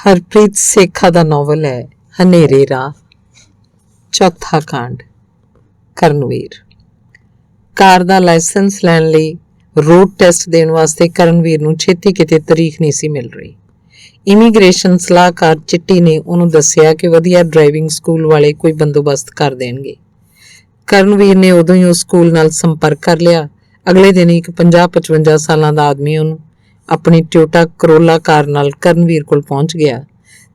ਹਰਪ੍ਰੀਤ ਸੇਖਾ ਦਾ novel ਹੈ ਹਨੇਰੇ ਰਾਹ। ਚੌਥਾ ਕਾਂਡ। ਕਰਨਵੀਰ। ਕਾਰ ਦਾ ਲਾਇਸੈਂਸ ਲੈਣ ਲਈ ਰੋਡ ਟੈਸਟ ਦੇਣ ਵਾਸਤੇ ਕਰਨਵੀਰ ਨੂੰ ਛੇਤੀ ਕਿਤੇ ਤਰੀਕ ਨਹੀਂ ਸੀ ਮਿਲ ਰਹੀ। ਇਮੀਗ੍ਰੇਸ਼ਨ ਸਲਾਹਕਾਰ ਚਿੱਟੀ ਨੇ ਉਹਨੂੰ ਦੱਸਿਆ ਕਿ ਵਧੀਆ ਡਰਾਈਵਿੰਗ ਸਕੂਲ ਵਾਲੇ ਕੋਈ ਬੰਦੋਬਸਤ ਕਰ ਦੇਣਗੇ। ਕਰਨਵੀਰ ਨੇ ਉਦੋਂ ਹੀ ਉਸ ਸਕੂਲ ਨਾਲ ਸੰਪਰਕ ਕਰ ਲਿਆ। ਅਗਲੇ ਦਿਨ ਇੱਕ 50-55 ਸਾਲਾਂ ਦਾ ਆਦਮੀ ਉਹਨੂੰ ਆਪਣੀ ਟੋਯੋਟਾ ਕਰੋਲਾ ਕਾਰ ਨਾਲ ਕਰਨਵੀਰ ਕੋਲ ਪਹੁੰਚ ਗਿਆ।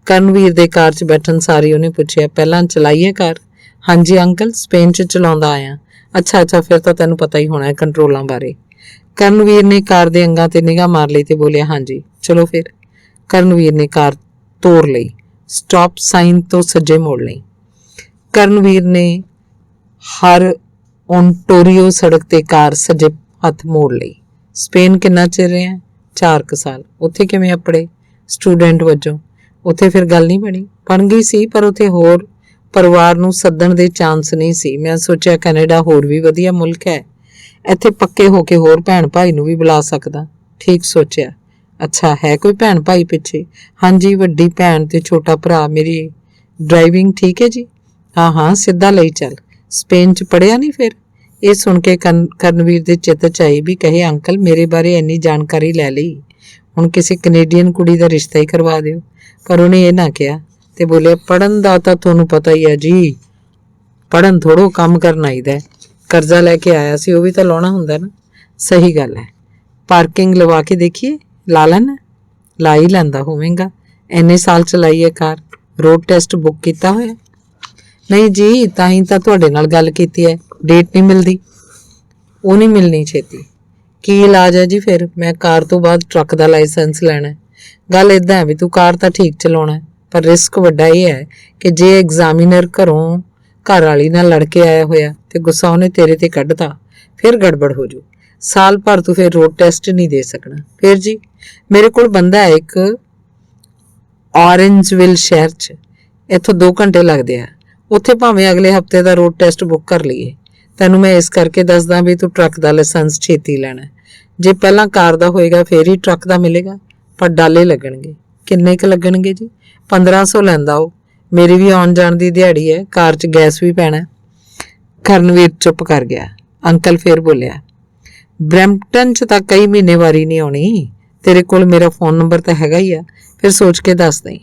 ਕਰਨਵੀਰ ਦੇ ਕਾਰ 'ਚ ਬੈਠਣ ਸਾਰੀ ਉਹਨੇ ਪੁੱਛਿਆ, ਪਹਿਲਾਂ ਚਲਾਈਏ ਕਾਰ? ਹਾਂਜੀ ਅੰਕਲ, ਸਪੇਨ 'ਚ ਚਲਾਉਂਦਾ ਆਇਆ। ਅੱਛਾ, ਫਿਰ ਤਾਂ ਤੈਨੂੰ ਪਤਾ ਹੀ ਹੋਣਾ ਹੈ ਕੰਟਰੋਲਾਂ ਬਾਰੇ। ਕਰਨਵੀਰ ਨੇ ਕਾਰ ਦੇ ਅੰਗਾਂ ਤੇ ਨਿਗਾਹ ਮਾਰ ਲਈ ਤੇ ਬੋਲਿਆ, ਹਾਂਜੀ ਚਲੋ ਫਿਰ। ਕਰਨਵੀਰ ਨੇ ਕਾਰ ਤੋਰ ਲਈ। ਸਟਾਪ ਸਾਈਨ ਤੋਂ ਸੱਜੇ ਮੋੜ ਲਈ। ਕਰਨਵੀਰ ਨੇ ਹਰ ਓਨਟੋਰੀਓ ਸੜਕ ਤੇ ਕਾਰ ਸੱਜੇ ਹੱਥ ਮੋੜ ਲਈ। ਸਪੇਨ ਕਿੰਨਾ ਚਿਰ ਰਿਹਾ? 4 ਸਾਲ। ਉੱਥੇ ਕਿਵੇਂ ਅਪੜੇ? ਸਟੂਡੈਂਟ ਵਜੋਂ। ਉੱਥੇ ਫਿਰ ਗੱਲ ਨਹੀਂ ਬਣ ਗਈ ਸੀ, ਪਰ ਉੱਥੇ ਹੋਰ ਪਰਿਵਾਰ ਨੂੰ ਸੱਦਣ ਦੇ ਚਾਂਸ ਨਹੀਂ ਸੀ। ਮੈਂ ਸੋਚਿਆ ਕੈਨੇਡਾ ਹੋਰ ਵੀ ਵਧੀਆ ਮੁਲਕ ਹੈ, ਇੱਥੇ ਪੱਕੇ ਹੋ ਕੇ ਹੋਰ ਭੈਣ ਭਾਈ ਨੂੰ ਵੀ ਬੁਲਾ ਸਕਦਾ। ਠੀਕ ਸੋਚਿਆ। ਅੱਛਾ, ਹੈ ਕੋਈ ਭੈਣ ਭਾਈ ਪਿੱਛੇ? ਹਾਂਜੀ, ਵੱਡੀ ਭੈਣ ਤੇ ਛੋਟਾ ਭਰਾ। ਮੇਰੀ ਡਰਾਈਵਿੰਗ ਠੀਕ ਹੈ ਜੀ? ਹਾਂ, ਸਿੱਧਾ ਲਈ ਚੱਲ। ਸਪੇਨ 'ਚ ਪੜ੍ਹਿਆ ਨਹੀਂ ਫਿਰ? ਇਹ ਸੁਣ ਕੇ ਕਰਨਵੀਰ ਦੇ ਚਿੱਤ 'ਚ ਆਈ ਵੀ ਕਹੇ, ਅੰਕਲ ਮੇਰੇ ਬਾਰੇ ਇੰਨੀ ਜਾਣਕਾਰੀ ਲੈ ਲਈ, ਹੁਣ ਕਿਸੇ ਕੈਨੇਡੀਅਨ ਕੁੜੀ ਦਾ ਰਿਸ਼ਤਾ ਹੀ ਕਰਵਾ ਦਿਓ। ਪਰ ਉਹਨੇ ਇਹ ਨਾ ਕਿਹਾ ਤੇ ਬੋਲਿਆ, ਪੜ੍ਹਨ ਦਾ ਤਾਂ ਤੁਹਾਨੂੰ ਪਤਾ ਹੀ ਹੈ ਜੀ, ਪੜ੍ਹਨ ਥੋੜ੍ਹੋ ਕੰਮ ਕਰਨ ਆਈਦਾ। ਕਰਜ਼ਾ ਲੈ ਕੇ ਆਇਆ ਸੀ, ਉਹ ਵੀ ਤਾਂ ਲਾਉਣਾ ਹੁੰਦਾ ਨਾ। ਸਹੀ ਗੱਲ ਹੈ। ਪਾਰਕਿੰਗ ਲਵਾ ਕੇ ਦੇਖੀਏ? ਲਾ ਲੈਣਾ? ਲਾ ਹੀ ਲੈਂਦਾ ਹੋਵੇਗਾ, ਇੰਨੇ ਸਾਲ ਚਲਾਈ ਹੈ ਕਾਰ। ਰੋਡ ਟੈਸਟ ਬੁੱਕ ਕੀਤਾ ਹੋਇਆ? ਨਹੀਂ ਜੀ, ਤਾਂ ਹੀ ਤਾਂ ਤੁਹਾਡੇ ਨਾਲ ਗੱਲ ਕੀਤੀ ਹੈ। ਡੇਟ ਨਹੀਂ ਮਿਲਦੀ? ਉਹ ਨਹੀਂ ਮਿਲਣੀ ਛੇਤੀ। ਕੀ ਇਲਾਜ ਹੈ ਜੀ ਫਿਰ? ਮੈਂ ਕਾਰ ਤੋਂ ਬਾਅਦ ਟਰੱਕ ਦਾ ਲਾਇਸੈਂਸ ਲੈਣਾ। ਗੱਲ ਇੱਦਾਂ ਹੈ ਵੀ ਤੂੰ ਕਾਰ ਤਾਂ ਠੀਕ ਚਲਾਉਣਾ, ਪਰ ਰਿਸਕ ਵੱਡਾ ਇਹ ਹੈ ਕਿ ਜੇ ਐਗਜ਼ਾਮੀਨਰ ਘਰੋਂ ਘਰ ਵਾਲੀ ਨਾਲ ਲੜ ਕੇ ਆਇਆ ਹੋਇਆ ਤੇ ਗੁੱਸਾ ਉਹਨੇ ਤੇਰੇ ਤੇ ਕੱਢਤਾ, ਫਿਰ ਗੜਬੜ ਹੋ ਜੂ। ਸਾਲ ਭਰ ਤੂੰ ਫਿਰ ਰੋਡ ਟੈਸਟ ਨਹੀਂ ਦੇ ਸਕਣਾ। ਫਿਰ ਜੀ, ਮੇਰੇ ਕੋਲ ਬੰਦਾ ਹੈ ਇੱਕ ਔਰੇਂਜਵਿਲ ਸ਼ਹਿਰ 'ਚ, ਇੱਥੋਂ 2 ਘੰਟੇ ਲੱਗਦੇ ਆ। ਉੱਥੇ ਭਾਵੇਂ ਅਗਲੇ ਹਫਤੇ ਦਾ ਰੋਡ ਟੈਸਟ ਬੁੱਕ ਕਰ ਲਈਏ। ਤੈਨੂੰ ਮੈਂ ਇਸ ਕਰਕੇ ਦੱਸਦਾ ਵੀ ਤੂੰ ਟਰੱਕ ਦਾ ਲਾਇਸੈਂਸ ਛੇਤੀ ਲੈਣਾ। ਜੇ ਪਹਿਲਾਂ ਕਾਰ ਦਾ ਹੋਏਗਾ ਫੇਰ ਹੀ ਟਰੱਕ ਦਾ ਮਿਲੇਗਾ। ਪਰ ਡਾਲੇ ਲੱਗਣਗੇ। ਕਿੰਨੇ ਕੁ ਲੱਗਣਗੇ ਜੀ? 1500 ਲੈਂਦਾ ਉਹ। ਮੇਰੀ ਵੀ ਆਉਣ ਜਾਣ ਦੀ ਦਿਹਾੜੀ ਹੈ, ਕਾਰ 'ਚ ਗੈਸ ਵੀ ਪੈਣਾ। ਕਰਨਵੀਰ ਚੁੱਪ ਕਰ ਗਿਆ। ਅੰਕਲ ਫੇਰ ਬੋਲਿਆ, ਬਰੈਂਪਟਨ 'ਚ ਤਾਂ ਕਈ ਮਹੀਨੇ ਵਾਰੀ ਨਹੀਂ ਆਉਣੀ। ਤੇਰੇ ਕੋਲ ਮੇਰਾ ਫੋਨ ਨੰਬਰ ਤਾਂ ਹੈਗਾ ਹੀ ਆ, ਫਿਰ ਸੋਚ ਕੇ ਦੱਸ ਦੇਈਂ।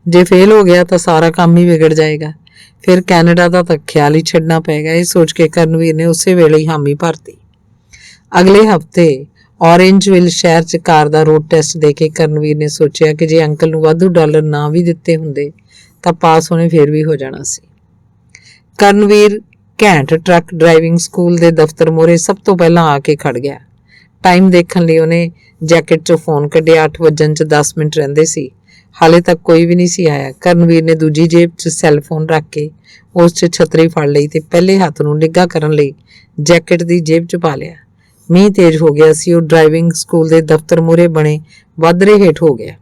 ਜੇ ਫੇਲ ਹੋ ਗਿਆ ਤਾਂ ਸਾਰਾ ਕੰਮ ਹੀ ਵਿਗੜ ਜਾਏਗਾ। ਫਿਰ ਕੈਨੇਡਾ ਦਾ ਤਾਂ ਖਿਆਲ ਹੀ ਛੱਡਣਾ ਪਏਗਾ। ਇਹ ਸੋਚ ਕੇ ਕਰਨਵੀਰ ਨੇ ਉਸੇ ਵੇਲੇ ਹੀ ਹਾਮੀ ਭਰਤੀ। ਅਗਲੇ ਹਫਤੇ ਔਰੇਂਜਵਿਲ ਸ਼ਹਿਰ 'ਚ ਕਾਰ ਦਾ ਰੋਡ ਟੈਸਟ ਦੇ ਕੇ ਕਰਨਵੀਰ ਨੇ ਸੋਚਿਆ ਕਿ ਜੇ ਅੰਕਲ ਨੂੰ ਵਾਧੂ ਡਾਲਰ ਨਾ ਵੀ ਦਿੱਤੇ ਹੁੰਦੇ ਤਾਂ ਪਾਸ ਉਹਨੇ ਫੇਰ ਵੀ ਹੋ ਜਾਣਾ ਸੀ। ਕਰਨਵੀਰ ਘੈਂਟ ਟਰੱਕ ਡਰਾਈਵਿੰਗ ਸਕੂਲ ਦੇ ਦਫ਼ਤਰ ਮੂਹਰੇ ਸਭ ਤੋਂ ਪਹਿਲਾਂ ਆ ਕੇ ਖੜ ਗਿਆ। ਟਾਈਮ ਦੇਖਣ ਲਈ ਉਹਨੇ ਜੈਕਟ 'ਚੋਂ ਫੋਨ ਕੱਢਿਆ। 8 ਵੱਜਣ 'ਚ 10 ਮਿੰਟ ਰਹਿੰਦੇ ਸੀ। ਹਾਲੇ ਤੱਕ ਕੋਈ ਵੀ ਨਹੀਂ ਸੀ ਆਇਆ। ਕਰਨਵੀਰ ਨੇ ਦੂਜੀ ਜੇਬ 'ਚ ਸੈੱਲਫੋਨ ਰੱਖ ਕੇ ਉਸ 'ਚ ਛਤਰੀ ਫੜ ਲਈ ਤੇ ਪਹਿਲੇ ਹੱਥ ਨੂੰ ਨਿੱਘਾ ਕਰਨ ਲਈ ਜੈਕਟ ਦੀ ਜੇਬ 'ਚ ਪਾ ਲਿਆ। ਮੀਂਹ ਤੇਜ਼ ਹੋ ਗਿਆ ਸੀ। ਉਹ ਡਰਾਈਵਿੰਗ ਸਕੂਲ ਦੇ ਦਫ਼ਤਰ ਮੂਹਰੇ ਬਣੇ ਵਾਧਰੇ ਹੇਠ ਹੋ ਗਿਆ।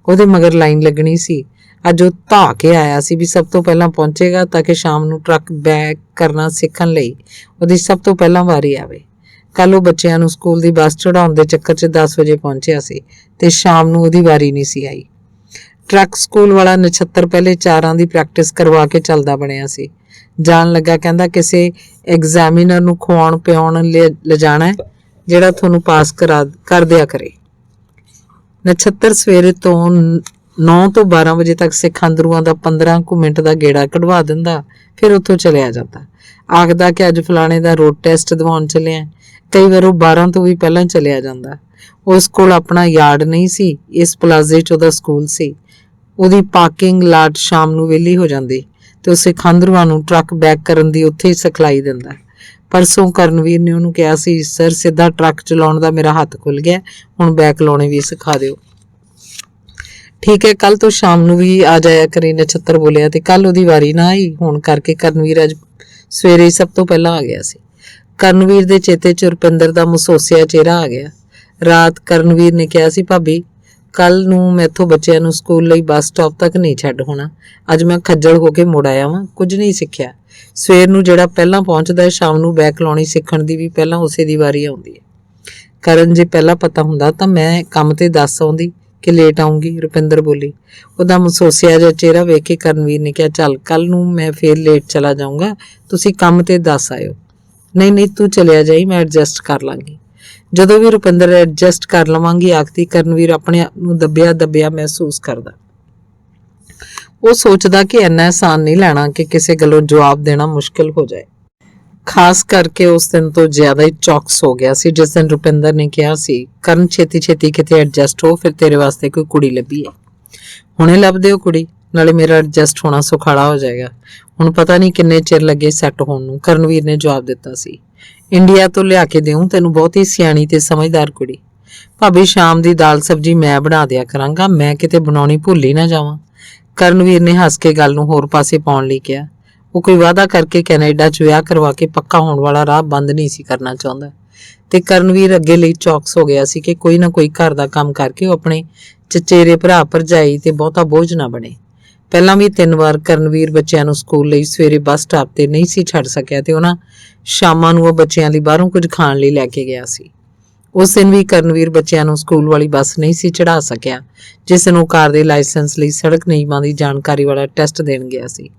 ਉਹਦੇ ਮਗਰ ਲਾਈਨ ਲੱਗਣੀ ਸੀ। ਅੱਜ ਉਹ ਧਾ ਕੇ ਆਇਆ ਸੀ ਵੀ ਸਭ ਤੋਂ ਪਹਿਲਾਂ ਪਹੁੰਚੇਗਾ ਤਾਂ ਕਿ ਸ਼ਾਮ ਨੂੰ ਟਰੱਕ ਬੈਕ ਕਰਨਾ ਸਿੱਖਣ ਲਈ ਉਹਦੀ ਸਭ ਤੋਂ ਪਹਿਲਾਂ ਵਾਰੀ ਆਵੇ। ਕੱਲ ਉਹ ਬੱਚਿਆਂ ਨੂੰ ਸਕੂਲ ਦੀ ਬੱਸ ਚੜਾਉਣ ਦੇ ਚੱਕਰ 'ਚ 10 ਵਜੇ ਪਹੁੰਚਿਆ ਸੀ ਤੇ ਸ਼ਾਮ ਨੂੰ ਉਹਦੀ ਵਾਰੀ ਨਹੀਂ ਸੀ ਆਈ। ਟਰੱਕ ਸਕੂਲ ਵਾਲਾ ਨਛੱਤਰ ਪਹਿਲੇ 4 ਦੀ ਪ੍ਰੈਕਟਿਸ ਕਰਵਾ ਕੇ ਚੱਲਦਾ ਬਣਿਆ ਸੀ। ਜਾਣ ਲੱਗਾ ਕਹਿੰਦਾ, ਕਿਸੇ ਐਗਜ਼ਾਮੀਨਰ ਨੂੰ ਖਵਾਉਣ ਪਿਆਉਣ ਲਿਜਾਣਾ ਜਿਹੜਾ ਤੁਹਾਨੂੰ ਪਾਸ ਕਰ ਦਿਆ ਕਰੇ। ਨਛੱਤਰ ਸਵੇਰੇ ਤੋਂ 9 ਤੋਂ 12 ਵਜੇ ਤੱਕ ਸਿਖਾਂਦਰੂਆਂ ਦਾ 15 ਕੁ ਮਿੰਟ ਦਾ ਗੇੜਾ ਕਢਵਾ ਦਿੰਦਾ, ਫਿਰ ਉੱਥੋਂ ਚਲਿਆ ਜਾਂਦਾ। ਆਖਦਾ ਕਿ ਅੱਜ ਫਲਾਣੇ ਦਾ ਰੋਡ ਟੈਸਟ ਦਿਵਾਉਣ ਚੱਲਿਆ। ਕਈ ਵਾਰ ਉਹ 12 ਤੋਂ ਵੀ ਪਹਿਲਾਂ ਚਲਿਆ ਜਾਂਦਾ। ਉਸ ਕੋਲ ਆਪਣਾ ਯਾਰਡ ਨਹੀਂ ਸੀ। ਇਸ ਪਲਾਜ਼ੇ 'ਚ ਉਹਦਾ ਸਕੂਲ ਸੀ। ਉਹਦੀ ਪਾਰਕਿੰਗ ਲਾਟ ਸ਼ਾਮ ਨੂੰ ਵਿਹਲੀ ਹੋ ਜਾਂਦੀ ਤੇ ਉਹ ਸਿਖਾਂਦਰੂਆਂ ਨੂੰ ਟਰੱਕ ਬੈਕ ਕਰਨ ਦੀ ਉੱਥੇ ਹੀ ਸਿਖਲਾਈ ਦਿੰਦਾ। ਪਰਸੋਂ ਕਰਨਵੀਰ ਨੇ ਉਹਨੂੰ ਕਿਹਾ ਸੀ, ਸਰ ਸਿੱਧਾ ਟਰੱਕ ਚਲਾਉਣ ਦਾ ਮੇਰਾ ਹੱਥ ਖੁੱਲ ਗਿਆ, ਹੁਣ ਬੈਕ ਲਾਉਣੇ ਵੀ ਸਿਖਾ ਦਿਓ। ਠੀਕ ਹੈ, ਕੱਲ ਤੋਂ ਸ਼ਾਮ ਨੂੰ ਵੀ ਆ ਜਾਇਆ ਕਰੀ, ਨਛੱਤਰ ਬੋਲਿਆ। ਤੇ ਕੱਲ ਉਹਦੀ ਵਾਰੀ ਨਾ ਆਈ ਹੋਣ ਕਰਕੇ ਕਰਨਵੀਰ ਅੱਜ ਸਵੇਰੇ ਹੀ ਸਭ ਤੋਂ ਪਹਿਲਾਂ ਆ ਗਿਆ ਸੀ। ਕਰਨਵੀਰ ਦੇ ਚੇਤੇ 'ਚ ਰੁਪਿੰਦਰ ਦਾ ਮਸੋਸਿਆ ਚਿਹਰਾ ਆ ਗਿਆ। ਰਾਤ ਕਰਨਵੀਰ ਨੇ ਕਿਹਾ ਸੀ, ਭਾਬੀ ਕੱਲ ਨੂੰ ਮੈਥੋਂ ਬੱਚਿਆਂ ਨੂੰ ਸਕੂਲ ਲਈ ਬੱਸ ਸਟਾਪ ਤੱਕ ਨਹੀਂ ਛੱਡ ਹੋਣਾ। ਅੱਜ ਮੈਂ ਖੱਜਲ ਹੋ ਕੇ ਮੁੜ ਆਇਆ ਵਾਂ, ਕੁਝ ਨਹੀਂ ਸਿੱਖਿਆ। ਸਵੇਰ ਨੂੰ ਜਿਹੜਾ ਪਹਿਲਾਂ ਪਹੁੰਚਦਾ ਸ਼ਾਮ ਨੂੰ ਬੈਕ ਲਾਉਣੀ ਸਿੱਖਣ ਦੀ ਵੀ ਪਹਿਲਾਂ ਉਸੇ ਦੀ ਵਾਰੀ ਆਉਂਦੀ ਹੈ। ਕਰਨ ਜੇ ਪਹਿਲਾਂ ਪਤਾ ਹੁੰਦਾ ਤਾਂ ਮੈਂ ਕੰਮ ਤੇ ਦੱਸ ਆਉਂਦੀ ਕਿ ਲੇਟ ਆਉਂਗੀ? ਰੁਪਿੰਦਰ ਬੋਲੀ। ਉਹਦਾ ਮਸੋਸਿਆ ਜਿਹਾ ਚਿਹਰਾ ਵੇਖ ਕੇ ਕਰਨਵੀਰ ਨੇ ਕਿਹਾ, ਚੱਲ ਕੱਲ ਨੂੰ ਮੈਂ ਫੇਰ ਲੇਟ ਚਲਾ ਜਾਊਂਗਾ, ਤੁਸੀਂ ਕੰਮ ਤੇ ਦੱਸ ਆਇਓ। ਨਹੀਂ ਨਹੀਂ, ਤੂੰ ਚਲਿਆ ਜਾਈ, ਮੈਂ ਐਡਜਸਟ ਕਰ ਲਾਂਗੀ। ਜਦੋਂ ਵੀ ਰੁਪਿੰਦਰ ਐਡਜਸਟ ਕਰ ਲਵਾਂਗੀ ਆਖਦੀ, ਕਰਨਵੀਰ ਆਪਣੇ ਆਪ ਨੂੰ ਦੱਬਿਆ ਦੱਬਿਆ ਮਹਿਸੂਸ ਕਰਦਾ। ਉਹ ਸੋਚਦਾ ਕਿ ਇੰਨਾ ਆਸਾਨ ਨਹੀਂ ਲੈਣਾ ਕਿ ਕਿਸੇ ਗੱਲੋਂ ਜਵਾਬ ਦੇਣਾ ਮੁਸ਼ਕਿਲ ਹੋ ਜਾਏ। ਖਾਸ ਕਰਕੇ ਉਸ ਦਿਨ ਤੋਂ ਜ਼ਿਆਦਾ ਹੀ ਚੌਕਸ ਹੋ ਗਿਆ ਸੀ ਜਿਸ ਦਿਨ ਰੁਪਿੰਦਰ ਨੇ ਕਿਹਾ ਸੀ, ਕਰਨ ਛੇਤੀ ਛੇਤੀ ਕਿਤੇ ਐਡਜਸਟ ਹੋ, ਫਿਰ ਤੇਰੇ ਵਾਸਤੇ ਕੋਈ ਕੁੜੀ ਲੱਭੀ ਹੈ। ਹੁਣੇ ਲੱਭਦੇ ਹੋ ਕੁੜੀ, ਨਾਲੇ ਮੇਰਾ ਐਡਜਸਟ ਹੋਣਾ ਸੁਖਾਲਾ ਹੋ ਜਾਏਗਾ। ਹੁਣ ਪਤਾ ਨਹੀਂ ਕਿੰਨੇ ਚਿਰ ਲੱਗੇ ਸੈੱਟ ਹੋਣ ਨੂੰ, ਕਰਨਵੀਰ ਨੇ ਜਵਾਬ ਦਿੱਤਾ ਸੀ। ਇੰਡੀਆ ਤੋਂ ਲਿਆ ਕੇ ਦੇਉਂ ਤੈਨੂੰ ਬਹੁਤੀ ਸਿਆਣੀ ਤੇ ਸਮਝਦਾਰ ਕੁੜੀ। ਭਾਬੀ ਸ਼ਾਮ ਦੀ ਦਾਲ ਸਬਜ਼ੀ ਮੈਂ ਬਣਾ ਦਿਆ ਕਰਾਂਗਾ, ਮੈਂ ਕਿਤੇ ਬਣਾਉਣੀ ਭੁੱਲ ਹੀ ਨਾ ਜਾਵਾਂ। ਕਰਨਵੀਰ ਨੇ ਹੱਸ ਕੇ ਗੱਲ ਨੂੰ ਹੋਰ ਪਾਸੇ ਪਾਉਣ ਲਈ ਕਿਹਾ। ਉਹ ਕੋਈ ਵਾਅਦਾ ਕਰਕੇ ਕੈਨੇਡਾ 'ਚ ਵਿਆਹ ਕਰਵਾ ਕੇ ਪੱਕਾ ਹੋਣ ਵਾਲਾ ਰਾਹ ਬੰਦ ਨਹੀਂ ਸੀ ਕਰਨਾ ਚਾਹੁੰਦਾ ਤੇ ਕਰਨਵੀਰ ਅੱਗੇ ਲਈ ਚੌਕਸ ਹੋ ਗਿਆ ਸੀ ਕਿ ਕੋਈ ਨਾ ਕੋਈ ਘਰ ਦਾ ਕੰਮ ਕਰਕੇ ਉਹ ਆਪਣੇ ਚਚੇਰੇ ਭਰਾ ਭਰਜਾਈ ਤੇ ਬਹੁਤਾ ਬੋਝ ਨਾ ਬਣੇ। ਪਹਿਲਾਂ ਵੀ 3 ਵਾਰ ਕਰਨਵੀਰ ਬੱਚਿਆਂ ਨੂੰ ਸਕੂਲ ਲਈ ਸਵੇਰੇ ਬੱਸ ਸਟਾਪ ਤੇ ਨਹੀਂ ਸੀ ਛੱਡ ਸਕਿਆ ਤੇ ਉਹਨਾਂ ਸ਼ਾਮਾਂ ਨੂੰ ਉਹ ਬੱਚਿਆਂ ਲਈ ਬਾਹਰੋਂ ਕੁਝ ਖਾਣ ਲਈ ਲੈ ਕੇ ਗਿਆ ਸੀ। ਉਸ ਦਿਨ ਵੀ ਕਰਨਵੀਰ ਬੱਚਿਆਂ ਨੂੰ ਸਕੂਲ ਵਾਲੀ ਬੱਸ ਨਹੀਂ ਸੀ ਚੜਾ ਸਕਿਆ ਜਿਸ ਨੂੰ ਕਾਰ ਦੇ ਲਾਇਸੈਂਸ ਲਈ ਸੜਕ ਨਿਯਮਾਂ ਦੀ ਜਾਣਕਾਰੀ ਵਾਲਾ ਟੈਸਟ ਦੇਣ ਗਿਆ ਸੀ।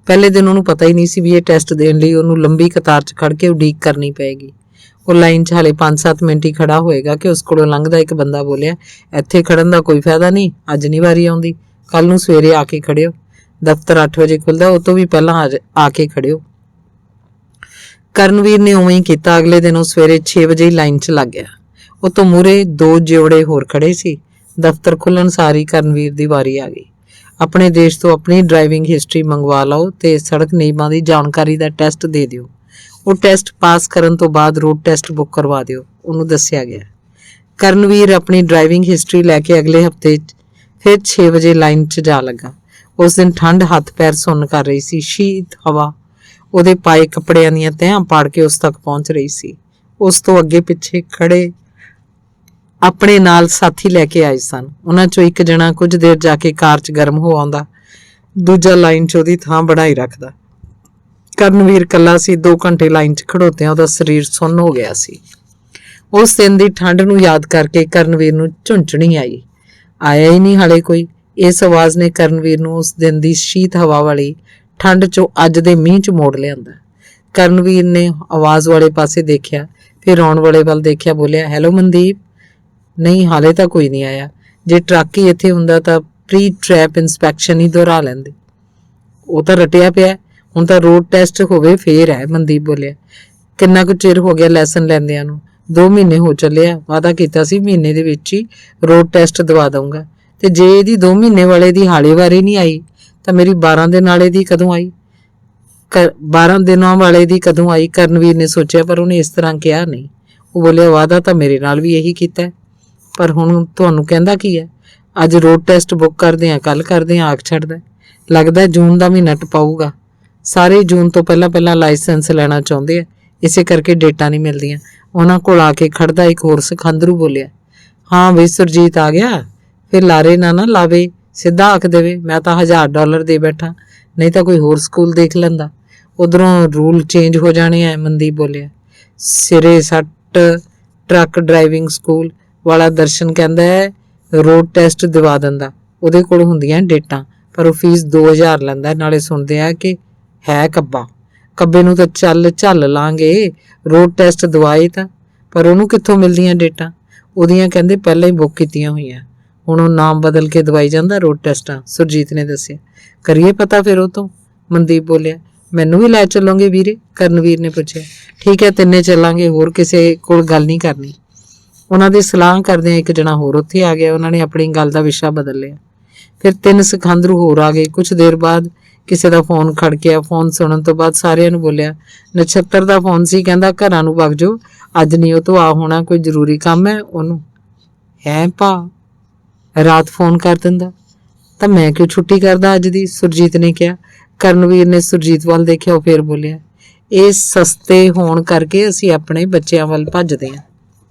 ਪਹਿਲੇ ਦਿਨ ਉਹਨੂੰ ਪਤਾ ਹੀ ਨਹੀਂ ਸੀ ਵੀ ਇਹ ਟੈਸਟ ਦੇਣ ਲਈ ਉਹਨੂੰ ਲੰਬੀ ਕਤਾਰ 'ਚ ਖੜ ਕੇ ਉਡੀਕ ਕਰਨੀ ਪਏਗੀ। ਉਹ ਲਾਈਨ 'ਚ ਹਾਲੇ 5-7 ਮਿੰਟ ਹੀ ਖੜਾ ਹੋਏਗਾ ਕਿ ਉਸ ਕੋਲੋਂ ਲੰਘਦਾ ਇੱਕ ਬੰਦਾ ਬੋਲਿਆ, ਇੱਥੇ ਖੜਨ ਦਾ ਕੋਈ ਫਾਇਦਾ ਨਹੀਂ, ਅੱਜ ਨਹੀਂ ਵਾਰੀ ਆਉਂਦੀ, ਕੱਲ ਨੂੰ ਸਵੇਰੇ ਆ ਕੇ ਖੜਿਓ, ਦਫ਼ਤਰ 8 ਵਜੇ ਖੁੱਲਦਾ, ਉਹ ਤੋਂ ਵੀ ਪਹਿਲਾਂ ਆ ਕੇ ਖੜਿਓ। ਕਰਨਵੀਰ ਨੇ ਉਵੇਂ ਹੀ ਕੀਤਾ। ਅਗਲੇ ਦਿਨ ਉਹ ਸਵੇਰੇ 6 ਵਜੇ ਹੀ ਲਾਈਨ 'ਚ ਲੱਗ ਗਿਆ। ਉਹ ਤੋਂ ਮੂਹਰੇ 2 ਜਿਉੜੇ ਹੋਰ ਖੜੇ ਸੀ। ਦਫ਼ਤਰ ਖੁੱਲਣ ਸਾਰੀ ਕਰਨਵੀਰ ਦੀ ਵਾਰੀ ਆ ਗਈ। ਆਪਣੇ ਦੇਸ਼ ਤੋਂ ਆਪਣੀ ਡਰਾਈਵਿੰਗ ਹਿਸਟਰੀ ਮੰਗਵਾ ਲਓ ਤੇ ਸੜਕ ਨਿਯਮਾਂ ਦੀ ਜਾਣਕਾਰੀ ਦਾ ਟੈਸਟ ਦੇ ਦਿਓ। ਉਹ ਟੈਸਟ ਪਾਸ ਕਰਨ ਤੋਂ ਬਾਅਦ ਰੋਡ ਟੈਸਟ ਬੁੱਕ ਕਰਵਾ ਦਿਓ, ਉਹਨੂੰ ਦੱਸਿਆ ਗਿਆ। ਕਰਨਵੀਰ ਆਪਣੀ ਡਰਾਈਵਿੰਗ ਹਿਸਟਰੀ ਲੈ ਕੇ ਅਗਲੇ ਹਫ਼ਤੇ ਫਿਰ 6 ਵਜੇ ਲਾਈਨ 'ਚ ਜਾ ਲੱਗਾ। ਉਸ ਦਿਨ ਠੰਡ ਹੱਥ ਪੈਰ ਸੁੰਨ ਕਰ ਰਹੀ ਸੀ। ਸ਼ੀਤ ਹਵਾ ਉਹਦੇ ਪਾਏ ਕੱਪੜਿਆਂ ਦੀਆਂ ਤਹਿਆਂ ਪਾੜ ਕੇ ਉਸ ਤੱਕ ਪਹੁੰਚ ਰਹੀ ਸੀ। ਉਸ ਤੋਂ ਅੱਗੇ ਪਿੱਛੇ ਖੜੇ ਆਪਣੇ ਨਾਲ ਸਾਥੀ ਲੈ ਕੇ ਆਏ ਸਨ। ਉਹਨਾਂ 'ਚੋਂ ਇੱਕ ਜਣਾ ਕੁਝ ਦੇਰ ਜਾ ਕੇ ਕਾਰ 'ਚ ਗਰਮ ਹੋ ਆਉਂਦਾ, ਦੂਜਾ ਲਾਈਨ 'ਚ ਉਹਦੀ ਥਾਂ ਬਣਾਈ ਰੱਖਦਾ। ਕਰਨਵੀਰ ਇਕੱਲਾ ਸੀ। 2 ਘੰਟੇ ਲਾਈਨ 'ਚ ਖੜੋਤਿਆਂ ਉਹਦਾ ਸਰੀਰ ਸੁੰਨ ਹੋ ਗਿਆ ਸੀ। ਉਸ ਦਿਨ ਦੀ ਠੰਡ ਨੂੰ ਯਾਦ ਕਰਕੇ ਕਰਨਵੀਰ ਨੂੰ ਝੁੰਝਣੀ ਆਈ। ਆਇਆ ਹੀ ਨਹੀਂ ਹਾਲੇ ਕੋਈ। ਇਸ ਆਵਾਜ਼ ਨੇ ਕਰਨਵੀਰ ਨੂੰ ਉਸ ਦਿਨ ਦੀ ਸ਼ੀਤ ਹਵਾ ਵਾਲੀ ਠੰਡ 'ਚੋਂ ਅੱਜ ਦੇ ਮੀਂਹ 'ਚ ਮੋੜ ਲਿਆਂਦਾ। ਕਰਨਵੀਰ ਨੇ ਆਵਾਜ਼ ਵਾਲੇ ਪਾਸੇ ਦੇਖਿਆ, ਫਿਰ ਆਉਣ ਵਾਲੇ ਵੱਲ ਦੇਖਿਆ, ਬੋਲਿਆ, ਹੈਲੋ ਮਨਦੀਪ। ਨਹੀਂ, ਹਾਲੇ ਤਾਂ ਕੋਈ ਨਹੀਂ ਆਇਆ। ਜੇ ਟਰੱਕ ਹੀ ਇੱਥੇ ਹੁੰਦਾ ਤਾਂ ਪ੍ਰੀ ਟ੍ਰੈਪ ਇਨਸਪੈਕਸ਼ਨ ਹੀ ਦੁਹਰਾ ਲੈਂਦੇ। ਉਹ ਤਾਂ ਰਟਿਆ ਪਿਆ, ਹੁਣ ਤਾਂ ਰੋਡ ਟੈਸਟ ਹੋਵੇ ਫੇਰ ਹੈ, ਮਨਦੀਪ ਬੋਲਿਆ। ਕਿੰਨਾ ਕੁ ਚਿਰ ਹੋ ਗਿਆ ਲੈਸਨ ਲੈਂਦਿਆਂ ਨੂੰ? 2 ਮਹੀਨੇ ਹੋ ਚੱਲੇ ਆ। ਵਾਅਦਾ ਕੀਤਾ ਸੀ ਮਹੀਨੇ ਦੇ ਵਿੱਚ ਹੀ ਰੋਡ ਟੈਸਟ ਦਵਾ ਦਊਂਗਾ, ਤੇ ਜੇ ਇਹਦੀ 2 ਮਹੀਨੇ ਵਾਲੇ ਦੀ ਹਾਲੇ ਵਾਰੀ ਨਹੀਂ ਆਈ ਤਾਂ ਮੇਰੀ 12 ਦਿਨ ਵਾਲੇ ਦੀ ਕਦੋਂ ਆਈ? 12 ਦਿਨਾਂ ਵਾਲੇ ਦੀ ਕਦੋਂ ਆਈ? ਕਰਨਵੀਰ ਨੇ ਸੋਚਿਆ, ਪਰ ਉਹਨੇ ਇਸ ਤਰ੍ਹਾਂ ਕਿਹਾ ਨਹੀਂ। ਉਹ ਬੋਲਿਆ, ਵਾਅਦਾ ਤਾਂ ਮੇਰੇ ਨਾਲ ਵੀ ਇਹੀ ਕੀਤਾ ਹੈ, ਪਰ ਹੁਣ ਤੁਹਾਨੂੰ ਕਹਿੰਦਾ ਕੀ ਹੈ? ਅੱਜ ਰੋਡ ਟੈਸਟ ਬੁੱਕ ਕਰਦੇ ਆ, ਕੱਲ ਕਰਦੇ ਆ, ਆਖ ਛੱਡਦਾ। ਲੱਗਦਾ ਜੂਨ ਦਾ ਮਹੀਨਾ ਟਪਾਊਗਾ। ਸਾਰੇ ਜੂਨ ਤੋਂ ਪਹਿਲਾਂ ਲਾਇਸੈਂਸ ਲੈਣਾ ਚਾਹੁੰਦੇ ਆ, ਇਸੇ ਕਰਕੇ ਡੇਟਾਂ ਨਹੀਂ ਮਿਲਦੀਆਂ। ਉਹਨਾਂ ਕੋਲ ਆ ਕੇ ਖੜਦਾ ਇੱਕ ਹੋਰ ਸਿਖਾਂਦਰੂ ਬੋਲਿਆ, ਹਾਂ ਬਈ ਸੁਰਜੀਤ ਆ ਗਿਆ। ਫਿਰ ਲਾਰੇ ਨਾ ਲਾਵੇ, ਸਿੱਧਾ ਆਖ ਦੇਵੇ, ਮੈਂ ਤਾਂ $1000 ਦੇ ਬੈਠਾ, ਨਹੀਂ ਤਾਂ ਕੋਈ ਹੋਰ ਸਕੂਲ ਦੇਖ ਲੈਂਦਾ। ਉਧਰੋਂ ਰੂਲ ਚੇਂਜ ਹੋ ਜਾਣੇ ਆ, ਮਨਦੀਪ ਬੋਲਿਆ। ਸਿਰੇ ਸੱਟ ਟਰੱਕ ਡਰਾਈਵਿੰਗ ਸਕੂਲ ਵਾਲਾ ਦਰਸ਼ਨ ਕਹਿੰਦਾ ਹੈ ਰੋਡ ਟੈਸਟ ਦਿਵਾ ਦਿੰਦਾ। ਉਹਦੇ ਕੋਲ ਹੁੰਦੀਆਂ ਡੇਟਾਂ, ਪਰ ਉਹ ਫੀਸ 2000 ਲੈਂਦਾ। ਨਾਲੇ ਸੁਣਦੇ ਆ ਕਿ ਹੈ ਕੱਬੇ ਨੂੰ ਤਾਂ ਝੱਲ ਲਾਂਗੇ, ਰੋਡ ਟੈਸਟ ਦਵਾਏ ਤਾਂ, ਪਰ ਉਹਨੂੰ ਕਿੱਥੋਂ ਮਿਲਦੀਆਂ ਡੇਟਾਂ? ਉਹਦੀਆਂ ਕਹਿੰਦੇ ਪਹਿਲਾਂ ਹੀ ਬੁੱਕ ਕੀਤੀਆਂ ਹੋਈਆਂ। ਹੁਣ ਉਹ ਨਾਮ ਬਦਲ ਕੇ ਦਵਾਈ ਜਾਂਦਾ ਰੋਡ ਟੈਸਟਾਂ, ਸੁਰਜੀਤ ਨੇ ਦੱਸਿਆ। ਕਰੀਏ ਪਤਾ ਫਿਰ ਉਹ ਤੋਂ, ਮਨਦੀਪ ਬੋਲਿਆ। ਮੈਨੂੰ ਵੀ ਲੈ ਚੱਲੋਗੇ ਵੀਰੇ? ਕਰਨਵੀਰ ਨੇ ਪੁੱਛਿਆ। ਠੀਕ ਹੈ, ਤਿੰਨੇ ਚੱਲਾਂਗੇ, ਹੋਰ ਕਿਸੇ ਕੋਲ ਗੱਲ ਨਹੀਂ ਕਰਨੀ। ਉਹਨਾਂ ਦੀ ਸਲਾਹ ਕਰਦਿਆਂ ਇੱਕ ਜਣਾ ਹੋਰ ਉੱਥੇ ਆ ਗਿਆ। ਉਹਨਾਂ ਨੇ ਆਪਣੀ ਗੱਲ ਦਾ ਵਿਸ਼ਾ ਬਦਲ ਲਿਆ। ਫਿਰ 3 ਸਿਖਾਂਦਰੂ ਹੋਰ ਆ ਗਏ। ਕੁਝ ਦੇਰ ਬਾਅਦ ਕਿਸੇ ਦਾ ਫੋਨ ਖੜਕਿਆ। ਫੋਨ ਸੁਣਨ ਤੋਂ ਬਾਅਦ ਸਾਰਿਆਂ ਨੂੰ ਬੋਲਿਆ, ਨਛੱਤਰ ਦਾ ਫੋਨ ਸੀ, ਕਹਿੰਦਾ ਘਰਾਂ ਨੂੰ ਵਗ ਜਾਓ, ਅੱਜ ਨਹੀਂ ਉਹ ਤੋਂ ਆ ਹੋਣਾ, ਕੋਈ ਜ਼ਰੂਰੀ ਕੰਮ ਹੈ ਉਹਨੂੰ। ਹੈ ਭਾ, ਰਾਤ ਫੋਨ ਕਰ ਦਿੰਦਾ ਤਾਂ ਮੈਂ ਕਿਉਂ ਛੁੱਟੀ ਕਰਦਾ ਅੱਜ ਦੀ? ਸੁਰਜੀਤ ਨੇ ਕਿਹਾ। ਕਰਨਵੀਰ ਨੇ ਸੁਰਜੀਤ ਵੱਲ ਦੇਖਿਆ। ਉਹ ਫੇਰ ਬੋਲਿਆ, ਇਹ ਸਸਤੇ ਹੋਣ ਕਰਕੇ ਅਸੀਂ ਆਪਣੇ ਬੱਚਿਆਂ ਵੱਲ ਭੱਜਦੇ ਹਾਂ।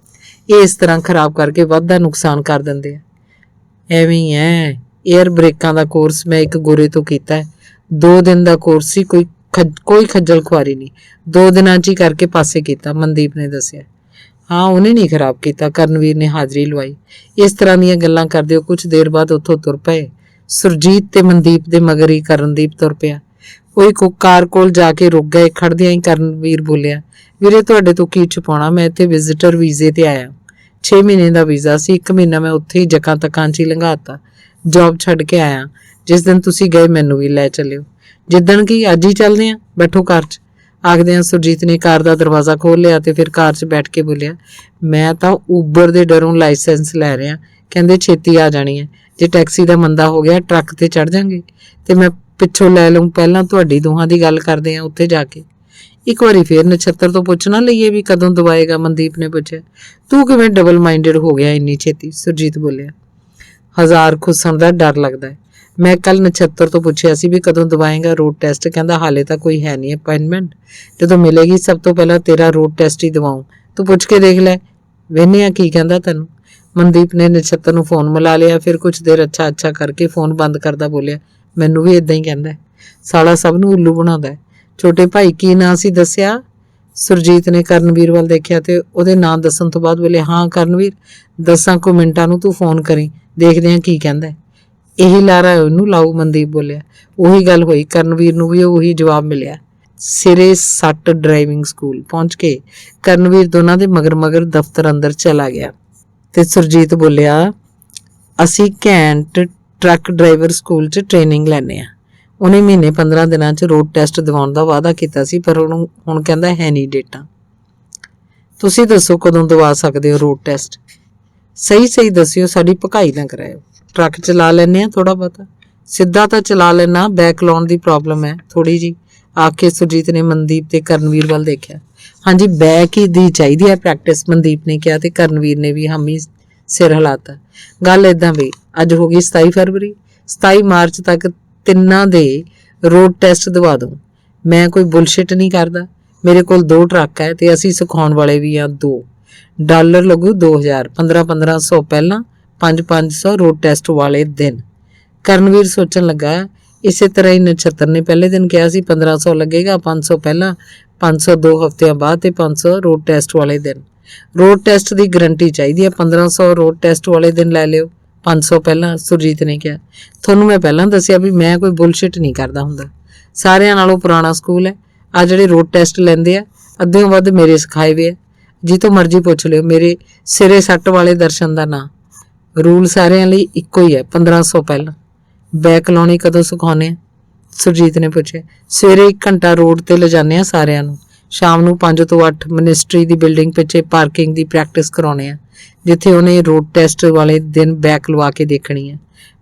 ਇਹ ਇਸ ਤਰ੍ਹਾਂ ਖਰਾਬ ਕਰਕੇ ਵੱਧਦਾ ਨੁਕਸਾਨ ਕਰ ਦਿੰਦੇ ਆ। ਐਵੇਂ ਹੀ ਹੈ। ਏਅਰ ਬ੍ਰੇਕਾਂ ਦਾ ਕੋਰਸ ਮੈਂ ਇੱਕ ਗੋਰੇ ਤੋਂ ਕੀਤਾ ਹੈ। 2 ਦਿਨ ਦਾ ਕੋਰਸ ਸੀ, ਕੋਈ ਖੱਜਲ ਖੁਆਰੀ ਨਹੀਂ। 2 ਦਿਨਾਂ 'ਚ ਹੀ ਕਰਕੇ ਪਾਸੇ ਕੀਤਾ, ਮਨਦੀਪ ਨੇ ਦੱਸਿਆ। ਹਾਂ, ਉਹਨੇ ਨਹੀਂ ਖਰਾਬ ਕੀਤਾ। ਕਰਨਵੀਰ ਨੇ ਹਾਜ਼ਰੀ ਲਵਾਈ। ਇਸ ਤਰ੍ਹਾਂ ਦੀਆਂ ਗੱਲਾਂ ਕਰਦੇ ਉਹ ਕੁਝ ਦੇਰ ਬਾਅਦ ਉੱਥੋਂ ਤੁਰ ਪਏ। ਸੁਰਜੀਤ ਤੇ ਮਨਦੀਪ ਦੇ ਮਗਰ ਹੀ ਕਰਨਦੀਪ ਤੁਰ ਪਿਆ। ਉਹ ਇੱਕ ਕਾਰ ਕੋਲ ਜਾ ਕੇ ਰੁਕ ਗਏ। ਖੜਦਿਆਂ ਹੀ ਕਰਨਵੀਰ ਬੋਲਿਆ, ਵੀਰੇ ਤੁਹਾਡੇ ਤੋਂ ਕੀ ਛੁਪਾਉਣਾ, ਮੈਂ ਇੱਥੇ ਵਿਜ਼ਿਟਰ ਵੀਜ਼ੇ ਤੇ ਆਇਆ। 6 ਮਹੀਨੇ ਦਾ ਵੀਜ਼ਾ ਸੀ। 1 ਮਹੀਨਾ ਮੈਂ ਉੱਥੇ ਹੀ ਜਕਾਂ ਤਕਾਂ 'ਚ ਹੀ ਲੰਘਾਤਾ। ਜੌਬ ਛੱਡ ਕੇ ਆਇਆ। ਜਿਸ ਦਿਨ ਤੁਸੀਂ ਗਏ ਮੈਨੂੰ ਵੀ ਲੈ ਚੱਲਿਓ। ਜਿੱਦਣ ਕਿ ਅੱਜ ਹੀ ਚੱਲਦੇ ਆ, ਬੈਠੋ ਕਾਰ 'ਚ। ਆਖਦਿਆਂ ਸੁਰਜੀਤ ਨੇ ਕਾਰ ਦਾ ਦਰਵਾਜ਼ਾ ਖੋਲ੍ਹ ਲਿਆ ਤੇ ਫਿਰ ਕਾਰ 'ਚ ਬੈਠ ਕੇ ਬੋਲਿਆ, ਮੈਂ ਤਾਂ ਊਬਰ ਦੇ ਡਰੋਂ ਲਾਇਸੈਂਸ ਲੈ ਰਿਹਾ। ਕਹਿੰਦੇ ਛੇਤੀ ਆ ਜਾਣੀ ਹੈ। ਜੇ ਟੈਕਸੀ ਦਾ ਮੰਦਾ ਹੋ ਗਿਆ ਟਰੱਕ ਤੇ ਚੜ ਜਾਾਂਗੇ ਤੇ ਮੈਂ ਪਿੱਛੋਂ ਲੈ ਲਊਂ। ਪਹਿਲਾਂ ਤੁਹਾਡੀ ਦੋਹਾਂ ਦੀ ਗੱਲ ਕਰਦੇ ਆ ਉੱਥੇ ਜਾ ਕੇ। ਇੱਕ ਵਾਰੀ ਫੇਰ ਨਛੱਤਰ ਤੋਂ ਪੁੱਛ ਨਾ ਲਈਏ ਵੀ ਕਦੋਂ ਦਵਾਏਗਾ, ਮਨਦੀਪ ਨੇ ਪੁੱਛਿਆ। ਤੂੰ ਕਿਵੇਂ ਡਬਲ ਮਾਈਂਡਡ ਹੋ ਗਿਆ ਇੰਨੀ ਛੇਤੀ, ਸੁਰਜੀਤ ਬੋਲਿਆ। 1000 ਖੁੱਸਣ ਦਾ ਡਰ ਲੱਗਦਾ ਹੈ। ਮੈਂ ਕੱਲ ਨਛੱਤਰ ਤੋਂ ਪੁੱਛਿਆ ਸੀ ਵੀ ਕਦੋਂ ਦਵਾਏਗਾ ਰੋਡ ਟੈਸਟ। ਕਹਿੰਦਾ ਹਾਲੇ ਤਾਂ ਕੋਈ ਹੈ ਨਹੀਂ ਅਪਾਇੰਟਮੈਂਟ। ਜਦੋਂ ਮਿਲੇਗੀ ਸਭ ਤੋਂ ਪਹਿਲਾਂ ਤੇਰਾ ਰੋਡ ਟੈਸਟ ਹੀ ਦਵਾਉਂ। ਤੂੰ ਪੁੱਛ ਕੇ ਦੇਖ ਲੈ, ਵੇਖਨੇ ਆ ਕੀ ਕਹਿੰਦਾ ਤੈਨੂੰ। ਮਨਦੀਪ ਨੇ ਨਛੱਤਰ ਨੂੰ ਫੋਨ ਮਿਲਾ ਲਿਆ। ਫਿਰ ਕੁਝ ਦੇਰ ਅੱਛਾ ਕਰਕੇ ਫੋਨ ਬੰਦ ਕਰਦਾ ਬੋਲਿਆ, ਮੈਨੂੰ ਵੀ ਇਦਾਂ ਹੀ ਕਹਿੰਦਾ। ਸਾਲਾ ਸਭ ਨੂੰ ਉੱਲੂ ਬਣਾਉਂਦਾ। ਛੋਟੇ ਭਾਈ ਕੀ ਨਾਂ ਸੀ ਦੱਸਿਆ? ਸੁਰਜੀਤ ਨੇ ਕਰਨਵੀਰ ਵੱਲ ਦੇਖਿਆ ਤੇ ਉਹਦੇ ਨਾਂ ਦੱਸਣ ਤੋਂ ਬਾਅਦ ਬੋਲੇ, ਹਾਂ ਕਰਨਵੀਰ, 10 ਕੁ ਮਿੰਟਾਂ ਨੂੰ ਤੂੰ ਫੋਨ ਕਰੀ, ਦੇਖਦੇ ਹਾਂ ਕੀ ਕਹਿੰਦਾ। ਇਹੀ ਲਾਰਾ ਉਹਨੂੰ ਲਾਊ, ਮਨਦੀਪ ਬੋਲਿਆ। ਉਹੀ ਗੱਲ ਹੋਈ। ਕਰਨਵੀਰ ਨੂੰ ਵੀ ਉਹੀ ਜਵਾਬ ਮਿਲਿਆ। ਸਿਰੇ ਸੱਟ ਡਰਾਈਵਿੰਗ ਸਕੂਲ ਪਹੁੰਚ ਕੇ ਕਰਨਵੀਰ ਦੋਨਾਂ ਦੇ ਮਗਰ ਦਫ਼ਤਰ ਅੰਦਰ ਚਲਾ ਗਿਆ ਤੇ ਸੁਰਜੀਤ ਬੋਲਿਆ, ਅਸੀਂ ਘੈਂਟ ਟਰੱਕ ਡਰਾਈਵਰ ਸਕੂਲ 'ਚ ਟ੍ਰੇਨਿੰਗ ਲੈਂਦੇ ਆ। ਉਹਨੇ ਮਹੀਨੇ 15 ਦਿਨਾਂ 'ਚ ਰੋਡ ਟੈਸਟ ਦਿਵਾਉਣ ਦਾ ਵਾਅਦਾ ਕੀਤਾ ਸੀ, ਪਰ ਉਹਨੂੰ ਹੁਣ ਕਹਿੰਦਾ ਹੈ ਨਹੀਂ ਡੇਟਾਂ। ਤੁਸੀਂ ਦੱਸੋ ਕਦੋਂ ਦਵਾ ਸਕਦੇ ਹੋ ਰੋਡ ਟੈਸਟ? ਸਹੀ ਦੱਸਿਓ, ਸਾਡੀ ਭਕਾਈ ਨਾ ਕਰਾਇਓ। ਟਰੱਕ ਚਲਾ ਲੈਂਦੇ ਆ ਥੋੜਾ ਬਹੁਤਾ। ਸਿੱਧਾ ਤਾਂ ਚਲਾ ਲੈਣਾ, ਬੈਕ ਲਾਉਣ ਦੀ ਪ੍ਰੋਬਲਮ ਹੈ ਥੋੜੀ ਜੀ। ਆ ਕੇ ਸੁਰਜੀਤ ਨੇ ਮਨਦੀਪ ਤੇ ਕਰਨਵੀਰ ਵੱਲ ਦੇਖਿਆ। ਹਾਂਜੀ, ਬੈਕ ਹੀ ਦੀ ਚਾਹੀਦੀ ਹੈ ਪ੍ਰੈਕਟਿਸ, ਮਨਦੀਪ ਨੇ ਕਿਹਾ ਤੇ ਕਰਨਵੀਰ ਨੇ ਵੀ ਹਾਮੀ ਸਿਰ ਹਿਲਾਤਾ। ਗੱਲ ਏਦਾਂ ਬਈ, ਅੱਜ ਹੋ ਗਈ 27 ਫਰਵਰੀ, 27 ਮਾਰਚ ਤੱਕ ਤਿੰਨਾਂ ਦੇ ਰੋਡ ਟੈਸਟ ਦਵਾ ਦੂੰ। ਮੈਂ ਕੋਈ ਬੁਲਸ਼ਿਟ ਨਹੀਂ ਕਰਦਾ। ਮੇਰੇ ਕੋਲ 2 ਟਰੱਕ ਹੈ ਤੇ ਅਸੀਂ ਸਿਖਾਉਣ ਵਾਲੇ ਵੀ ਆ 2। ਡਾਲਰ ਲੱਗੂ 2000, 1500 ਪਹਿਲਾਂ, 500 ਰੋਡ ਟੈਸਟ ਵਾਲੇ ਦਿਨ। ਕਰਨਵੀਰ ਸੋਚਣ ਲੱਗਾ, ਇਸੇ ਤਰ੍ਹਾਂ ਹੀ ਨਛੱਤਰ ਨੇ ਪਹਿਲੇ ਦਿਨ ਕਿਹਾ ਸੀ 1500 ਲੱਗੇਗਾ, 500 ਪਹਿਲਾਂ, 500 2 ਹਫ਼ਤਿਆਂ ਬਾਅਦ ਤੇ 500 ਰੋਡ ਟੈਸਟ ਵਾਲੇ ਦਿਨ। ਰੋਡ ਟੈਸਟ ਦੀ ਗਰੰਟੀ ਚਾਹੀਦੀ ਹੈ। 1500 ਰੋਡ ਟੈਸਟ ਵਾਲੇ ਦਿਨ ਲੈ ਲਿਓ, 500 ਪਹਿਲਾਂ, ਸੁਰਜੀਤ ਨੇ ਕਿਹਾ। ਤੁਹਾਨੂੰ ਮੈਂ ਪਹਿਲਾਂ ਦੱਸਿਆ ਵੀ ਮੈਂ ਕੋਈ ਬੁਲਸ਼ਿਟ ਨਹੀਂ ਕਰਦਾ ਹੁੰਦਾ। ਸਾਰਿਆਂ ਨਾਲੋਂ ਪੁਰਾਣਾ ਸਕੂਲ ਹੈ। ਆ ਜਿਹੜੇ ਰੋਡ ਟੈਸਟ ਲੈਂਦੇ ਆ ਅੱਧਿਓਂ ਵੱਧ ਮੇਰੇ ਸਿਖਾਏ ਵੇ ਆ। ਜਿੱਥੋਂ ਮਰਜ਼ੀ ਪੁੱਛ ਲਿਓ, ਮੇਰੇ ਸਿਰੇ ਸੱਟ ਵਾਲੇ ਦਰਸ਼ਨ ਦਾ ਨਾਂ। ਰੂਲ ਸਾਰਿਆਂ ਲਈ ਇੱਕੋ ਹੀ ਹੈ, 1500 ਪਹਿਲਾਂ। ਬੈਕ ਲਾਉਣੀ ਕਦੋਂ ਸਿਖਾਉਂਦੇ ਆ? ਸੁਰਜੀਤ ਨੇ ਪੁੱਛਿਆ। ਸਵੇਰੇ 1 ਘੰਟਾ ਰੋਡ ਤੇ ਲਿਜਾਨੇ ਆ ਸਾਰਿਆਂ ਨੂੰ। ਸ਼ਾਮ ਨੂੰ 5 ਤੋਂ 8 ਮਿਨਿਸਟਰੀ ਦੀ ਬਿਲਡਿੰਗ ਪਿੱਛੇ ਪਾਰਕਿੰਗ ਦੀ ਪ੍ਰੈਕਟਿਸ ਕਰਾਉਣੇ ਆ, ਜਿੱਥੇ ਉਹਨੇ ਰੋਡ ਟੈਸਟ ਵਾਲੇ ਦਿਨ ਬੈਕ ਲਵਾ ਕੇ ਦੇਖਣੀ ਹੈ।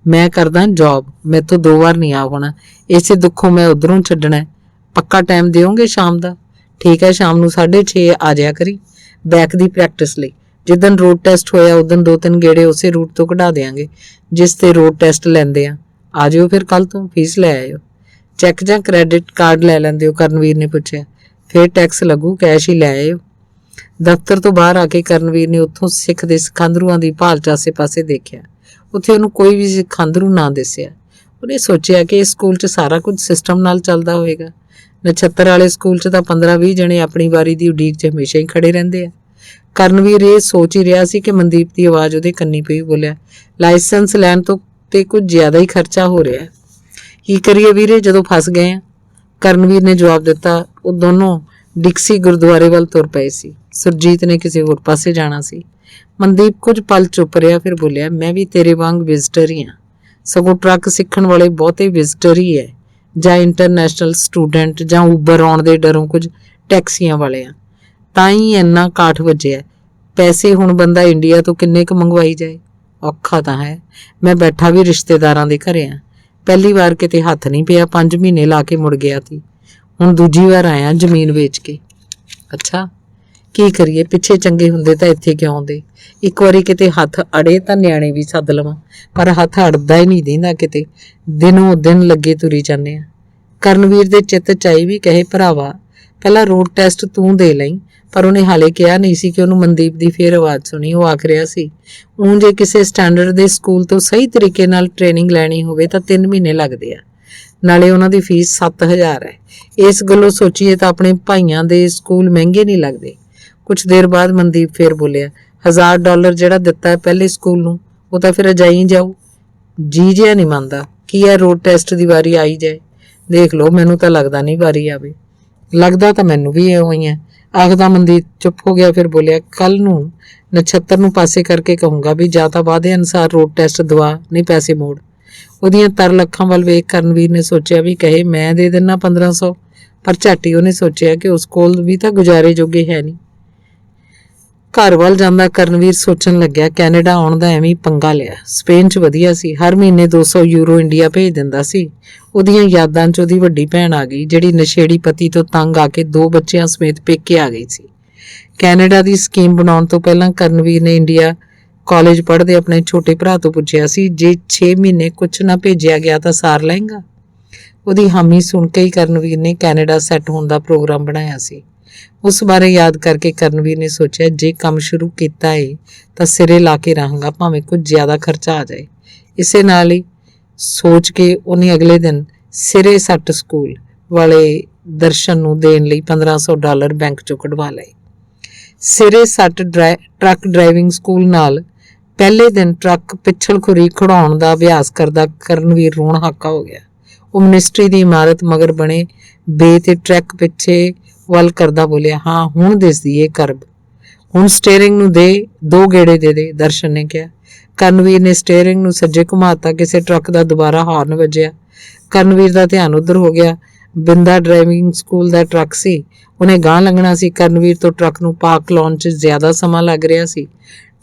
ਮੈਂ ਕਰਦਾ ਜੌਬ, ਮੈਥੋਂ 2 ਵਾਰ ਨਹੀਂ ਆ ਹੋਣਾ। ਇਸੇ ਦੁੱਖੋਂ ਮੈਂ ਉਧਰੋਂ ਛੱਡਣਾ। ਪੱਕਾ ਟਾਈਮ ਦਿਓਗੇ ਸ਼ਾਮ ਦਾ? ਠੀਕ ਹੈ, ਸ਼ਾਮ ਨੂੰ 6:30 ਆ ਜਾਇਆ ਕਰੀ ਬੈਕ ਦੀ ਪ੍ਰੈਕਟਿਸ ਲਈ। ਜਿੱਦਣ ਰੋਡ ਟੈਸਟ ਹੋਇਆ ਉਦੋਂ 2-3 ਗੇੜੇ ਉਸੇ ਰੂਟ ਤੋਂ ਕਢਾ ਦੇਵਾਂਗੇ ਜਿਸ ਤੇ ਰੋਡ ਟੈਸਟ ਲੈਂਦੇ ਆ। ਆ ਜਿਓ ਫਿਰ ਕੱਲ ਤੋਂ, ਫੀਸ ਲੈ ਆਇਓ। ਚੈੱਕ ਜਾਂ ਕ੍ਰੈਡਿਟ ਕਾਰਡ ਲੈ ਲੈਂਦੇ ਹੋ? ਕਰਨਵੀਰ ਨੇ ਪੁੱਛਿਆ। ਫਿਰ ਟੈਕਸ ਲੱਗੂ, ਕੈਸ਼ ਹੀ ਲੈ ਆਇਓ। ਦਫ਼ਤਰ ਤੋਂ ਬਾਹਰ ਆ ਕੇ ਕਰਨਵੀਰ ਨੇ ਉੱਥੋਂ ਸਿੱਖ ਦੇ ਸਿਖਾਂਦਰੂਆਂ ਦੀ ਭਾਲ 'ਚ ਆਸੇ-ਪਾਸੇ ਦੇਖਿਆ। ਉੱਥੇ ਉਹਨੂੰ ਕੋਈ ਵੀ ਸਿਖਾਂਦਰੂ ਨਾ ਦਿਸਿਆ। ਉਹਨੇ ਸੋਚਿਆ ਕਿ ਇਸ ਸਕੂਲ 'ਚ ਸਾਰਾ ਕੁਝ ਸਿਸਟਮ ਨਾਲ ਚੱਲਦਾ ਹੋਵੇਗਾ। ਨਛੱਤਰ ਵਾਲੇ ਸਕੂਲ 'ਚ ਤਾਂ 15-20 ਜਣੇ ਆਪਣੀ ਵਾਰੀ ਦੀ ਉਡੀਕ 'ਚ ਹਮੇਸ਼ਾ ਹੀ ਖੜੇ ਰਹਿੰਦੇ ਆ। ਕਰਨਵੀਰ ਇਹ ਸੋਚ ਹੀ ਰਿਹਾ ਸੀ ਕਿ ਮਨਦੀਪ ਦੀ ਆਵਾਜ਼ ਉਹਦੇ ਕੰਨੀ ਪਈ। ਬੋਲਿਆ, ਲਾਇਸੈਂਸ ਲੈਣ ਤੋਂ ਤੇ ਕੁਝ ਜ਼ਿਆਦਾ ਹੀ ਖਰਚਾ ਹੋ ਰਿਹਾ। ਕੀ ਕਰੀਏ ਵੀਰੇ ਜਦੋਂ ਫਸ ਗਏ ਆ? ਕਰਨਵੀਰ ਨੇ ਜਵਾਬ ਦਿੱਤਾ। ਉਹ ਦੋਨੋਂ ਡਿਕਸੀ ਗੁਰਦੁਆਰੇ ਵੱਲ ਤੁਰ ਪਏ ਸੀ। ਸੁਰਜੀਤ ਨੇ ਕਿਸੇ ਹੋਰ ਪਾਸੇ ਜਾਣਾ ਸੀ। ਮਨਦੀਪ ਕੁਝ ਪਲ ਚੁੱਪ ਰਿਹਾ, ਫਿਰ ਬੋਲਿਆ, ਮੈਂ ਵੀ ਤੇਰੇ ਵਾਂਗ ਵਿਜ਼ਟਰ ਹੀ ਹਾਂ। ਸਗੋਂ ਟਰੱਕ ਸਿੱਖਣ ਵਾਲੇ ਬਹੁਤੇ ਵਿਜ਼ਟਰ ਹੀ ਹੈ, ਜਾਂ ਇੰਟਰਨੈਸ਼ਨਲ ਸਟੂਡੈਂਟ, ਜਾਂ ਊਬਰ ਆਉਣ ਦੇ ਡਰੋਂ ਕੁਝ ਟੈਕਸੀਆਂ ਵਾਲੇ ਆ। ਤਾਂ ਹੀ ਇੰਨਾ ਕਾਠ ਵੱਜਿਆ। ਪੈਸੇ ਹੁਣ ਬੰਦਾ ਇੰਡੀਆ ਤੋਂ ਕਿੰਨੇ ਕੁ ਮੰਗਵਾਈ ਜਾਏ? ਔਖਾ ਤਾਂ ਹੈ। ਮੈਂ ਬੈਠਾ ਵੀ ਰਿਸ਼ਤੇਦਾਰਾਂ ਦੇ ਘਰੇ ਆ। ਪਹਿਲੀ ਵਾਰ ਕਿਤੇ ਹੱਥ ਨਹੀਂ ਪਿਆ, 5 ਮਹੀਨੇ ਲਾ ਕੇ ਮੁੜ ਗਿਆ ਸੀ। ਹੁਣ ਦੂਜੀ ਵਾਰ ਆਇਆ ਜ਼ਮੀਨ ਵੇਚ ਕੇ। ਅੱਛਾ, ਕੀ ਕਰੀਏ? ਪਿੱਛੇ ਚੰਗੇ ਹੁੰਦੇ ਤਾਂ ਇੱਥੇ ਕਿਉਂ ਆਉਂਦੇ? ਇੱਕ ਵਾਰੀ ਕਿਤੇ ਹੱਥ ਅੜੇ ਤਾਂ ਨਿਆਣੇ ਵੀ ਸੱਦ ਲਵਾਂ, ਪਰ ਹੱਥ ਅੜਦਾ ਹੀ ਨਹੀਂ ਦਿੰਦਾ ਕਿਤੇ। ਦਿਨੋਂ ਦਿਨ ਲੱਗੇ ਤੁਰੀ ਜਾਂਦੇ ਆ। ਕਰਨਵੀਰ ਦੇ ਚਿੱਤ 'ਚ ਆਈ ਵੀ ਕਹੇ, ਭਰਾਵਾ ਪਹਿਲਾਂ ਰੋਡ ਟੈਸਟ ਤੂੰ ਦੇ ਲਈ। ਪਰ ਉਹਨੇ ਹਾਲੇ ਕਿਹਾ ਨਹੀਂ ਸੀ ਕਿ ਉਹਨੂੰ ਮਨਦੀਪ ਦੀ ਫੇਰ ਆਵਾਜ਼ ਸੁਣੀ। ਉਹ ਆਖ ਰਿਹਾ ਸੀ, ਊਂ ਜੇ ਕਿਸੇ ਸਟੈਂਡਰਡ ਦੇ ਸਕੂਲ ਤੋਂ ਸਹੀ ਤਰੀਕੇ ਨਾਲ ਟ੍ਰੇਨਿੰਗ ਲੈਣੀ ਹੋਵੇ ਤਾਂ 3 ਮਹੀਨੇ ਲੱਗਦੇ ਆ। ਨਾਲੇ ਉਹਨਾਂ ਦੀ ਫੀਸ 7000 ਹੈ। ਇਸ ਗੱਲੋਂ ਸੋਚੀਏ ਤਾਂ ਆਪਣੇ ਭਾਈਆਂ ਦੇ ਸਕੂਲ ਮਹਿੰਗੇ ਨਹੀਂ ਲੱਗਦੇ। ਕੁਝ ਦੇਰ ਬਾਅਦ ਮਨਦੀਪ ਫੇਰ ਬੋਲਿਆ, $1000 ਜਿਹੜਾ ਦਿੱਤਾ ਹੈ ਪਹਿਲੇ ਸਕੂਲ ਨੂੰ, ਉਹ ਤਾਂ ਫਿਰ ਅਜਾਈ ਜਾਊ। ਜੀ ਜਿਹਾ ਨਹੀਂ ਮੰਨਦਾ। ਕੀ ਹੈ, ਰੋਡ ਟੈਸਟ ਦੀ ਵਾਰੀ ਆਈ ਜਾਏ। ਦੇਖ ਲਓ, ਮੈਨੂੰ ਤਾਂ ਲੱਗਦਾ ਨਹੀਂ ਵਾਰੀ ਆਵੇ। ਲੱਗਦਾ ਤਾਂ ਮੈਨੂੰ ਵੀ ਇਉਂ ਹੀ ਹੈ, ਆਖਦਾ ਮਨਦੀਪ ਚੁੱਪ ਹੋ ਗਿਆ। ਫਿਰ ਬੋਲਿਆ, ਕੱਲ ਨੂੰ ਨਛੱਤਰ ਨੂੰ ਪਾਸੇ ਕਰਕੇ ਕਹੂੰਗਾ ਵੀ ਜਾਂ ਤਾਂ ਵਾਅਦੇ ਅਨੁਸਾਰ ਰੋਡ ਟੈਸਟ ਦਵਾ, ਨਹੀਂ ਪੈਸੇ ਮੋੜ। ਉਹਦੀਆਂ ਤਰਲ ਅੱਖਾਂ ਵੱਲ ਵੇਖ ਕਰਨਵੀਰ ਨੇ ਸੋਚਿਆ ਵੀ ਕਹੇ ਮੈਂ ਦੇ ਦਿੰਨਾ 1500, ਪਰ ਝੱਟ ਹੀ ਉਹਨੇ ਸੋਚਿਆ ਕਿ ਉਸ ਕੋਲ ਵੀ ਤਾਂ ਗੁਜ਼ਾਰੇ ਜੋਗੇ ਹੈ ਨਹੀਂ। ਘਰ ਵੱਲ ਜਾਂਦਾ ਕਰਨਵੀਰ ਸੋਚਣ ਲੱਗਿਆ, ਕੈਨੇਡਾ ਆਉਣ ਦਾ ਐਵੇਂ ਹੀ ਪੰਗਾ ਲਿਆ। ਸਪੇਨ 'ਚ ਵਧੀਆ ਸੀ, ਹਰ ਮਹੀਨੇ 200 ਯੂਰੋ ਇੰਡੀਆ ਭੇਜ ਦਿੰਦਾ ਸੀ। ਉਹਦੀਆਂ ਯਾਦਾਂ 'ਚ ਉਹਦੀ ਵੱਡੀ ਭੈਣ ਆ ਗਈ, ਜਿਹੜੀ ਨਸ਼ੇੜੀ ਪਤੀ ਤੋਂ ਤੰਗ ਆ ਕੇ 2 ਬੱਚਿਆਂ ਸਮੇਤ ਪੇਕੇ ਆ ਗਈ ਸੀ। ਕੈਨੇਡਾ ਦੀ ਸਕੀਮ ਬਣਾਉਣ ਤੋਂ ਪਹਿਲਾਂ ਕਰਨਵੀਰ ਨੇ ਇੰਡੀਆ ਕਾਲਜ ਪੜ੍ਹਦੇ ਆਪਣੇ ਛੋਟੇ ਭਰਾ ਤੋਂ ਪੁੱਛਿਆ ਸੀ, ਜੇ 6 ਮਹੀਨੇ ਕੁਛ ਨਾ ਭੇਜਿਆ ਗਿਆ ਤਾਂ ਸਾਰ ਲਏਗਾ। ਉਹਦੀ ਹਾਮੀ ਸੁਣ ਕੇ ਹੀ ਕਰਨਵੀਰ ਨੇ ਕੈਨੇਡਾ ਸੈੱਟ ਹੋਣ ਦਾ ਪ੍ਰੋਗਰਾਮ ਬਣਾਇਆ ਸੀ। ਉਸ ਬਾਰੇ ਯਾਦ ਕਰਕੇ ਕਰਨਵੀਰ ਨੇ ਸੋਚਿਆ, ਜੇ ਕੰਮ ਸ਼ੁਰੂ ਕੀਤਾ ਏ ਤਾਂ ਸਿਰੇ ਲਾ ਕੇ ਰਹਾਂਗਾ, ਭਾਵੇਂ ਕੁਝ ਜ਼ਿਆਦਾ ਖਰਚਾ ਆ ਜਾਏ। ਇਸੇ ਨਾਲ ਹੀ ਸੋਚ ਕੇ ਉਹਨੇ ਅਗਲੇ ਦਿਨ ਸਿਰੇ ਸੱਟ ਸਕੂਲ ਵਾਲੇ ਦਰਸ਼ਨ ਨੂੰ ਦੇਣ ਲਈ $1500 ਬੈਂਕ ਚੋਂ ਕਢਵਾ ਲਏ। ਸਿਰੇ ਸੱਟ ਟਰੱਕ ਡਰਾਈਵਿੰਗ ਸਕੂਲ ਨਾਲ ਪਹਿਲੇ ਦਿਨ ਟਰੱਕ ਪਿੱਛਲ ਖੁਰੀ ਖੜਾਉਣ ਦਾ ਅਭਿਆਸ ਕਰਦਾ ਕਰਨਵੀਰ ਰੋਣ ਹਾਕਾ ਹੋ ਗਿਆ। ਉਹ ਮਿਨਿਸਟਰੀ ਦੀ ਇਮਾਰਤ ਮਗਰ ਬਣੇ ਬੇ ਤੇ ਟਰੱਕ ਪਿੱਛੇ ਵੱਲ ਕਰਦਾ ਬੋਲਿਆ, ਹਾਂ ਹੁਣ ਦਿਸਦੀ ਏ ਕਰਬ, ਹੁਣ ਸਟੀਅਰਿੰਗ ਨੂੰ ਦੇ 2 ਗੇੜੇ ਦੇ ਦੇ, ਦਰਸ਼ਨ ਨੇ ਕਿਹਾ। ਕਰਨਵੀਰ ਨੇ ਸਟੀਅਰਿੰਗ ਨੂੰ ਸੱਜੇ ਘੁਮਾਤਾ। ਕਿਸੇ ਟਰੱਕ ਦਾ ਦੁਬਾਰਾ ਹਾਰਨ ਵੱਜਿਆ। ਕਰਨਵੀਰ ਦਾ ਧਿਆਨ ਉੱਧਰ ਹੋ ਗਿਆ। ਬਿੰਦਾ ਡਰਾਈਵਿੰਗ ਸਕੂਲ ਦਾ ਟਰੱਕ ਸੀ, ਉਹਨੇ ਗਾਂਹ ਲੰਘਣਾ ਸੀ। ਕਰਨਵੀਰ ਤੋਂ ਟਰੱਕ ਨੂੰ ਪਾਰਕ ਲਾਉਣ 'ਚ ਜ਼ਿਆਦਾ ਸਮਾਂ ਲੱਗ ਰਿਹਾ ਸੀ।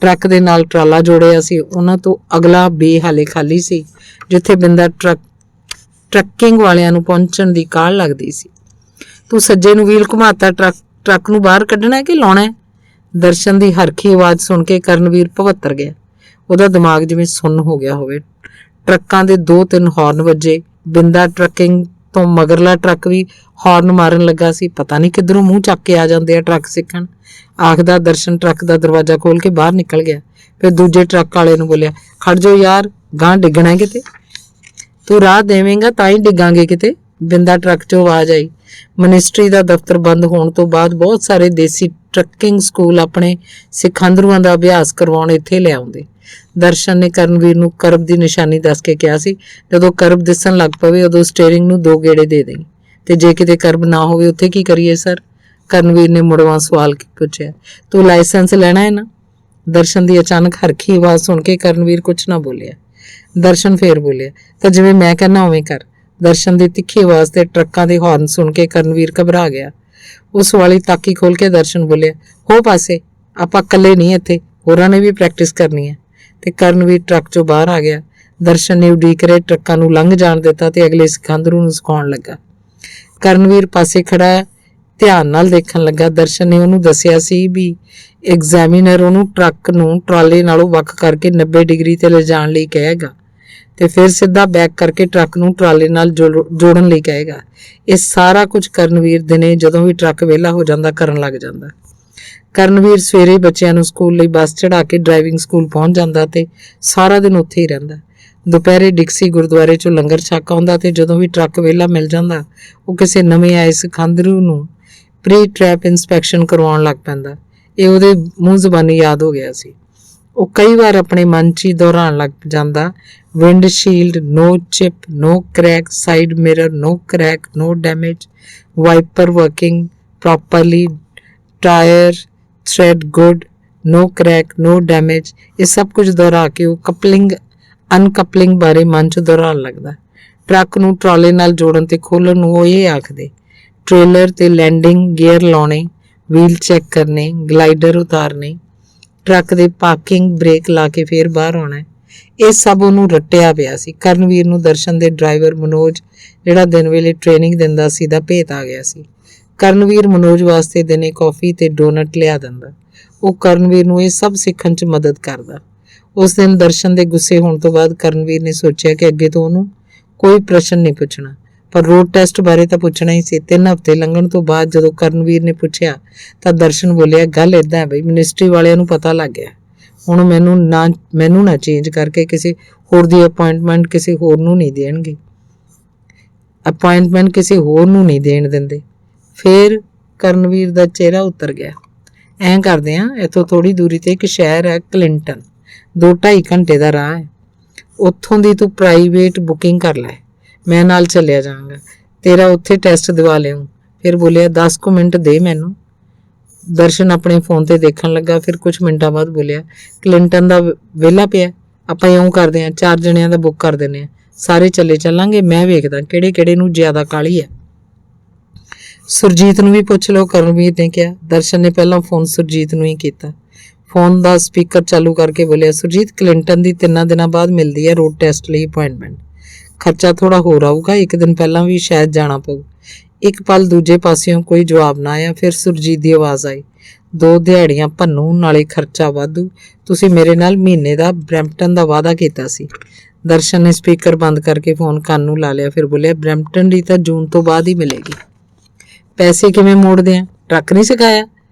ਟਰੱਕ ਦੇ ਨਾਲ ਟਰਾਲਾ ਜੋੜਿਆ ਸੀ, ਉਹਨਾਂ ਤੋਂ ਅਗਲਾ ਬੇ ਹਾਲੇ ਖਾਲੀ ਸੀ, ਜਿੱਥੇ ਬਿੰਦਾ ਟਰੱਕਿੰਗ ਵਾਲਿਆਂ ਨੂੰ ਪਹੁੰਚਣ ਦੀ ਕਾਹਲ ਲੱਗਦੀ ਸੀ। ਤੂੰ ਸੱਜੇ ਨੂੰ ਵੀਲ ਘੁਮਾਤਾ, ਟਰੱਕ ਨੂੰ ਬਾਹਰ ਕੱਢਣਾ ਕਿ ਲਾਉਣਾ ਹੈ? ਦਰਸ਼ਨ ਦੀ ਹਰਖੀ ਆਵਾਜ਼ ਸੁਣ ਕੇ ਕਰਨਵੀਰ ਭਵੱਤਰ ਗਿਆ। ਉਹਦਾ ਦਿਮਾਗ ਜਿਵੇਂ ਸੁੰਨ ਹੋ ਗਿਆ ਹੋਵੇ। ਟਰੱਕਾਂ ਦੇ 2-3 ਹਾਰਨ ਵੱਜੇ। ਬਿੰਦਾ ਟਰੱਕਿੰਗ ਤੋਂ ਮਗਰਲਾ ਟਰੱਕ ਵੀ ਹਾਰਨ ਮਾਰਨ ਲੱਗਾ ਸੀ। ਪਤਾ ਨਹੀਂ ਕਿੱਧਰੋਂ ਮੂੰਹ ਚੱਕ ਕੇ ਆ ਜਾਂਦੇ ਆ ਟਰੱਕ ਸਿੱਖਣ, ਆਖਦਾ ਦਰਸ਼ਨ ਟਰੱਕ ਦਾ ਦਰਵਾਜ਼ਾ ਖੋਲ ਕੇ ਬਾਹਰ ਨਿਕਲ ਗਿਆ। ਫਿਰ ਦੂਜੇ ਟਰੱਕ ਵਾਲੇ ਨੂੰ ਬੋਲਿਆ, ਖੜ ਜਾਓ ਯਾਰ, ਗਾਂਹ ਡਿੱਗਣਾ ਕਿਤੇ। ਤੂੰ ਰਾਹ ਦੇਵੇਂਗਾ ਤਾਂ ਹੀ ਡਿੱਗਾਂਗੇ ਕਿਤੇ। ਬਿੰਦਾ ਟਰੱਕ 'ਚੋਂ ਆਵਾਜ਼ ਆਈ। ਮਿਨਿਸਟਰੀ ਦਾ ਦਫ਼ਤਰ ਬੰਦ ਹੋਣ ਤੋਂ ਬਾਅਦ ਬਹੁਤ ਸਾਰੇ ਦੇਸੀ ਟਰੱਕਿੰਗ ਸਕੂਲ ਆਪਣੇ ਸਿਖਾਂਦਰੂਆਂ ਦਾ ਅਭਿਆਸ ਕਰਵਾਉਣ ਇੱਥੇ ਲਿਆਉਂਦੇ। ਦਰਸ਼ਨ ਨੇ ਕਰਨਵੀਰ ਨੂੰ ਕਰਬ ਦੀ ਨਿਸ਼ਾਨੀ ਦੱਸ ਕੇ ਕਿਹਾ ਸੀ, ਜਦੋਂ ਕਰਬ ਦਿਸਣ ਲੱਗ ਪਵੇ ਉਦੋਂ ਸਟੀਅਰਿੰਗ ਨੂੰ 2 ਗੇੜੇ ਦੇ ਦੇਈਂ, ਤੇ ਜੇ ਕਿਤੇ ਕਰਬ ਨਾ ਹੋਵੇ ਉੱਥੇ ਕੀ ਕਰੀਏ ਸਰ? ਕਰਨਵੀਰ ਨੇ ਮੁੜਵਾਂ ਸਵਾਲ ਪੁੱਛਿਆ। ਤੂੰ ਲਾਇਸੈਂਸ ਲੈਣਾ ਹੈ ਨਾ? ਦਰਸ਼ਨ ਦੀ ਅਚਾਨਕ ਹਰਖੀ ਆਵਾਜ਼ ਸੁਣ ਕੇ ਕਰਨਵੀਰ ਕੁਛ ਨਾ ਬੋਲਿਆ। ਦਰਸ਼ਨ ਫੇਰ ਬੋਲਿਆ, ਤਾਂ ਜਿਵੇਂ ਮੈਂ ਕਹਿੰਦਾ ਉਵੇਂ ਕਰ। ਦਰਸ਼ਨ ਦੀ ਤਿੱਖੀ ਆਵਾਜ਼ ਤੇ ਟਰੱਕਾਂ ਦੇ ਹਾਰਨ ਸੁਣ ਕੇ ਕਰਨਵੀਰ ਘਬਰਾ ਗਿਆ। ਉਸ ਵਾਲੀ ਤਾਕੀ ਖੋਲ ਕੇ ਦਰਸ਼ਨ ਬੋਲਿਆ, ਹੋ ਪਾਸੇ, ਆਪਾਂ ਇਕੱਲੇ ਨਹੀਂ ਇੱਥੇ, ਹੋਰਾਂ ਨੇ ਵੀ ਪ੍ਰੈਕਟਿਸ ਕਰਨੀ ਹੈ। ਤੇ ਕਰਨਵੀਰ ਟਰੱਕ 'ਚੋਂ ਬਾਹਰ ਆ ਗਿਆ। ਦਰਸ਼ਨ ਨੇ ਉਡੀਕ ਰਹੇ ਟਰੱਕਾਂ ਨੂੰ ਲੰਘ ਜਾਣ ਦਿੱਤਾ ਤੇ ਅਗਲੇ ਸਿਖਾਂਦਰੂ ਨੂੰ ਸਿਖਾਉਣ ਲੱਗਾ। ਕਰਨਵੀਰ ਪਾਸੇ ਖੜਾ ਧਿਆਨ ਨਾਲ ਦੇਖਣ ਲੱਗਾ। ਦਰਸ਼ਨ ਨੇ ਉਹਨੂੰ ਦੱਸਿਆ ਸੀ ਵੀ ਐਗਜ਼ਾਮੀਨਰ ਉਹਨੂੰ ਟਰੱਕ ਨੂੰ ਟਰਾਲੇ ਨਾਲੋਂ ਵੱਖ ਕਰਕੇ 90 ਡਿਗਰੀ ਤੇ ਲਿਜਾਣ ਲਈ ਕਹੇਗਾ ਤੇ ਫਿਰ ਸਿੱਧਾ ਬੈਕ ਕਰਕੇ ਟਰੱਕ ਨੂੰ ਟਰਾਲੇ ਨਾਲ ਜੋੜਨ ਲਈ ਕਹੇਗਾ। ਇਹ ਸਾਰਾ ਕੁਝ ਕਰਨਵੀਰ ਦਿਨੇ ਜਦੋਂ ਵੀ ਟਰੱਕ ਵਿਹਲਾ ਹੋ ਜਾਂਦਾ ਕਰਨ ਲੱਗ ਜਾਂਦਾ। ਕਰਨਵੀਰ ਸਵੇਰੇ ਬੱਚਿਆਂ ਨੂੰ ਸਕੂਲ ਲਈ ਬੱਸ ਚੜਾ ਕੇ ਡਰਾਈਵਿੰਗ ਸਕੂਲ ਪਹੁੰਚ ਜਾਂਦਾ ਤੇ ਸਾਰਾ ਦਿਨ ਉੱਥੇ ਹੀ ਰਹਿੰਦਾ। ਦੁਪਹਿਰੇ ਡਿਕਸੀ ਗੁਰਦੁਆਰੇ 'ਚੋਂ ਲੰਗਰ ਛਕ ਆਉਂਦਾ ਤੇ ਜਦੋਂ ਵੀ ਟਰੱਕ ਵਿਹਲਾ ਮਿਲ ਜਾਂਦਾ ਉਹ ਕਿਸੇ ਨਵੇਂ ਆਏ ਸਿਖਾਂਦਰੂ ਨੂੰ ਪ੍ਰੀ ਟ੍ਰੈਪ ਇਨਸਪੈਕਸ਼ਨ ਕਰਵਾਉਣ ਲੱਗ ਪੈਂਦਾ। ਇਹ ਉਹਦੇ ਮੂੰਹ ਜ਼ਬਾਨੀ ਯਾਦ ਹੋ ਗਿਆ ਸੀ। ਉਹ ਕਈ ਵਾਰ ਆਪਣੇ ਮਨ 'ਚ ਹੀ ਦੁਹਰਾਉਣ ਲੱਗ ਜਾਂਦਾ, windshield no chip, no crack, side mirror no crack, no damage, wiper working properly, tyre thread good, no crack, no damage. ਇਹ ਸਭ ਕੁਝ ਦੁਹਰਾ ਕੇ ਉਹ ਕਪਲਿੰਗ ਅਨਕਪਲਿੰਗ ਬਾਰੇ ਮਨ 'ਚ ਦੁਹਰਾਉਣ ਲੱਗਦਾ। ਟਰੱਕ ਨੂੰ ਟਰਾਲੇ ਨਾਲ ਜੋੜਨ ਤੇ ਖੋਲ੍ਹਣ ਨੂੰ ਉਹ ਇਹ ਆਖਦੇ, ਟ੍ਰੇਲਰ ਤੇ ਲੈਂਡਿੰਗ ਗੇਅਰ ਲਾਉਣੇ, ਵੀਲ ਚੈੱਕ ਕਰਨੇ, ਗਲਾਈਡਰ ਉਤਾਰਨੇ, ਟਰੱਕ ਦੇ ਪਾਰਕਿੰਗ ਬ੍ਰੇਕ ਲਾ ਕੇ ਫੇਰ ਬਾਹਰ ਆਉਣਾ। ਇਹ ਸਭ ਉਹਨੂੰ ਰੱਟਿਆ ਪਿਆ ਸੀ। ਕਰਨਵੀਰ ਨੂੰ ਦਰਸ਼ਨ ਦੇ ਡਰਾਈਵਰ ਮਨੋਜ, ਜਿਹੜਾ ਦਿਨ ਵੇਲੇ ਟ੍ਰੇਨਿੰਗ ਦਿੰਦਾ ਸੀ, ਦਾ ਭੇਤ ਆ ਗਿਆ ਸੀ। ਕਰਨਵੀਰ ਮਨੋਜ ਵਾਸਤੇ ਦਿਨੇ ਕੌਫੀ ਤੇ ਡੋਨਟ ਲਿਆ ਦਿੰਦਾ। ਉਹ ਕਰਨਵੀਰ ਨੂੰ ਇਹ ਸਭ ਸਿੱਖਣ 'ਚ ਮਦਦ ਕਰਦਾ। ਉਸ ਦਿਨ ਦਰਸ਼ਨ ਦੇ ਗੁੱਸੇ ਹੋਣ ਤੋਂ ਬਾਅਦ ਕਰਨਵੀਰ ਨੇ ਸੋਚਿਆ ਕਿ ਅੱਗੇ ਤੋਂ ਉਹਨੂੰ ਕੋਈ ਪ੍ਰਸ਼ਨ ਨਹੀਂ ਪੁੱਛਣਾ, ਪਰ ਰੋਡ ਟੈਸਟ ਬਾਰੇ ਤਾਂ ਪੁੱਛਣਾ ਹੀ ਸੀ। 3 ਹਫ਼ਤੇ ਲੰਘਣ ਤੋਂ ਬਾਅਦ ਜਦੋਂ ਕਰਨਵੀਰ ਨੇ ਪੁੱਛਿਆ ਤਾਂ ਦਰਸ਼ਨ ਬੋਲਿਆ, ਗੱਲ ਏਦਾਂ ਹੈ ਬਈ, ਮਿਨਿਸਟਰੀ ਵਾਲਿਆਂ ਨੂੰ ਪਤਾ ਲੱਗ ਗਿਆ, ਹੁਣ ਮੈਨੂੰ ਨਾ ਚੇਂਜ ਕਰਕੇ ਕਿਸੇ ਹੋਰ ਦੀ ਅਪਾਇੰਟਮੈਂਟ ਕਿਸੇ ਹੋਰ ਨੂੰ ਨਹੀਂ ਦੇਣਗੇ, ਅਪਾਇੰਟਮੈਂਟ ਕਿਸੇ ਹੋਰ ਨੂੰ ਨਹੀਂ ਦੇਣ ਦਿੰਦੇ। ਫਿਰ ਕਰਨਵੀਰ ਦਾ ਚਿਹਰਾ ਉਤਰ ਗਿਆ। ਐਂ ਕਰਦੇ ਆ, ਇੱਥੋਂ ਥੋੜੀ ਦੂਰੀ ਤੇ ਇੱਕ ਸ਼ਹਿਰ ਹੈ ਕਲਿੰਟਨ, 2-2.5 ਘੰਟੇ ਦਾ ਰਾਹ ਹੈ। ਉੱਥੋਂ ਦੀ ਤੂੰ ਪ੍ਰਾਈਵੇਟ ਬੁਕਿੰਗ ਕਰ ਲੈ, ਮੈਂ ਨਾਲ ਚੱਲਿਆ ਜਾਵਾਂਗਾ, ਤੇਰਾ ਉੱਥੇ ਟੈਸਟ ਦਿਵਾ ਲਿਆਊਂ। ਫਿਰ ਬੋਲਿਆ 10 ਕੁ ਮਿੰਟ ਦੇ ਮੈਨੂੰ। ਦਰਸ਼ਨ ਆਪਣੇ ਫੋਨ ਤੇ ਦੇਖਣ ਲੱਗਾ, ਫਿਰ ਕੁਝ ਮਿੰਟਾਂ ਬਾਅਦ ਬੋਲਿਆ ਕਲਿੰਟਨ ਦਾ ਵਿਹਲਾ ਪਿਆ, ਆਪਾਂ ਇਉਂ ਕਰਦੇ ਹਾਂ 4 ਜਣਿਆਂ ਦਾ ਬੁੱਕ ਕਰ ਦਿੰਦੇ ਹਾਂ, ਸਾਰੇ ਚੱਲਾਂਗੇ, ਮੈਂ ਵੇਖਦਾ ਕਿਹੜੇ ਨੂੰ ਜ਼ਿਆਦਾ ਕਾਹਲੀ ਹੈ। ਸੁਰਜੀਤ ਨੂੰ ਵੀ ਪੁੱਛ ਲਓ, ਕਰਨਵੀਰ ਨੇ ਕਿਹਾ। ਦਰਸ਼ਨ ਨੇ ਪਹਿਲਾਂ ਫੋਨ ਸੁਰਜੀਤ ਨੂੰ ਹੀ ਕੀਤਾ। ਫੋਨ ਦਾ ਸਪੀਕਰ ਚਾਲੂ ਕਰਕੇ ਬੋਲਿਆ ਸੁਰਜੀਤ, ਕਲਿੰਟਨ ਦੀ 3 ਦਿਨਾਂ ਬਾਅਦ ਮਿਲਦੀ ਹੈ ਰੋਡ ਟੈਸਟ ਲਈ ਅਪਾਇੰਟਮੈਂਟ। ਖਰਚਾ ਥੋੜਾ ਹੋਰ ਆਊਗਾ, 1 ਦਿਨ ਪਹਿਲਾਂ ਵੀ ਸ਼ਾਇਦ ਜਾਣਾ ਪਊ। ਇੱਕ ਪਲ ਦੂਜੇ ਪਾਸਿਓਂ ਕੋਈ ਜਵਾਬ ਨਾ ਆਇਆ। ਫਿਰ ਸੁਰਜੀਤ ਦੀ ਆਵਾਜ਼ ਆਈ, 2 ਦਿਹਾੜੀਆਂ ਭੰਨੂ, ਨਾਲੇ ਖਰਚਾ ਵਾਧੂ। ਤੁਸੀਂ ਮੇਰੇ ਨਾਲ ਮਹੀਨੇ ਦਾ ਬਰੈਂਪਟਨ ਦਾ ਵਾਅਦਾ ਕੀਤਾ ਸੀ। ਦਰਸ਼ਨ ਨੇ ਸਪੀਕਰ ਬੰਦ ਕਰਕੇ ਫੋਨ ਕੰਨ ਨੂੰ ਲਾ ਲਿਆ। ਫਿਰ ਬੋਲਿਆ ਬਰੈਂਪਟਨ ਦੀ ਤਾਂ ਜੂਨ ਤੋਂ ਬਾਅਦ ਹੀ ਮਿਲੇਗੀ। ਪੈਸੇ ਕਿਵੇਂ ਮੋੜਦੇ ਆ? ਟਰੱਕ ਨਹੀਂ ਸਿਖਾਇਆ?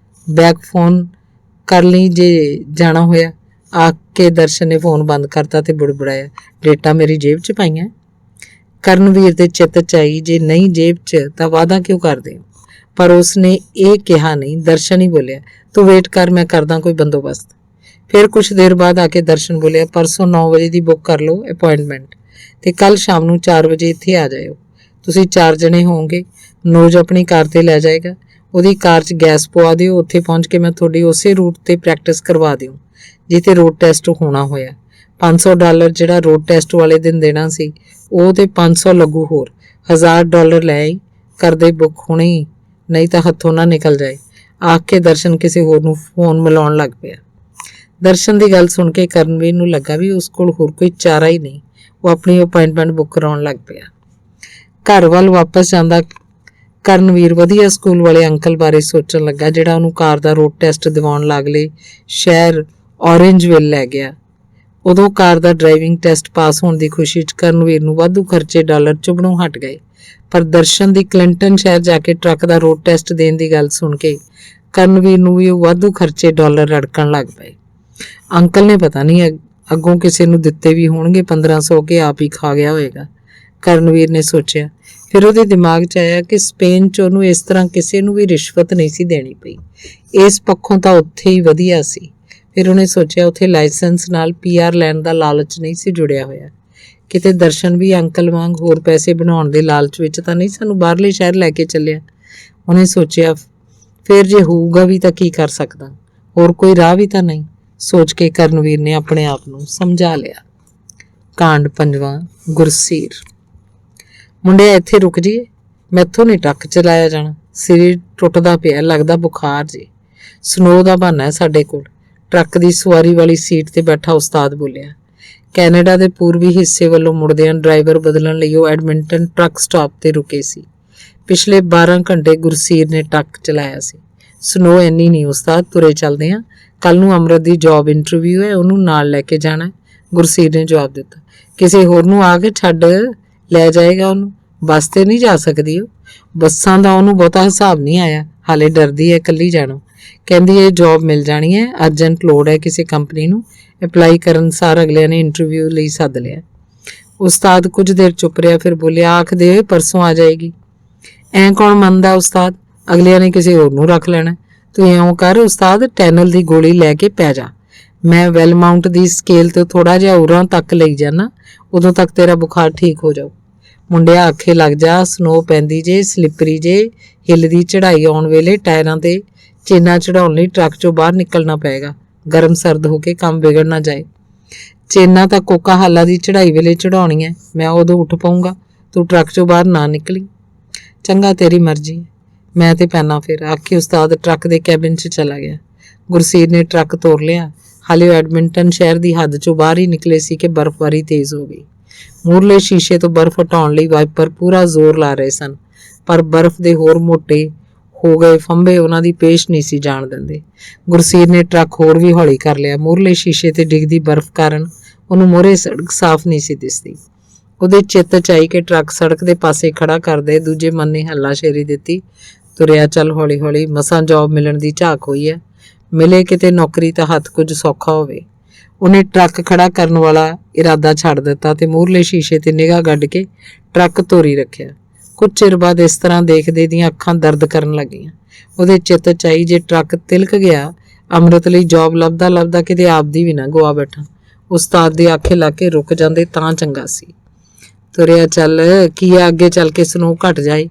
ਬੈਕ ਫੋਨ ਕਰ ਲਈ ਜੇ ਜਾਣਾ ਹੋਇਆ। ਆ ਕੇ ਦਰਸ਼ਨ ਨੇ ਫੋਨ ਬੰਦ ਕਰਤਾ ਤੇ ਬੁੜਬੁੜਾਇਆ, ਡੇਟਾ ਮੇਰੀ ਜੇਬ 'ਚ ਪਾਈਆਂ। ਕਰਨਵੀਰ ਦੇ ਚਿੱਤ 'ਚ ਆਈ, ਜੇ ਨਹੀਂ ਜੇਬ 'ਚ ਤਾਂ ਵਾਅਦਾ ਕਿਉਂ ਕਰਦੇ ਹੋ? ਪਰ ਉਸਨੇ ਇਹ ਕਿਹਾ ਨਹੀਂ। ਦਰਸ਼ਨ ਹੀ ਬੋਲਿਆ, ਤੂੰ ਵੇਟ ਕਰ, ਮੈਂ ਕਰਦਾ ਕੋਈ ਬੰਦੋਬਸਤ। ਫਿਰ ਕੁਛ ਦੇਰ ਬਾਅਦ ਆ ਕੇ ਦਰਸ਼ਨ ਬੋਲਿਆ, ਪਰਸੋਂ 9 ਵਜੇ ਦੀ ਬੁੱਕ ਕਰ ਲਓ ਅਪਾਇੰਟਮੈਂਟ, ਤੇ ਕੱਲ ਸ਼ਾਮ ਨੂੰ 4 ਵਜੇ ਇੱਥੇ ਆ ਜਾਇਓ। ਤੁਸੀਂ 4 ਜਣੇ ਹੋਵੋਗੇ। ਨੋਜ ਆਪਣੀ ਕਾਰ ਤੇ ਲੈ ਜਾਏਗਾ, ਉਹਦੀ ਕਾਰ 'ਚ ਗੈਸ ਪਵਾ ਦਿਓ। ਉੱਥੇ ਪਹੁੰਚ ਕੇ ਮੈਂ ਤੁਹਾਡੀ ਉਸੇ ਰੂਟ ਤੇ ਪ੍ਰੈਕਟਿਸ ਕਰਵਾ ਦਿਓ ਜਿੱਥੇ ਰੋਡ ਟੈਸਟ ਹੋਣਾ ਹੋਇਆ। $500 ਜਿਹੜਾ ਰੋਡ ਟੈਸਟ ਵਾਲੇ ਦਿਨ ਦੇਣਾ ਸੀ, ਉਹ ਤੇ 500 ਲੱਗੂ ਹੋਰ। $1000 ਲੈ ਆਈ, ਕਰਦੇ ਬੁੱਕ ਹੁਣੇ ਹੀ, ਨਹੀਂ ਤਾਂ ਹੱਥੋਂ ਨਾ ਨਿਕਲ ਜਾਏ। ਆਖ ਕੇ ਦਰਸ਼ਨ ਕਿਸੇ ਹੋਰ ਨੂੰ ਫੋਨ ਮਿਲਾਉਣ ਲੱਗ ਪਿਆ। ਦਰਸ਼ਨ ਦੀ ਗੱਲ ਸੁਣ ਕੇ ਕਰਨਵੀਰ ਨੂੰ ਲੱਗਾ ਵੀ ਉਸ ਕੋਲ ਹੋਰ ਕੋਈ ਚਾਰਾ ਹੀ ਨਹੀਂ। ਉਹ ਆਪਣੀ ਅਪਾਇੰਟਮੈਂਟ ਬੁੱਕ ਕਰਾਉਣ ਲੱਗ ਪਿਆ। ਘਰ ਵੱਲ ਵਾਪਸ ਜਾਂਦਾ ਕਰਨਵੀਰ ਵਧੀਆ ਸਕੂਲ ਵਾਲੇ ਅੰਕਲ ਬਾਰੇ ਸੋਚਣ ਲੱਗਾ, ਜਿਹੜਾ ਉਹਨੂੰ ਕਾਰ ਦਾ ਰੋਡ ਟੈਸਟ ਦਿਵਾਉਣ ਲਾਗਲੇ ਸ਼ਹਿਰ ਔਰੇਂਜਵਿਲ ਲੈ ਗਿਆ। ਉਦੋਂ ਕਾਰ ਦਾ ਡਰਾਈਵਿੰਗ ਟੈਸਟ ਪਾਸ ਹੋਣ ਦੀ ਖੁਸ਼ੀ 'ਚ ਕਰਨਵੀਰ ਨੂੰ ਵਾਧੂ ਖਰਚੇ ਡਾਲਰ ਚੁਭਣੋਂ ਹਟ ਗਏ। ਪਰ ਦਰਸ਼ਨ ਦੀ ਕਲਿੰਟਨ ਸ਼ਹਿਰ ਜਾ ਕੇ ਟਰੱਕ ਦਾ ਰੋਡ ਟੈਸਟ ਦੇਣ ਦੀ ਗੱਲ ਸੁਣ ਕੇ ਕਰਨਵੀਰ ਨੂੰ ਵੀ ਉਹ ਵਾਧੂ ਖਰਚੇ ਡਾਲਰ ਰੜਕਣ ਲੱਗ ਪਏ। ਅੰਕਲ ਨੇ ਪਤਾ ਨਹੀਂ ਅੱਗੋਂ ਕਿਸੇ ਨੂੰ ਦਿੱਤੇ ਵੀ ਹੋਣਗੇ 1500 ਕੇ ਆਪ ਹੀ ਖਾ ਗਿਆ ਹੋਏਗਾ, ਕਰਨਵੀਰ ਨੇ ਸੋਚਿਆ। ਫਿਰ ਉਹਦੇ ਦਿਮਾਗ 'ਚ ਆਇਆ ਕਿ ਸਪੇਨ 'ਚ ਉਹਨੂੰ ਇਸ ਤਰ੍ਹਾਂ ਕਿਸੇ ਨੂੰ ਵੀ ਰਿਸ਼ਵਤ ਨਹੀਂ ਸੀ ਦੇਣੀ ਪਈ। ਇਸ ਪੱਖੋਂ ਤਾਂ ਉੱਥੇ ਹੀ ਵਧੀਆ ਸੀ। ਫਿਰ ਉਹਨੇ ਸੋਚਿਆ ਉੱਥੇ ਲਾਇਸੈਂਸ ਨਾਲ PR ਲੈਣ ਦਾ ਲਾਲਚ ਨਹੀਂ ਸੀ ਜੁੜਿਆ ਹੋਇਆ। ਕਿਤੇ ਦਰਸ਼ਨ ਵੀ ਅੰਕਲ ਵਾਂਗ ਹੋਰ ਪੈਸੇ ਬਣਾਉਣ ਦੇ ਲਾਲਚ ਵਿੱਚ ਤਾਂ ਨਹੀਂ ਸਾਨੂੰ ਬਾਹਰਲੇ ਸ਼ਹਿਰ ਲੈ ਕੇ ਚੱਲਿਆ। ਉਹਨੇ ਸੋਚਿਆ, ਫਿਰ ਜੇ ਹੋਊਗਾ ਵੀ ਤਾਂ ਕੀ ਕਰ ਸਕਦਾ, ਹੋਰ ਕੋਈ ਰਾਹ ਵੀ ਤਾਂ ਨਹੀਂ। ਸੋਚ ਕੇ ਕਰਨਵੀਰ ਨੇ ਆਪਣੇ ਆਪ ਨੂੰ ਸਮਝਾ ਲਿਆ। ਕਾਂਡ 5ਵਾਂ, ਗੁਰਸੀਰ। ਮੁੰਡਿਆ ਇੱਥੇ ਰੁਕ ਜੀਏ, ਮੈਥੋਂ ਨਹੀਂ ਟਰੱਕ ਚਲਾਇਆ ਜਾਣਾ, ਸਿਰ ਟੁੱਟਦਾ ਪਿਆ, ਲੱਗਦਾ ਬੁਖਾਰ ਜੀ। ਸਨੋ ਦਾ ਬਹਾਨਾ ਹੈ ਸਾਡੇ ਕੋਲ। ਟਰੱਕ ਦੀ ਸਵਾਰੀ ਵਾਲੀ ਸੀਟ ਤੇ ਬੈਠਾ ਉਸਤਾਦ ਬੋਲਿਆ। ਕੈਨੇਡਾ ਦੇ ਪੂਰਬੀ ਹਿੱਸੇ ਵੱਲੋਂ ਮੁੜਦਿਆਂ ਡਰਾਈਵਰ ਬਦਲਣ ਲਈ ਉਹ ਐਡਮਿੰਟਨ ਟਰੱਕ ਸਟਾਪ ਤੇ ਰੁਕੇ ਸੀ। ਪਿਛਲੇ 12 ਘੰਟੇ ਗੁਰਸੀਰ ਨੇ ਟਰੱਕ ਚਲਾਇਆ ਸੀ। ਸਨੋ ਇੰਨੀ ਨਹੀਂ ਉਸਤਾਦ, ਤੁਰੇ ਚੱਲਦੇ ਹਾਂ, ਕੱਲ ਨੂੰ ਅਮਰਤ ਦੀ ਜੌਬ ਇੰਟਰਵਿਊ ਹੈ, ਉਹਨੂੰ ਨਾਲ ਲੈ ਕੇ ਜਾਣਾ। ਗੁਰਸੀਰ ਨੇ ਜਵਾਬ ਦਿੱਤਾ। ਕਿਸੇ ਹੋਰ ਨੂੰ ਆ ਕੇ ਛੱਡ ਲੈ ਜਾਏਗਾ ਉਹਨੂੰ, ਬੱਸ ਤੇ ਨਹੀਂ ਜਾ ਸਕਦੀ ਉਹ। ਬੱਸਾਂ ਦਾ ਉਹਨੂੰ ਬਹੁਤਾ ਹਿਸਾਬ ਨਹੀਂ ਆਇਆ, ਹਾਲੇ ਡਰਦੀ ਹੈ ਇਕੱਲੀ ਜਾਣੋ। ਕਹਿੰਦੀ ਇਹ ਜੌਬ ਮਿਲ ਜਾਣੀ ਹੈ, ਅਰਜੈਂਟ ਲੋੜ ਹੈ ਕਿਸੇ ਕੰਪਨੀ ਨੂੰ। ਅਪਲਾਈ ਕਰਨ ਸਾਰ ਅਗਲਿਆਂ ਨੇ ਇੰਟਰਵਿਊ ਲਈ ਸੱਦ ਲਿਆ। ਉਸਤਾਦ ਕੁਝ ਦੇਰ ਚੁੱਪ ਰਿਹਾ, ਫਿਰ ਬੋਲਿਆ, ਆਖ ਦੇ ਪਰਸੋਂ ਆ ਜਾਏਗੀ। ਐਂ ਕੌਣ ਮੰਨਦਾ ਉਸਤਾਦ, ਅਗਲਿਆਂ ਨੇ ਕਿਸੇ ਹੋਰ ਨੂੰ ਰੱਖ ਲੈਣਾ। ਤੂੰ ਇਉਂ ਕਰ ਉਸਤਾਦ, ਟੈਨਲ ਦੀ ਗੋਲੀ ਲੈ ਕੇ ਪੈ ਜਾ। ਮੈਂ ਵੈਲਮਾਊਂਟ ਦੀ ਸਕੇਲ ਤੋਂ ਥੋੜਾ ਜਿਹਾ ਉਰਾਂ ਤੱਕ ਲਈ ਜਾਣਾ, ਉਦੋਂ ਤੱਕ ਤੇਰਾ ਬੁਖਾਰ ਠੀਕ ਹੋ ਜਾਊ। ਮੁੰਡਿਆ ਆਖੇ ਲੱਗ ਜਾ, ਸਨੋ ਪੈਂਦੀ ਜੇ, ਸਲਿੱਪਰੀ ਜੇ, ਹਿੱਲਦੀ ਚੜ੍ਹਾਈ ਆਉਣ ਵੇਲੇ ਟਾਇਰਾਂ ਤੇ ਚੇਨਾਂ ਚੜਾਉਣ ਲਈ ਟਰੱਕ 'ਚੋਂ ਬਾਹਰ ਨਿਕਲਣਾ ਪਏਗਾ। ਗਰਮ ਸਰਦ ਹੋ ਕੇ ਕੰਮ ਵਿਗੜ ਨਾ ਜਾਏ। ਚੇਨਾਂ ਤਾਂ ਕੋਕਾ ਹਾਲਾ ਦੀ ਚੜ੍ਹਾਈ ਵੇਲੇ ਚੜਾਉਣੀ ਹੈ, ਮੈਂ ਉਦੋਂ ਉੱਠ ਪਾਊਂਗਾ, ਤੂੰ ਟਰੱਕ 'ਚੋਂ ਬਾਹਰ ਨਾ ਨਿਕਲੀ। ਚੰਗਾ, ਤੇਰੀ ਮਰਜ਼ੀ ਹੈ, ਮੈਂ ਤੇ ਪੈਣਾ ਫਿਰ। ਆਖੇ ਉਸਤਾਦ ਟਰੱਕ ਦੇ ਕੈਬਿਨ 'ਚ ਚਲਾ ਗਿਆ। ਗੁਰਸੀਰ ਨੇ ਟਰੱਕ ਤੋਰ ਲਿਆ। ਹਾਲੇ ਐਡਮਿੰਟਨ ਸ਼ਹਿਰ ਦੀ ਹੱਦ 'ਚੋਂ ਬਾਹਰ ਹੀ ਨਿਕਲੇ ਸੀ ਕਿ ਬਰਫ਼ਬਾਰੀ ਤੇਜ਼ ਹੋ ਗਈ। ਮੂਹਰਲੇ ਸ਼ੀਸ਼ੇ ਤੋਂ ਬਰਫ਼ ਹਟਾਉਣ ਲਈ ਵਾਈਪਰ ਪੂਰਾ ਜ਼ੋਰ ਲਾ ਰਹੇ ਸਨ, ਪਰ ਬਰਫ਼ ਦੇ ਹੋਰ ਮੋਟੇ ਹੋ ਗਏ ਫੰਬੇ ਉਹਨਾਂ ਦੀ ਪੇਸ਼ ਨਹੀਂ ਸੀ ਜਾਣ ਦਿੰਦੇ। ਗੁਰਸੀਰ ਨੇ ਟਰੱਕ ਹੋਰ ਵੀ ਹੌਲੀ ਕਰ ਲਿਆ। ਮੂਹਰਲੇ ਸ਼ੀਸ਼ੇ ਤੇ ਡਿੱਗਦੀ ਬਰਫ਼ ਕਾਰਨ ਉਹਨੂੰ ਮੂਹਰੇ ਸੜਕ ਸਾਫ਼ ਨਹੀਂ ਸੀ ਦਿਸਦੀ। ਉਹਦੇ ਚਿੱਤ 'ਚ ਆਈ ਕਿ ਟਰੱਕ ਸੜਕ ਦੇ ਪਾਸੇ ਖੜਾ ਕਰਦੇ। ਦੂਜੇ ਮਨ ਨੇ ਹੱਲਾਸ਼ੇਰੀ ਦਿੱਤੀ, ਤੁਰਿਆ ਚੱਲ ਹੌਲੀ ਹੌਲੀ, ਮਸਾਂ ਜੌਬ ਮਿਲਣ ਦੀ ਝਾਕ ਹੋਈ ਹੈ, ਮਿਲੇ ਕਿਤੇ ਨੌਕਰੀ ਤਾਂ ਹੱਥ ਕੁਝ ਸੌਖਾ ਹੋਵੇ। ਉਹਨੇ ਟਰੱਕ ਖੜਾ ਕਰਨ ਵਾਲਾ ਇਰਾਦਾ ਛੱਡ ਦਿੱਤਾ ਤੇ ਮੂਹਰਲੇ ਸ਼ੀਸ਼ੇ ਤੇ ਨਿਗਾਹ ਗੱਡ ਕੇ ਟਰੱਕ ਤੋਰੀ ਰੱਖਿਆ। ਕੁਝ ਚਿਰ ਬਾਅਦ ਇਸ ਤਰ੍ਹਾਂ ਦੇਖਦੇ ਦੀਆਂ ਅੱਖਾਂ ਦਰਦ ਕਰਨ ਲੱਗੀਆਂ। ਉਹਦੇ ਚਿੱਤ 'ਚ ਆਈ ਜੇ ਟਰੱਕ ਤਿਲਕ ਗਿਆ ਅੰਮ੍ਰਿਤ ਲਈ ਜੌਬ ਲੱਭਦਾ ਲੱਭਦਾ ਕਿਤੇ ਆਪਦੀ ਵੀ ਨਾ ਗਵਾ ਬੈਠਾ। ਉਸਤਾਦ ਦੇ ਆਖੇ ਲਾ ਕੇ ਰੁਕ ਜਾਂਦੇ ਤਾਂ ਚੰਗਾ ਸੀ। ਤੁਰਿਆ ਚੱਲ, ਕੀ ਆ ਅੱਗੇ ਚੱਲ ਕੇ ਸਨੋ ਘਟ ਜਾਏ।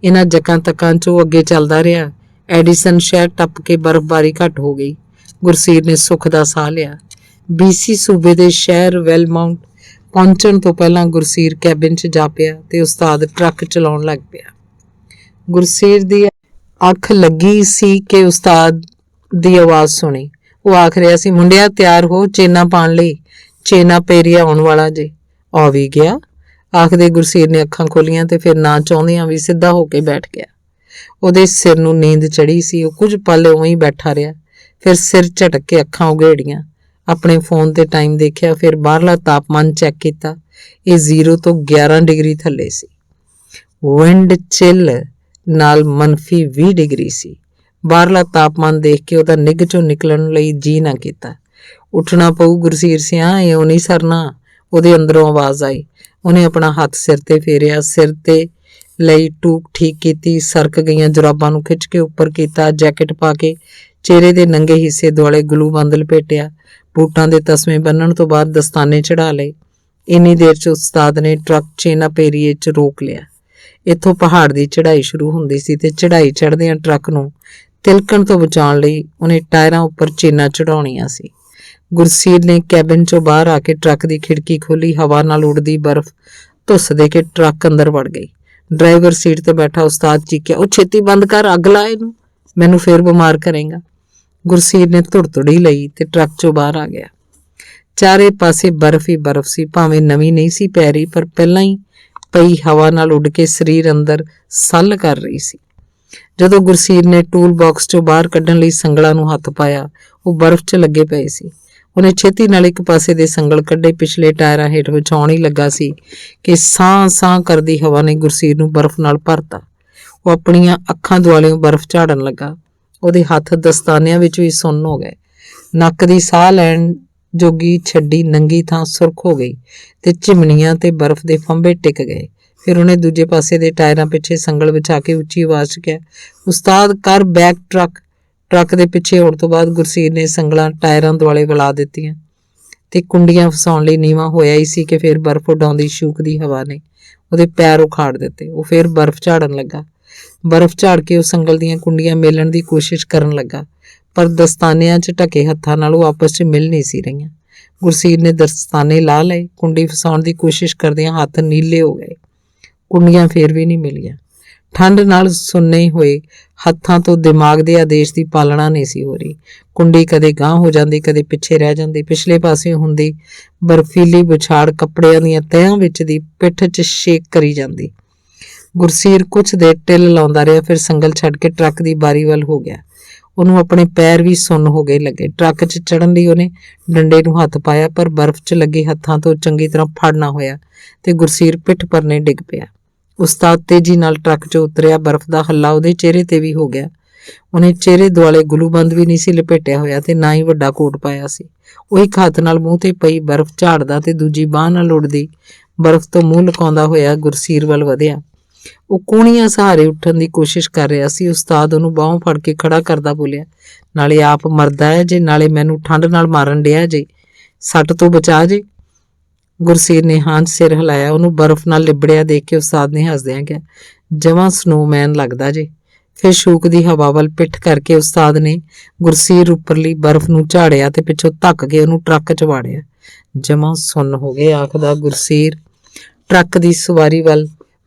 ਇਹਨਾਂ ਜੱਕਾਂ ਤੱਕਾਂ 'ਚੋਂ ਅੱਗੇ ਚੱਲਦਾ ਰਿਹਾ। ਐਡੀਸਨ ਸ਼ਹਿਰ ਟੱਪ ਕੇ ਬਰਫ਼ਬਾਰੀ ਘੱਟ ਹੋ ਗਈ। ਗੁਰਸੀਰ ਨੇ ਸੁੱਖ ਦਾ ਸਾਹ ਲਿਆ। BC ਸੂਬੇ ਦੇ ਸ਼ਹਿਰ ਵੈਲਮਾਊਂਟ ਪਹੁੰਚਣ ਤੋਂ ਪਹਿਲਾਂ ਗੁਰਸੀਰ ਕੈਬਿਨ 'ਚ ਜਾ ਪਿਆ ਤੇ ਉਸਤਾਦ ਟਰੱਕ ਚਲਾਉਣ ਲੱਗ ਪਿਆ। ਗੁਰਸੀਰ ਦੀ ਅੱਖ ਲੱਗੀ ਸੀ ਕਿ ਉਸਤਾਦ ਦੀ ਆਵਾਜ਼ ਸੁਣੀ। ਉਹ ਆਖ ਰਿਹਾ ਸੀ, ਮੁੰਡਿਆ ਤਿਆਰ ਹੋ ਚੇਨਾ ਪਾਣ ਲਈ, ਚੇਨਾ ਪੇਰੀਆ ਆਉਣ ਵਾਲਾ ਜੇ। ਆ ਵੀ ਗਿਆ ਆਖਦੇ ਗੁਰਸੀਰ ਨੇ ਅੱਖਾਂ ਖੋਲੀਆਂ ਤੇ ਫਿਰ ਨਾ ਚਾਹੁੰਦਿਆਂ ਵੀ ਸਿੱਧਾ ਹੋ ਕੇ ਬੈਠ ਗਿਆ। ਉਹਦੇ ਸਿਰ ਨੂੰ ਨੀਂਦ ਚੜੀ ਸੀ। ਉਹ ਕੁਝ ਪਲ ਉਵੇਂ ਹੀ ਬੈਠਾ ਰਿਹਾ, ਫਿਰ ਸਿਰ ਝਟਕ ਕੇ ਅੱਖਾਂ ਉਘੇੜੀਆਂ। ਆਪਣੇ ਫੋਨ ਤੇ ਟਾਈਮ ਦੇਖਿਆ, ਫਿਰ ਬਾਹਰਲਾ ਤਾਪਮਾਨ ਚੈੱਕ ਕੀਤਾ। ਇਹ 0 ਤੋਂ 11 ਡਿਗਰੀ ਥੱਲੇ ਸੀ। ਵਿੰਡ ਚਿੱਲ ਨਾਲ -20 ਡਿਗਰੀ ਸੀ। ਬਾਹਰਲਾ ਤਾਪਮਾਨ ਦੇਖ ਕੇ ਉਹਦਾ ਨਿੱਘ ਚੋਂ ਨਿਕਲਣ ਲਈ ਜੀ ਨਾ ਕੀਤਾ। ਉੱਠਣਾ ਪਊ ਗੁਰਸੀਰ ਸਿਆਂ, ਇਉਂ ਨਹੀਂ ਸਰਨਾ। ਉਹਦੇ ਅੰਦਰੋਂ ਆਵਾਜ਼ ਆਈ। ਉਹਨੇ ਆਪਣਾ ਹੱਥ ਸਿਰ ਤੇ ਫੇਰਿਆ, ਸਿਰ ਤੇ ਲਈ ਟੂਕ ਠੀਕ ਕੀਤੀ, ਸਰਕ ਗਈਆਂ ਜੁਰਾਬਾਂ ਨੂੰ ਖਿੱਚ ਕੇ ਉੱਪਰ ਕੀਤਾ, ਜੈਕਟ ਪਾ ਕੇ ਚਿਹਰੇ ਦੇ ਨੰਗੇ ਹਿੱਸੇ ਦੁਆਲੇ ਗਲੂ ਬੰਦ ਲਪੇਟਿਆ। ਬੂਟਾਂ ਦੇ ਤਸਮੇ ਬੰਨਣ ਤੋਂ ਬਾਅਦ ਦਸਤਾਨੇ ਚੜਾ ਲਏ। ਇੰਨੀ ਦੇਰ 'ਚ ਉਸਤਾਦ ਨੇ ਟਰੱਕ ਚੇਨਾ ਪੇਰੀਏ 'ਚ ਰੋਕ ਲਿਆ। ਇੱਥੋਂ ਪਹਾੜ ਦੀ ਚੜ੍ਹਾਈ ਸ਼ੁਰੂ ਹੁੰਦੀ ਸੀ ਤੇ ਚੜ੍ਹਾਈ ਚੜ੍ਹਦਿਆਂ ਟਰੱਕ ਨੂੰ ਤਿਲਕਣ ਤੋਂ ਬਚਾਉਣ ਲਈ ਉਹਨੇ ਟਾਇਰਾਂ ਉੱਪਰ ਚੇਨਾਂ ਚੜਾਉਣੀਆਂ ਸੀ। ਗੁਰਸੀਰ ਨੇ ਕੈਬਿਨ 'ਚੋਂ ਬਾਹਰ ਆ ਕੇ ਟਰੱਕ ਦੀ ਖਿੜਕੀ ਖੋਲੀ। ਹਵਾ ਨਾਲ ਉੱਡਦੀ ਬਰਫ਼ ਧੁੱਸ ਦੇ ਕੇ ਟਰੱਕ ਅੰਦਰ ਵੜ ਗਈ। ਡਰਾਈਵਰ ਸੀਟ ਤੇ ਬੈਠਾ ਉਸਤਾਦ ਚੀਕਿਆ, ਉਹ ਛੇਤੀ ਬੰਦ ਕਰ, ਅੱਗ ਲਾ ਇਹਨੂੰ, ਮੈਨੂੰ ਫੇਰ ਬਿਮਾਰ ਕਰੇਗਾ। ਗੁਰਸੀਰ ਨੇ ਧੁੜਤੁੜੀ ਲਈ ਤੇ ਟਰੱਕ 'ਚੋਂ ਬਾਹਰ ਆ ਗਿਆ। ਚਾਰੇ ਪਾਸੇ ਬਰਫ਼ ਹੀ ਬਰਫ਼ ਸੀ। ਭਾਵੇਂ ਨਵੀਂ ਨਹੀਂ ਸੀ ਪੈ ਰਹੀ, ਪਰ ਪਹਿਲਾਂ ਹੀ ਪਈ ਹਵਾ ਨਾਲ ਉੱਡ ਕੇ ਸਰੀਰ ਅੰਦਰ ਸੱਲ ਕਰ ਰਹੀ ਸੀ। ਜਦੋਂ ਗੁਰਸੀਰ ਨੇ ਟੂਲ ਬਾਕਸ 'ਚੋਂ ਬਾਹਰ ਕੱਢਣ ਲਈ ਸੰਗਲਾਂ ਨੂੰ ਹੱਥ ਪਾਇਆ, ਉਹ ਬਰਫ਼ 'ਚ ਲੱਗੇ ਪਏ ਸੀ। ਉਹਨੇ ਛੇਤੀ ਨਾਲ ਇੱਕ ਪਾਸੇ ਦੇ ਸੰਗਲ ਕੱਢੇ, ਪਿਛਲੇ ਟਾਇਰਾਂ ਹੇਠ ਵਿਛਾਉਣ ਹੀ ਲੱਗਾ ਸੀ ਕਿ ਸਾਂ ਕਰਦੀ ਹਵਾ ਨੇ ਗੁਰਸੀਰ ਨੂੰ ਬਰਫ਼ ਨਾਲ ਭਰਤਾ। ਉਹ ਆਪਣੀਆਂ ਅੱਖਾਂ ਦੁਆਲਿਓਂ ਬਰਫ਼ ਝਾੜਨ ਲੱਗਾ। ਉਹਦੇ ਹੱਥ ਦਸਤਾਨਿਆਂ ਵਿੱਚ ਵੀ ਸੁੰਨ ਹੋ ਗਏ। ਨੱਕ ਦੀ ਸਾਹ ਲੈਣ ਜੋਗੀ ਛੱਡੀ ਨੰਗੀ ਥਾਂ ਸੁਰਖ ਹੋ ਗਈ ਤੇ ਚਿਮਨੀਆਂ ਤੇ ਬਰਫ਼ ਦੇ ਫੰਬੇ ਟਿਕ ਗਏ। ਫਿਰ ਉਹਨੇ ਦੂਜੇ ਪਾਸੇ ਦੇ ਟਾਇਰਾਂ ਪਿੱਛੇ ਸੰਗਲ ਵਿਛਾ ਕੇ ਉੱਚੀ ਆਵਾਜ਼ 'ਚ ਕਿਹਾ, ਉਸਤਾਦ ਕਰ ਬੈਕ ਟਰੱਕ। ਟਰੱਕ ਦੇ ਪਿੱਛੇ ਹੋਣ ਤੋਂ ਬਾਅਦ ਗੁਰਸੀਰ ਨੇ ਸੰਗਲਾਂ ਟਾਇਰਾਂ ਦੁਆਲੇ ਵਲਾ ਦਿੱਤੀਆਂ ਤੇ ਕੁੰਡੀਆਂ ਫਸਾਉਣ ਲਈ ਨੀਵਾਂ ਹੋਇਆ ਹੀ ਸੀ ਕਿ ਫਿਰ ਬਰਫ਼ ਉਡਾਉਂਦੀ ਸ਼ੂਕਦੀ ਹਵਾ ਨੇ ਉਹਦੇ ਪੈਰ ਉਖਾੜ ਦਿੱਤੇ। ਉਹ ਫਿਰ ਬਰਫ਼ ਝਾੜਨ ਲੱਗਾ। ਬਰਫ਼ ਝਾੜ ਕੇ ਉਹ ਸੰਗਲ ਦੀਆਂ ਕੁੰਡੀਆਂ ਮੇਲਣ ਦੀ ਕੋਸ਼ਿਸ਼ ਕਰਨ ਲੱਗਾ, ਪਰ ਦਸਤਾਨਿਆਂ 'ਚ ਢਕੇ ਹੱਥਾਂ ਨਾਲ ਉਹ ਆਪਸ 'ਚ ਮਿਲ ਨਹੀਂ ਸੀ ਰਹੀਆਂ। ਗੁਰਸੀਰ ਨੇ ਦਸਤਾਨੇ ਲਾ ਲਏ। ਕੁੰਡੀ ਫਸਾਉਣ ਦੀ ਕੋਸ਼ਿਸ਼ ਕਰਦਿਆਂ ਹੱਥ ਨੀਲੇ ਹੋ ਗਏ। ਕੁੰਡੀਆਂ ਫੇਰ ਵੀ ਨਹੀਂ ਮਿਲੀਆਂ। ਠੰਡ ਨਾਲ ਸੁੰਨੇ ਹੋਏ ਹੱਥਾਂ ਤੋਂ ਦਿਮਾਗ ਦੇ ਆਦੇਸ਼ ਦੀ ਪਾਲਣਾ ਨਹੀਂ ਸੀ ਹੋ ਰਹੀ। ਕੁੰਡੀ ਕਦੇ ਗਾਂਹ ਹੋ ਜਾਂਦੀ, ਕਦੇ ਪਿੱਛੇ ਰਹਿ ਜਾਂਦੀ। ਪਿਛਲੇ ਪਾਸੇ ਹੁੰਦੀ ਬਰਫੀਲੀ ਵਿਛਾੜ ਕੱਪੜਿਆਂ ਦੀਆਂ ਤਹਿਆਂ ਵਿੱਚ ਦੀ ਪਿੱਠ 'ਚ ਛੇਕ ਕਰੀ ਜਾਂਦੀ। ਗੁਰਸੀਰ ਕੁਛ ਦੇਰ ਟਿੱਲ ਲਾਉਂਦਾ ਰਿਹਾ, ਫਿਰ ਸੰਗਲ ਛੱਡ ਕੇ ਟਰੱਕ ਦੀ ਬਾਰੀ ਵੱਲ ਹੋ ਗਿਆ। ਉਹਨੂੰ ਆਪਣੇ ਪੈਰ ਵੀ ਸੁੰਨ ਹੋ ਗਏ ਲੱਗੇ। ਟਰੱਕ 'ਚ ਚੜ੍ਹਨ ਲਈ ਉਹਨੇ ਡੰਡੇ ਨੂੰ ਹੱਥ ਪਾਇਆ, ਪਰ ਬਰਫ਼ 'ਚ ਲੱਗੇ ਹੱਥਾਂ ਤੋਂ ਚੰਗੀ ਤਰ੍ਹਾਂ ਫੜ ਨਾ ਹੋਇਆ ਤੇ ਗੁਰਸੀਰ ਪਿੱਠ ਪਰਨੇ ਡਿੱਗ ਪਿਆ। ਉਸਤਾਦ ਤੇਜ਼ੀ ਨਾਲ ਟਰੱਕ 'ਚੋਂ ਉਤਰਿਆ। ਬਰਫ਼ ਦਾ ਹੱਲਾ ਉਹਦੇ ਚਿਹਰੇ ਤੇ ਵੀ ਹੋ ਗਿਆ। ਉਹਨੇ ਚਿਹਰੇ ਦੁਆਲੇ ਗਲੂਬੰਦ ਵੀ ਨਹੀਂ ਸੀ ਲਪੇਟਿਆ ਹੋਇਆ ਤੇ ਨਾ ਹੀ ਵੱਡਾ ਕੋਟ ਪਾਇਆ ਸੀ। ਉਹ ਇੱਕ ਹੱਥ ਨਾਲ ਮੂੰਹ ਤੇ ਪਈ ਬਰਫ਼ ਝਾੜਦਾ ਤੇ ਦੂਜੀ ਬਾਂਹ ਨਾਲ ਉੱਡਦੀ ਬਰਫ਼ ਤੋਂ ਮੂੰਹ ਲੁਕਾਉਂਦਾ ਹੋਇਆ ਗੁਰਸੀਰ ਵੱਲ ਵਧਿਆ। ਉਹ ਕੂਣੀਆਂ ਸਹਾਰੇ ਉੱਠਣ ਦੀ ਕੋਸ਼ਿਸ਼ ਕਰ ਰਿਹਾ ਸੀ। ਉਸਤਾਦ ਉਹਨੂੰ ਬਾਹੋਂ ਫੜ ਕੇ ਖੜਾ ਕਰਦਾ ਬੋਲਿਆ, ਨਾਲੇ ਆਪ ਮਰਦਾ ਹੈ ਜੇ, ਨਾਲੇ ਮੈਨੂੰ ਠੰਡ ਨਾਲ ਮਾਰਨ ਡਿਆ ਜੇ, ਸੱਟ ਤੋਂ ਬਚਾ ਜੇ। ਗੁਰਸੀਰ ਨੇ ਹਾਂ 'ਚ ਸਿਰ ਹਿਲਾਇਆ। ਉਹਨੂੰ ਬਰਫ਼ ਨਾਲ ਲਿਬੜਿਆ ਦੇਖ ਕੇ ਉਸਤਾਦ ਨੇ ਹੱਸਦਿਆਂ ਕਿਹਾ, ਜਮਾਂ ਸਨੋਮੈਨ ਲੱਗਦਾ ਜੇ। ਫਿਰ ਸ਼ੂਕ ਦੀ ਹਵਾ ਵੱਲ ਪਿੱਠ ਕਰਕੇ ਉਸਤਾਦ ਨੇ ਗੁਰਸੀਰ ਉੱਪਰਲੀ ਬਰਫ਼ ਨੂੰ ਝਾੜਿਆ ਤੇ ਪਿੱਛੋਂ ਧੱਕ ਕੇ ਉਹਨੂੰ ਟਰੱਕ 'ਚ ਵਾੜਿਆ। ਜਮਾਂ ਸੁੰਨ ਹੋ ਗਏ ਆਖਦਾ ਗੁਰਸੀਰ ਟਰੱਕ ਦੀ ਸਵਾਰੀ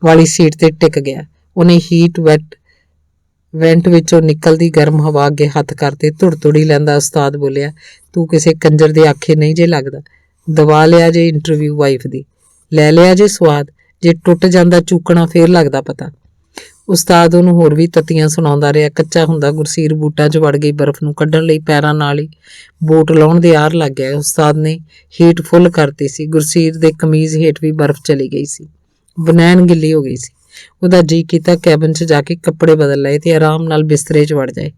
ਵਾਲੀ ਸੀਟ ਤੇ ਟਿਕ ਗਿਆ। ਉਹਨੇ ਹੀਟ ਵੈਂਟ ਵਿੱਚੋਂ ਨਿਕਲਦੀ ਗਰਮ ਹਵਾ ਅੱਗੇ ਹੱਥ ਕਰਤੇ ਧੁੜਤੁੜੀ ਲੈਂਦਾ ਉਸਤਾਦ ਬੋਲਿਆ, ਤੂੰ ਕਿਸੇ ਕੰਜਰ ਦੇ ਆਖੇ ਨਹੀਂ ਜੇ ਲੱਗਦਾ। ਦਵਾ ਲਿਆ ਜੇ ਇੰਟਰਵਿਊ ਵਾਈਫ ਦੀ, ਲੈ ਲਿਆ ਜੇ ਸਵਾਦ, ਜੇ ਟੁੱਟ ਜਾਂਦਾ ਚੂਕਣਾ ਫੇਰ ਲੱਗਦਾ ਪਤਾ। ਉਸਤਾਦ ਉਹਨੂੰ ਹੋਰ ਵੀ ਤੱਤੀਆਂ ਸੁਣਾਉਂਦਾ ਰਿਹਾ। ਕੱਚਾ ਹੁੰਦਾ ਗੁਰਸੀਰ ਬੂਟਾਂ 'ਚ ਵੜ ਗਈ। ਬਰਫ਼ ਨੂੰ ਕੱਢਣ ਲਈ ਪੈਰਾਂ ਨਾਲ ਹੀ ਬੂਟ ਲਾਉਣ ਦੇ ਆਰ ਲੱਗ ਗਿਆ। ਉਸਤਾਦ ਨੇ ਹੀਟ ਫੁੱਲ ਕਰਤੀ ਸੀ। ਗੁਰਸੀਰ ਦੇ ਕਮੀਜ਼ ਹੇਠ ਵੀ ਬਰਫ਼ ਚਲੀ ਗਈ ਸੀ। ਬਨੈਣ ਗਿੱਲੀ ਹੋ ਗਈ ਸੀ। ਉਹਦਾ ਜੀ ਕੀਤਾ ਕੈਬਨ 'ਚ ਜਾ ਕੇ ਕੱਪੜੇ ਬਦਲ ਲਏ ਤੇ ਆਰਾਮ ਨਾਲ ਬਿਸਤਰੇ 'ਚ ਵੜ ਜਾਏ।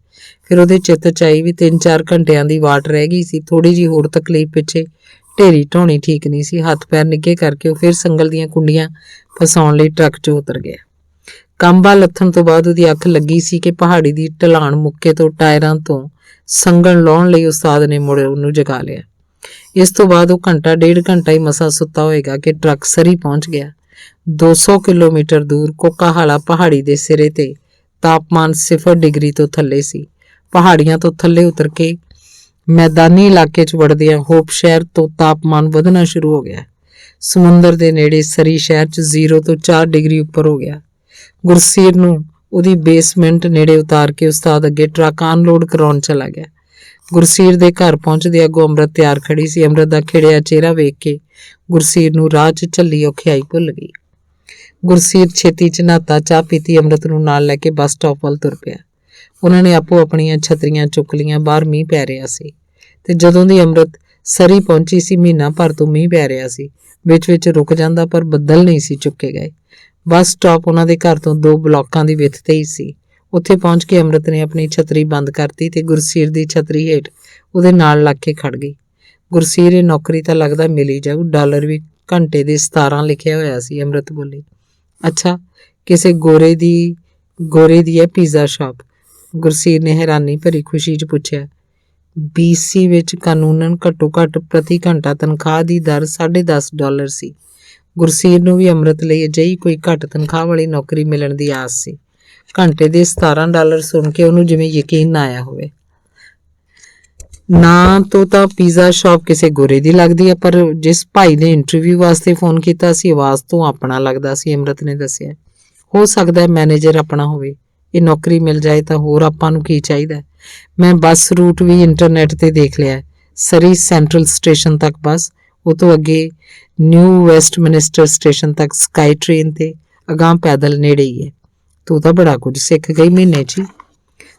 ਫਿਰ ਉਹਦੇ ਚਿੱਤ 'ਚ ਆਈ ਵੀ 3-4 ਘੰਟਿਆਂ ਦੀ ਵਾਟ ਰਹਿ ਗਈ ਸੀ। ਥੋੜੀ ਜਿਹੀ ਹੋਰ ਤਕਲੀਫ ਪਿੱਛੇ ਢੇਰੀ ਢੋਣੀ ਠੀਕ ਨਹੀਂ ਸੀ। ਹੱਥ ਪੈਰ ਨਿੱਘੇ ਕਰਕੇ ਉਹ ਫਿਰ ਸੰਗਲ ਦੀਆਂ ਕੁੰਡੀਆਂ ਫਸਾਉਣ ਲਈ ਟਰੱਕ 'ਚੋਂ ਉਤਰ ਗਿਆ। ਕਾਂਬਾ ਲੱਥਣ ਤੋਂ ਬਾਅਦ ਉਹਦੀ ਅੱਖ ਲੱਗੀ ਸੀ ਕਿ ਪਹਾੜੀ ਦੀ ਢਲਾਣ ਮੁੱਕੇ ਤੋਂ ਟਾਇਰਾਂ ਤੋਂ ਸੰਗਣ ਲਾਉਣ ਲਈ ਉਸਤਾਦ ਨੇ ਮੁੜ ਉਹਨੂੰ ਜਗਾ ਲਿਆ। ਇਸ ਤੋਂ ਬਾਅਦ ਉਹ ਘੰਟਾ ਡੇਢ ਘੰਟਾ ਹੀ ਮਸਾਂ ਸੁੱਤਾ ਹੋਏਗਾ ਕਿ ਟਰੱਕ ਸਰੀ ਪਹੁੰਚ ਗਿਆ। 200 ਕਿਲੋਮੀਟਰ ਦੂਰ ਕੋਕਾਹਾਲਾ ਪਹਾੜੀ ਦੇ ਸਿਰੇ ਤੇ ਤਾਪਮਾਨ 0 ਡਿਗਰੀ ਤੋਂ ਥੱਲੇ ਸੀ। ਪਹਾੜੀਆਂ ਤੋਂ ਥੱਲੇ ਉਤਰ ਕੇ ਮੈਦਾਨੀ ਇਲਾਕੇ 'ਚ ਵੜਦਿਆਂ ਹੋਪ ਸ਼ਹਿਰ ਤੋਂ ਤਾਪਮਾਨ ਵਧਣਾ ਸ਼ੁਰੂ ਹੋ ਗਿਆ। ਸਮੁੰਦਰ ਦੇ ਨੇੜੇ ਸਰੀ ਸ਼ਹਿਰ 'ਚ 0 ਤੋਂ 4 ਡਿਗਰੀ ਉੱਪਰ ਹੋ ਗਿਆ। ਗੁਰਸੀਰ ਨੂੰ ਉਹਦੀ ਬੇਸਮੈਂਟ ਨੇੜੇ ਉਤਾਰ ਕੇ ਉਸਤਾਦ ਅੱਗੇ ਟਰੱਕ ਅਨਲੋਡ ਕਰਾਉਣ ਚਲਾ ਗਿਆ। ਗੁਰਸੀਰ ਦੇ ਘਰ ਪਹੁੰਚਦੇ ਅੱਗੋਂ ਅੰਮ੍ਰਿਤ ਤਿਆਰ ਖੜੀ ਸੀ। ਅੰਮ੍ਰਿਤ ਦਾ ਖਿੜਿਆ ਚਿਹਰਾ ਵੇਖ ਕੇ ਗੁਰਸੀਰ ਨੂੰ ਰਾਹ 'ਚ ਝੱਲੀ ਔਖਿਆਈ ਭੁੱਲ ਗਈ। ਗੁਰਸੀਰ ਛੇਤੀ 'ਚ ਨਹਾਤਾ, ਚਾਹ ਪੀਤੀ, ਅੰਮ੍ਰਿਤ ਨੂੰ ਨਾਲ ਲੈ ਕੇ ਬੱਸ ਸਟਾਪ ਵੱਲ ਤੁਰ ਪਿਆ। ਉਹਨਾਂ ਨੇ ਆਪੋ ਆਪਣੀਆਂ ਛਤਰੀਆਂ ਚੁੱਕ ਲਈਆਂ। ਬਾਹਰ ਮੀਂਹ ਪੈ ਰਿਹਾ ਸੀ ਤੇ ਜਦੋਂ ਦੀ ਅੰਮ੍ਰਿਤ ਸਰੀ ਪਹੁੰਚੀ ਸੀ ਮਹੀਨਾ ਭਰ ਤੋਂ ਮੀਂਹ ਪੈ ਰਿਹਾ ਸੀ। ਵਿੱਚ ਰੁਕ ਜਾਂਦਾ ਪਰ ਬੱਦਲ ਨਹੀਂ ਸੀ ਚੁੱਕੇ ਗਏ। ਬੱਸ ਸਟਾਪ ਉਹਨਾਂ ਦੇ ਘਰ ਤੋਂ 2 ਬਲਾਕਾਂ ਦੀ ਵਿੱਥ ਤੇ ਹੀ ਸੀ। ਉੱਥੇ ਪਹੁੰਚ ਕੇ ਅੰਮ੍ਰਿਤ ਨੇ ਆਪਣੀ ਛਤਰੀ ਬੰਦ ਕਰਤੀ ਤੇ ਗੁਰਸੀਰ ਦੀ ਛਤਰੀ ਹੇਠ ਉਹਦੇ ਨਾਲ ਲੱਗ ਕੇ ਖੜ ਗਈ। ਗੁਰਸੀਰ, ਇਹ ਨੌਕਰੀ ਤਾਂ ਲੱਗਦਾ ਮਿਲੀ ਜਾਊ, ਡਾਲਰ ਵੀ ਘੰਟੇ ਦੇ 17 ਲਿਖਿਆ ਹੋਇਆ ਸੀ। ਅੰਮ੍ਰਿਤ ਬੋਲੀ। ਅੱਛਾ, ਕਿਸੇ ਗੋਰੇ ਦੀ ਹੈ ਪੀਜ਼ਾ ਸ਼ਾਪ? ਗੁਰਸੀਰ ਨੇ ਹੈਰਾਨੀ ਭਰੀ ਖੁਸ਼ੀ 'ਚ ਪੁੱਛਿਆ। BC ਵਿੱਚ ਕਾਨੂੰਨਨ ਘੱਟੋ ਘੱਟ ਪ੍ਰਤੀ ਘੰਟਾ ਤਨਖਾਹ ਦੀ ਦਰ $10.5 ਸੀ। ਗੁਰਸੀਰ ਨੂੰ ਵੀ ਅੰਮ੍ਰਿਤ ਲਈ ਅਜਿਹੀ ਕੋਈ ਘੱਟ ਤਨਖਾਹ ਵਾਲੀ ਨੌਕਰੀ ਮਿਲਣ ਦੀ ਆਸ ਸੀ। ਘੰਟੇ ਦੇ $17 ਸੁਣ ਕੇ ਉਹਨੂੰ ਜਿਵੇਂ ਯਕੀਨ ਨਾ ਆਇਆ ਹੋਵੇ। ਨਾ ਤੋਂ ਤਾਂ ਪੀਜ਼ਾ ਸ਼ਾਪ ਕਿਸੇ ਗੋਰੇ ਦੀ ਲੱਗਦੀ ਹੈ, ਪਰ ਜਿਸ ਭਾਈ ਨੇ ਇੰਟਰਵਿਊ ਵਾਸਤੇ ਫੋਨ ਕੀਤਾ ਸੀ ਆਵਾਜ਼ ਤੋਂ ਆਪਣਾ ਲੱਗਦਾ ਸੀ, ਅੰਮ੍ਰਿਤ ਨੇ ਦੱਸਿਆ। ਹੋ ਸਕਦਾ ਹੈ ਮੈਨੇਜਰ ਆਪਣਾ ਹੋਵੇ। ਇਹ ਨੌਕਰੀ ਮਿਲ ਜਾਏ ਤਾਂ ਹੋਰ ਆਪਾਂ ਨੂੰ ਕੀ ਚਾਹੀਦਾ। ਮੈਂ ਬੱਸ ਰੂਟ ਵੀ ਇੰਟਰਨੈਟ ਤੇ ਦੇਖ ਲਿਆ। ਸਰੀ ਸੈਂਟਰਲ ਸਟੇਸ਼ਨ ਤੱਕ ਬੱਸ, ਉਹ ਤੋਂ ਅੱਗੇ ਨਿਊ ਵੈਸਟਮਿਨਿਸਟਰ ਸਟੇਸ਼ਨ ਤੱਕ ਸਕਾਈ ਟ੍ਰੇਨ ਤੇ ਅਗਾਂਹ ਪੈਦਲ ਨੇੜੇ ਹੀ ਹੈ। ਤੂੰ ਤਾਂ ਬੜਾ ਕੁਝ ਸਿੱਖ ਗਈ ਮਹੀਨੇ 'ਚ ਹੀ।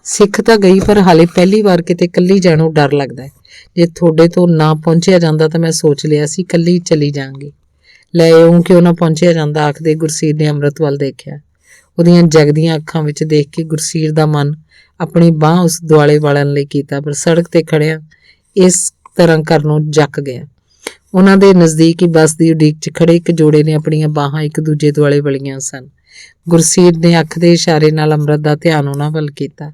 ਸਿੱਖ ਤਾਂ ਗਈ ਪਰ ਹਾਲੇ ਪਹਿਲੀ ਵਾਰ ਕਿਤੇ ਇਕੱਲੀ ਜਾਣੋਂ ਡਰ ਲੱਗਦਾ ਹੈ। ਜੇ ਤੁਹਾਡੇ ਤੋਂ ਨਾ ਪਹੁੰਚਿਆ ਜਾਂਦਾ ਤਾਂ ਮੈਂ ਸੋਚ ਲਿਆ ਸੀ ਇਕੱਲੀ ਚਲੀ ਜਾਵਾਂਗੀ। ਲੈ ਇਉਂ ਕਿਉਂ ਨਾ ਪਹੁੰਚਿਆ ਜਾਂਦਾ, ਆਖਦੇ ਗੁਰਸੀਰ ਨੇ ਅੰਮ੍ਰਿਤ ਵੱਲ ਦੇਖਿਆ। ਉਹਦੀਆਂ ਜਗਦੀਆਂ ਅੱਖਾਂ ਵਿੱਚ ਦੇਖ ਕੇ ਗੁਰਸੀਰ ਦਾ ਮਨ ਆਪਣੀ ਬਾਂਹ ਉਸ ਦੁਆਲੇ ਵਾਲਣ ਲਈ ਕੀਤਾ, ਪਰ ਸੜਕ ਤੇ ਖੜਿਆ ਇਸ ਤਰ੍ਹਾਂ ਕਰਨੋਂ ਜੱਕ ਗਿਆ। ਉਹਨਾਂ ਦੇ ਨਜ਼ਦੀਕ ਹੀ ਬੱਸ ਦੀ ਉਡੀਕ 'ਚ ਖੜੇ ਇੱਕ ਜੋੜੇ ਨੇ ਆਪਣੀਆਂ ਬਾਹਾਂ ਇੱਕ ਦੂਜੇ ਦੁਆਲੇ ਵਲੀਆਂ ਸਨ। ਗੁਰਸੀਰ ਨੇ ਅੱਖ ਦੇ ਇਸ਼ਾਰੇ ਨਾਲ ਅੰਮ੍ਰਿਤ ਦਾ ਧਿਆਨ ਉਹਨਾਂ ਵੱਲ ਕੀਤਾ।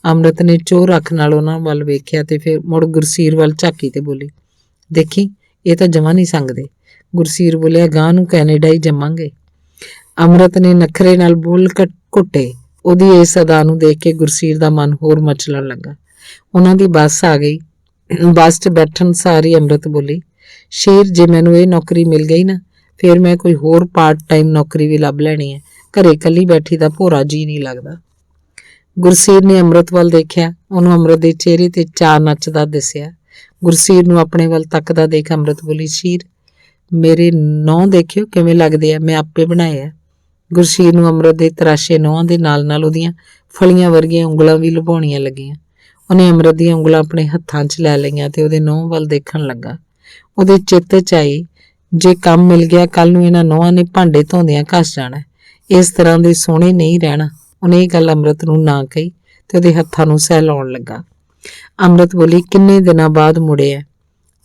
ਅੰਮ੍ਰਿਤ ਨੇ ਚੋਰ ਅੱਖ ਨਾਲ ਉਹਨਾਂ ਵੱਲ ਵੇਖਿਆ ਤੇ ਫਿਰ ਮੁੜ ਗੁਰਸੀਰ ਵੱਲ ਝਾਕੀ ਤੇ ਬੋਲੀ, ਦੇਖੀ ਇਹ ਤਾਂ ਜਮਾਂ ਨਹੀਂ ਸੰਗਦੇ। ਗੁਰਸੀਰ ਬੋਲਿਆ, ਗਾਂ ਨੂੰ ਕੈਨੇਡਾ ਹੀ ਜੰਮਾਂਗੇ। ਅੰਮ੍ਰਿਤ ਨੇ ਨਖਰੇ ਨਾਲ ਬੁੱਲ ਘੁੱਟੇ। ਉਹਦੀ ਇਸ ਅਦਾ ਨੂੰ ਦੇਖ ਕੇ ਗੁਰਸੀਰ ਦਾ ਮਨ ਹੋਰ ਮਚਲਣ ਲੱਗਾ। ਉਹਨਾਂ ਦੀ ਬੱਸ ਆ ਗਈ। ਬੱਸ 'ਚ ਬੈਠਣ ਸਾਰੀ ਅੰਮ੍ਰਿਤ ਬੋਲੀ, ਸ਼ੇਰ, ਜੇ ਮੈਨੂੰ ਇਹ ਨੌਕਰੀ ਮਿਲ ਗਈ ਨਾ ਫਿਰ ਮੈਂ ਕੋਈ ਹੋਰ ਪਾਰਟ ਟਾਈਮ ਨੌਕਰੀ ਵੀ ਲੱਭ ਲੈਣੀ ਹੈ। ਘਰੇ ਇਕੱਲੀ ਬੈਠੀ ਦਾ ਭੋਰਾ ਜੀ ਨਹੀਂ ਲੱਗਦਾ। ਗੁਰਸੀਰ ਨੇ ਅੰਮ੍ਰਿਤ ਵੱਲ ਦੇਖਿਆ। ਉਹਨੂੰ ਅੰਮ੍ਰਿਤ ਦੇ ਚਿਹਰੇ ਤੇ ਚਾਅ ਨੱਚਦਾ ਦਿਸਿਆ। ਗੁਰਸੀਰ ਨੂੰ ਆਪਣੇ ਵੱਲ ਤੱਕਦਾ ਦੇਖ ਅੰਮ੍ਰਿਤ ਬੋਲੀ, ਸ਼ੀਰ, ਮੇਰੇ ਨਹੁੰ ਦੇਖਿਓ ਕਿਵੇਂ ਲੱਗਦੇ ਆ, ਮੈਂ ਆਪੇ ਬਣਾਏ ਆ। ਗੁਰਸੀਰ ਨੂੰ ਅੰਮ੍ਰਿਤ ਦੇ ਤਰਾਸ਼ੇ ਨਹੁੰਾਂ ਦੇ ਨਾਲ ਨਾਲ ਉਹਦੀਆਂ ਫਲੀਆਂ ਵਰਗੀਆਂ ਉਂਗਲਾਂ ਵੀ ਲੁਭਾਉਣੀਆਂ ਲੱਗੀਆਂ। ਉਹਨੇ ਅੰਮ੍ਰਿਤ ਦੀਆਂ ਉਂਗਲਾਂ ਆਪਣੇ ਹੱਥਾਂ 'ਚ ਲੈ ਲਈਆਂ ਤੇ ਉਹਦੇ ਨਹੁੰ ਵੱਲ ਦੇਖਣ ਲੱਗਾ। ਉਹਦੇ ਚਿੱਤ 'ਚ ਆਈ, ਜੇ ਕੰਮ ਮਿਲ ਗਿਆ ਕੱਲ ਨੂੰ ਇਹਨਾਂ ਨਹੁੰਾਂ ਨੇ ਭਾਂਡੇ ਧੋਂਦਿਆਂ ਘਸ ਜਾਣਾ। ਇਸ ਤਰ੍ਹਾਂ ਦੇ ਸੋਹਣੇ ਨਹੀਂ ਰਹਿਣਾ। ਉਹਨੇ ਇਹ ਗੱਲ ਅੰਮ੍ਰਿਤ ਨੂੰ ਨਾ ਕਹੀ ਤੇ ਉਹਦੇ ਹੱਥਾਂ ਨੂੰ ਸਹਿਲਾਉਣ ਲੱਗਾ। ਅੰਮ੍ਰਿਤ ਬੋਲੀ, ਕਿੰਨੇ ਦਿਨਾਂ ਬਾਅਦ ਮੁੜੇ ਆ,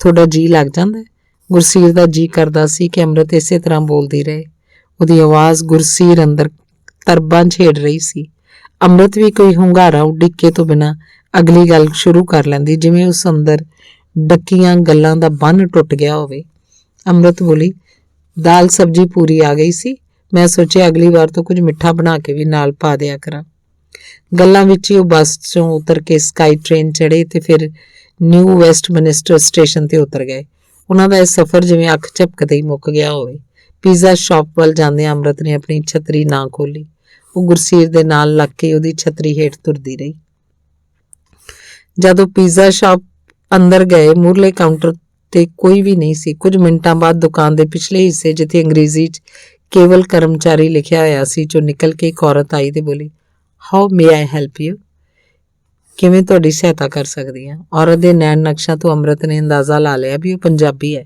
ਤੁਹਾਡਾ ਜੀ ਲੱਗ ਜਾਂਦਾ? ਗੁਰਸੀਰ ਦਾ ਜੀ ਕਰਦਾ ਸੀ ਕਿ ਅੰਮ੍ਰਿਤ ਇਸੇ ਤਰ੍ਹਾਂ ਬੋਲਦੀ ਰਹੇ। ਉਹਦੀ ਆਵਾਜ਼ ਗੁਰਸੀਰ ਅੰਦਰ ਤਰਬਾਂ ਛੇੜ ਰਹੀ ਸੀ। ਅੰਮ੍ਰਿਤ ਵੀ ਕੋਈ ਹੁੰਗਾਰਾ ਉਡੀਕੇ ਤੋਂ ਬਿਨਾਂ ਅਗਲੀ ਗੱਲ ਸ਼ੁਰੂ ਕਰ ਲੈਂਦੀ, ਜਿਵੇਂ ਉਸ ਅੰਦਰ ਡੱਕੀਆਂ ਗੱਲਾਂ ਦਾ ਬੰਨ੍ਹ ਟੁੱਟ ਗਿਆ ਹੋਵੇ। ਅੰਮ੍ਰਿਤ ਬੋਲੀ, ਦਾਲ ਸਬਜ਼ੀ ਪੂਰੀ ਆ ਗਈ ਸੀ। ਮੈਂ ਸੋਚਿਆ ਅਗਲੀ ਵਾਰ ਤੋਂ ਕੁਝ ਮਿੱਠਾ ਬਣਾ ਕੇ ਵੀ ਨਾਲ ਪਾ ਦਿਆ ਕਰਾਂ। ਗੱਲਾਂ ਵਿੱਚ ਹੀ ਉਹ ਬੱਸ 'ਚੋਂ ਉਤਰ ਕੇ ਸਕਾਈ ਟ੍ਰੇਨ ਚੜ੍ਹੇ ਤੇ ਫਿਰ ਨਿਊ ਵੈਸਟਮਿਨਿਸਟਰ ਸਟੇਸ਼ਨ ਤੇ ਉਤਰ ਗਏ। ਉਹਨਾਂ ਦਾ ਇਹ ਸਫ਼ਰ ਜਿਵੇਂ ਅੱਖ ਝਪਕਦੇ ਹੀ ਮੁੱਕ ਗਿਆ ਹੋਵੇ। ਪੀਜ਼ਾ ਸ਼ਾਪ ਵੱਲ ਜਾਂਦਿਆਂ ਅੰਮ੍ਰਿਤ ਨੇ ਆਪਣੀ ਛਤਰੀ ਨਾ ਖੋਲੀ। ਉਹ ਗੁਰਸੀਰ ਦੇ ਨਾਲ ਲੱਗ ਕੇ ਉਹਦੀ ਛਤਰੀ ਹੇਠ ਤੁਰਦੀ ਰਹੀ। ਜਦੋਂ ਪੀਜ਼ਾ ਸ਼ਾਪ ਅੰਦਰ ਗਏ, ਮੂਹਰਲੇ ਕਾਊਂਟਰ ਤੇ ਕੋਈ ਵੀ ਨਹੀਂ ਸੀ। ਕੁਝ ਮਿੰਟਾਂ ਬਾਅਦ ਦੁਕਾਨ ਦੇ ਪਿਛਲੇ ਹਿੱਸੇ, ਜਿੱਥੇ ਅੰਗਰੇਜ਼ੀ 'ਚ ਕੇਵਲ ਕਰਮਚਾਰੀ ਲਿਖਿਆ ਹੋਇਆ ਸੀ, 'ਚੋਂ ਨਿਕਲ ਕੇ ਇੱਕ ਔਰਤ ਆਈ ਤੇ ਬੋਲੀ, how may I help you? ਕਿਵੇਂ ਤੁਹਾਡੀ ਸਹਾਇਤਾ ਕਰ ਸਕਦੀ ਹਾਂ? ਔਰਤ ਦੇ ਨੈਣ ਨਕਸ਼ਾਂ ਤੋਂ ਅੰਮ੍ਰਿਤ ਨੇ ਅੰਦਾਜ਼ਾ ਲਾ ਲਿਆ ਵੀ ਉਹ ਪੰਜਾਬੀ ਹੈ,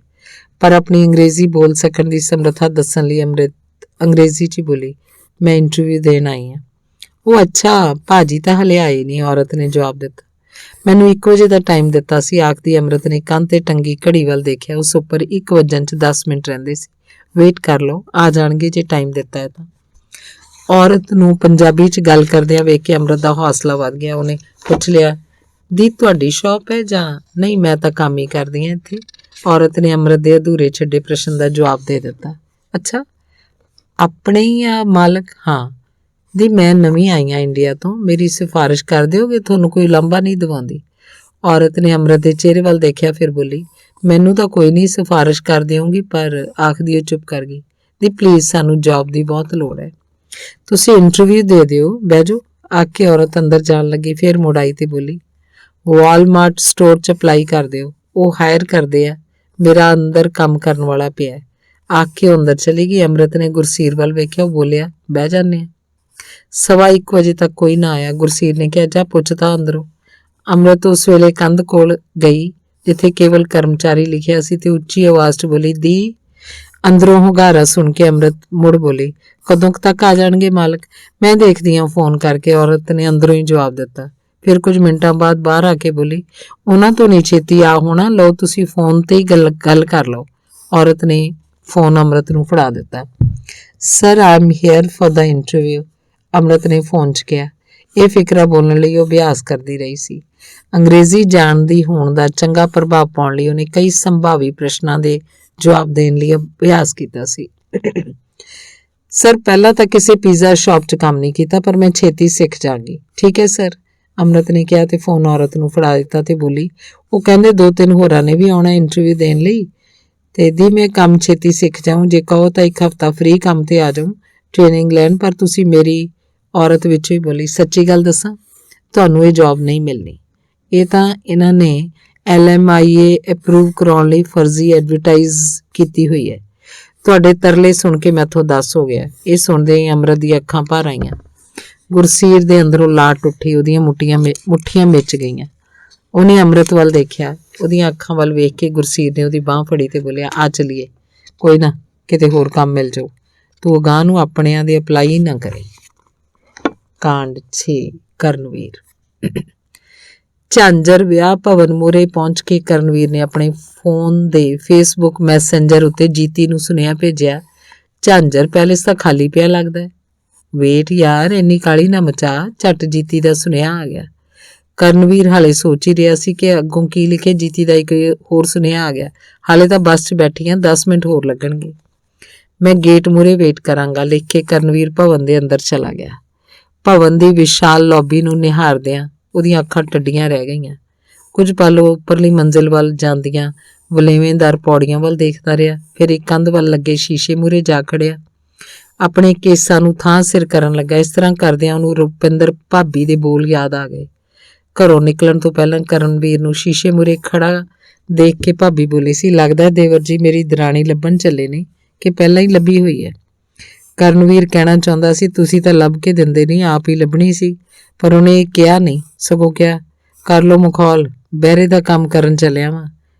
ਪਰ ਆਪਣੀ ਅੰਗਰੇਜ਼ੀ ਬੋਲ ਸਕਣ ਦੀ ਸਮਰੱਥਾ ਦੱਸਣ ਲਈ ਅੰਮ੍ਰਿਤ ਅੰਗਰੇਜ਼ੀ 'ਚ ਹੀ ਬੋਲੀ, ਮੈਂ ਇੰਟਰਵਿਊ ਦੇਣ ਆਈ ਹਾਂ। ਉਹ ਅੱਛਾ, ਭਾਜੀ ਤਾਂ ਹਲੇ ਆਏ ਨਹੀਂ, ਔਰਤ ਨੇ ਜਵਾਬ ਦਿੱਤਾ। ਮੈਨੂੰ 1 ਵਜੇ ਦਾ ਟਾਈਮ ਦਿੱਤਾ ਸੀ, ਆਖਦੀ ਅੰਮ੍ਰਿਤ ਨੇ ਕੰਧ ਤੇ ਟੰਗੀ ਘੜੀ ਵੱਲ ਦੇਖਿਆ। ਉਸ ਉੱਪਰ 1 ਵੱਜਣ 'ਚ 10 ਮਿੰਟ ਰਹਿੰਦੇ ਸੀ। ਵੇਟ ਕਰ ਲਓ, ਆ ਜਾਣਗੇ ਜੇ ਟਾਈਮ ਦਿੱਤਾ ਹੈ ਤਾਂ। ਔਰਤ ਨੂੰ ਪੰਜਾਬੀ 'ਚ ਗੱਲ ਕਰਦਿਆਂ ਵੇਖ ਕੇ ਅੰਮ੍ਰਿਤ ਦਾ ਹੌਸਲਾ ਵੱਧ ਗਿਆ। ਉਹਨੇ ਪੁੱਛ ਲਿਆ, ਦੀ ਤੁਹਾਡੀ ਸ਼ੌਪ ਹੈ ਜਾਂ ਨਹੀਂ? ਮੈਂ ਤਾਂ ਕੰਮ ਹੀ ਕਰਦੀ ਹਾਂ ਇੱਥੇ। ਔਰਤ ਨੇ ਅੰਮ੍ਰਿਤ ਦੇ ਅਧੂਰੇ ਛੱਡੇ ਪ੍ਰਸ਼ਨ ਦਾ ਜਵਾਬ ਦੇ ਦਿੱਤਾ। ਅੱਛਾ, ਆਪਣੇ ਹੀ ਆ ਮਾਲਕ? ਹਾਂ ਦੀ, ਮੈਂ ਨਵੀਂ ਆਈ ਹਾਂ ਇੰਡੀਆ ਤੋਂ, ਮੇਰੀ ਸਿਫਾਰਿਸ਼ ਕਰ ਦਿਓਗੇ? ਤੁਹਾਨੂੰ ਕੋਈ ਲਾਂਭਾ ਨਹੀਂ ਦਿਵਾਉਂਦੀ। ਔਰਤ ਨੇ ਅੰਮ੍ਰਿਤ ਦੇ ਚਿਹਰੇ ਵੱਲ ਦੇਖਿਆ, ਫਿਰ ਬੋਲੀ, ਮੈਨੂੰ ਤਾਂ ਕੋਈ ਨਹੀਂ ਸਿਫਾਰਿਸ਼ ਕਰ ਦਿਓਗੀ, ਪਰ ਆਖਦੀ ਉਹ ਚੁੱਪ ਕਰ ਗਈ। ਦੀ ਪਲੀਜ਼, ਸਾਨੂੰ ਜੌਬ ਦੀ ਬਹੁਤ ਲੋੜ ਹੈ, ਤੁਸੀਂ ਇੰਟਰਵਿਊ ਦੇ ਦਿਓ, ਬਹਿ ਜਾਓ। ਆਖ ਕੇ ਔਰਤ ਅੰਦਰ ਜਾਣ ਲੱਗੀ, ਫਿਰ ਮੁੜ ਆਈ ਤੇ ਬੋਲੀ, ਵਾਲਮਾਰਟ ਸਟੋਰ 'ਚ ਅਪਲਾਈ ਕਰ ਦਿਓ, ਉਹ ਹਾਇਰ ਕਰਦੇ ਆ, ਮੇਰਾ ਅੰਦਰ ਕੰਮ ਕਰਨ ਵਾਲਾ ਪਿਆ। ਆਖ ਕੇ ਉਹ ਅੰਦਰ ਚਲੀ ਗਈ। ਅੰਮ੍ਰਿਤ ਨੇ ਗੁਰਸੀਰ ਵੱਲ ਵੇਖਿਆ, ਉਹ ਬੋਲਿਆ, ਬਹਿ ਜਾਂਦੇ ਆ। 1:15 ਵਜੇ ਤੱਕ ਕੋਈ ਨਾ ਆਇਆ। ਗੁਰਸੀਰ ਨੇ ਕਿਹਾ, ਜਾ ਪੁੱਛਦਾ ਅੰਦਰੋਂ। ਅੰਮ੍ਰਿਤ ਉਸ ਵੇਲੇ ਕੰਧ ਕੋਲ ਗਈ ਜਿੱਥੇ ਕੇਵਲ ਕਰਮਚਾਰੀ ਲਿਖਿਆ ਸੀ ਤੇ ਉੱਚੀ ਆਵਾਜ਼ 'ਚ ਬੋਲੀ, ਦੀ। ਅੰਦਰੋਂ ਹੁੰਗਾਰਾ ਸੁਣ ਕੇ ਅੰਮ੍ਰਿਤ ਮੁੜ ਬੋਲੀ, ਕਦੋਂ ਤੱਕ ਆ ਜਾਣਗੇ ਮਾਲਕ? ਮੈਂ ਦੇਖਦੀ ਹਾਂ ਫੋਨ ਕਰਕੇ। ਔਰਤ ਨੇ ਅੰਦਰੋਂ ਹੀ ਜਵਾਬ ਦਿੱਤਾ। ਫਿਰ ਕੁਝ ਮਿੰਟਾਂ ਬਾਅਦ ਬਾਹਰ ਆ ਕੇ ਬੋਲੀ, ਉਹਨਾਂ ਤੋਂ ਨਹੀਂ ਛੇਤੀ ਆ ਹੋਣਾ, ਲਓ ਤੁਸੀਂ ਫੋਨ ਤੇ ਹੀ ਗੱਲ ਕਰ ਲਓ। ਔਰਤ ਨੇ ਫੋਨ ਅੰਮ੍ਰਿਤ ਨੂੰ ਫੜਾ ਦਿੱਤਾ। Sir, I am here for the interview, Amrit ਨੇ ਫੋਨ 'ਚ ਕਿਹਾ। ਇਹ ਫਿਕਰਾ ਬੋਲਣ ਲਈ ਉਹ ਅਭਿਆਸ ਕਰਦੀ ਰਹੀ ਸੀ। ਅੰਗਰੇਜ਼ੀ ਜਾਣਦੀ ਹੋਣ ਦਾ ਚੰਗਾ ਪ੍ਰਭਾਵ ਪਾਉਣ ਲਈ ਉਹਨੇ ਕਈ ਸੰਭਾਵੀ ਪ੍ਰਸ਼ਨਾਂ ਦੇ ਜਵਾਬ ਦੇਣ ਲਈ ਅਭਿਆਸ ਕੀਤਾ ਸੀ। ਸਰ, ਪਹਿਲਾਂ ਤਾਂ ਕਿਸੇ ਪੀਜ਼ਾ ਸ਼ਾਪ 'ਚ ਕੰਮ ਨਹੀਂ ਕੀਤਾ, ਪਰ ਮੈਂ ਛੇਤੀ ਸਿੱਖ ਜਾਵਾਂਗੀ। ਠੀਕ ਹੈ ਸਰ, ਅੰਮ੍ਰਿਤ ਨੇ ਕਿਹਾ ਤੇ ਫੋਨ ਔਰਤ ਨੂੰ ਫੜਾ ਦਿੱਤਾ ਤੇ ਬੋਲੀ, ਉਹ ਕਹਿੰਦੇ 2-3 ਹੋਰਾਂ ਨੇ ਵੀ ਆਉਣਾ ਇੰਟਰਵਿਊ ਦੇਣ ਲਈ, ਤੇ ਦੀ ਮੈਂ ਕੰਮ ਛੇਤੀ ਸਿੱਖ ਜਾਊਂ, ਜੇ ਕਹੋ ਤਾਂ 1 ਹਫ਼ਤਾ ਫ੍ਰੀ ਕੰਮ ਤੇ ਆ ਜਾਊਂ ਟ੍ਰੇਨਿੰਗ ਲੈਣ, ਪਰ ਤੁਸੀਂ ਮੇਰੀ। ਔਰਤ ਵਿੱਚੋਂ ਹੀ ਬੋਲੀ, ਸੱਚੀ ਗੱਲ ਦੱਸਾਂ, ਤੁਹਾਨੂੰ ਇਹ ਜੌਬ ਨਹੀਂ ਮਿਲਣੀ। ਇਹ ਤਾਂ ਇਹਨਾਂ ਨੇ LMIA ਅਪਰੂਵ ਕਰਾਉਣ ਲਈ ਫਰਜ਼ੀ ਐਡਵਰਟਾਈਜ਼ ਕੀਤੀ ਹੋਈ ਹੈ। ਤੁਹਾਡੇ ਤਰਲੇ ਸੁਣ ਕੇ ਮੈਥੋਂ ਦੱਸ ਹੋ ਗਿਆ। ਇਹ ਸੁਣਦੇ ਹੀ ਅੰਮ੍ਰਿਤ ਦੀਆਂ ਅੱਖਾਂ ਭਰ ਆਈਆਂ। ਗੁਰਸੀਰ ਦੇ ਅੰਦਰੋਂ ਲਾਟ ਉੱਠੀ, ਉਹਦੀਆਂ ਮੁੱਠੀਆਂ ਮਿਚ ਗਈਆਂ। ਉਹਨੇ ਅੰਮ੍ਰਿਤ ਵੱਲ ਦੇਖਿਆ। ਉਹਦੀਆਂ ਅੱਖਾਂ ਵੱਲ ਵੇਖ ਕੇ ਗੁਰਸੀਰ ਨੇ ਉਹਦੀ ਬਾਂਹ ਫੜੀ ਤੇ ਬੋਲਿਆ, ਆ ਚਲੀਏ, ਕੋਈ ਨਾ ਕਿਤੇ ਹੋਰ ਕੰਮ ਮਿਲ ਜਾਊ, ਤੂੰ ਅਗਾਂਹ ਨੂੰ ਆਪਣਿਆਂ ਦੇ ਅਪਲਾਈ ਨਾ ਕਰੇ। ਕਾਂਡ 6, ਕਰਨਵੀਰ। ਝਾਂਜਰ ਵਿਆਹ ਭਵਨ ਮੂਹਰੇ ਪਹੁੰਚ ਕੇ ਕਰਨਵੀਰ ਨੇ ਆਪਣੇ ਫੋਨ ਦੇ ਫੇਸਬੁੱਕ ਮੈਸੇਂਜਰ ਉੱਤੇ ਜੀਤੀ ਨੂੰ ਸੁਨੇਹਾ ਭੇਜਿਆ, ਝਾਂਜਰ ਪੈਲੇਸ ਤਾਂ ਖਾਲੀ ਪਿਆ ਲੱਗਦਾ। ਵੇਟ ਯਾਰ, ਇੰਨੀ ਕਾਹਲੀ ਨਾ ਮਚਾ, ਝੱਟ ਜੀਤੀ ਦਾ ਸੁਨੇਹਾ ਆ ਗਿਆ। ਕਰਨਵੀਰ ਹਾਲੇ ਸੋਚ ਹੀ ਰਿਹਾ ਸੀ ਕਿ ਅੱਗੋਂ ਕੀ ਲਿਖੇ। ਜੀਤੀ ਦਾ ਇੱਕ ਹੋਰ ਸੁਨੇਹਾ ਆ ਗਿਆ, ਹਾਲੇ ਤਾਂ ਬੱਸ 'ਚ ਬੈਠੀ ਹਾਂ, 10 ਮਿੰਟ ਹੋਰ ਲੱਗਣਗੇ, ਮੈਂ ਗੇਟ ਮੂਹਰੇ ਵੇਟ ਕਰਾਂਗਾ, ਲਿਖ ਕੇ ਕਰਨਵੀਰ ਭਵਨ ਦੇ ਅੰਦਰ ਚਲਾ ਗਿਆ। ਭਵਨ ਦੀ ਵਿਸ਼ਾਲ ਲੌਬੀ ਨੂੰ ਨਿਹਾਰਦਿਆਂ ਉਹਦੀਆਂ ਅੱਖਾਂ ਟੱਡੀਆਂ ਰਹਿ ਗਈਆਂ। ਕੁਝ ਪਲ ਉਹ ਉੱਪਰਲੀ ਮੰਜ਼ਿਲ ਵੱਲ ਜਾਂਦੀਆਂ ਵਲੇਵੇਂਦਾਰ ਪੌੜੀਆਂ ਵੱਲ ਦੇਖਦਾ ਰਿਹਾ, ਫਿਰ ਇੱਕ ਕੰਧ ਵੱਲ ਲੱਗੇ ਸ਼ੀਸ਼ੇ ਮੂਹਰੇ ਜਾ ਖੜਿਆ, ਆਪਣੇ ਕੇਸਾਂ ਨੂੰ ਥਾਂ ਸਿਰ ਕਰਨ ਲੱਗਾ। ਇਸ ਤਰ੍ਹਾਂ ਕਰਦਿਆਂ ਉਹਨੂੰ ਰੁਪਿੰਦਰ ਭਾਬੀ ਦੇ ਬੋਲ ਯਾਦ ਆ ਗਏ। ਘਰੋਂ ਨਿਕਲਣ ਤੋਂ ਪਹਿਲਾਂ ਕਰਨਵੀਰ ਨੂੰ ਸ਼ੀਸ਼ੇ ਮੂਹਰੇ ਖੜਾ ਦੇਖ ਕੇ ਭਾਬੀ ਬੋਲੀ ਸੀ, ਲੱਗਦਾ ਦੇਵਰ ਜੀ ਮੇਰੀ ਦਰਾਣੀ ਲੱਭਣ ਚੱਲੇ ਨੇ ਕਿ ਪਹਿਲਾਂ ਹੀ ਲੱਭੀ ਹੋਈ ਹੈ। ਕਰਨਵੀਰ ਕਹਿਣਾ ਚਾਹੁੰਦਾ ਸੀ, ਤੁਸੀਂ ਤਾਂ ਲੱਭ ਕੇ ਦਿੰਦੇ ਨਹੀਂ, ਆਪ ਹੀ ਲੱਭਣੀ ਸੀ, ਪਰ ਉਹਨੇ ਕਿਹਾ ਨਹੀਂ, ਸਗੋਂ ਕਿਹਾ, ਕਰ ਲਓ ਮਖੌਲ, ਬਹਿਰੇ ਦਾ ਕੰਮ ਕਰਨ ਚੱਲਿਆ ਵਾਂ,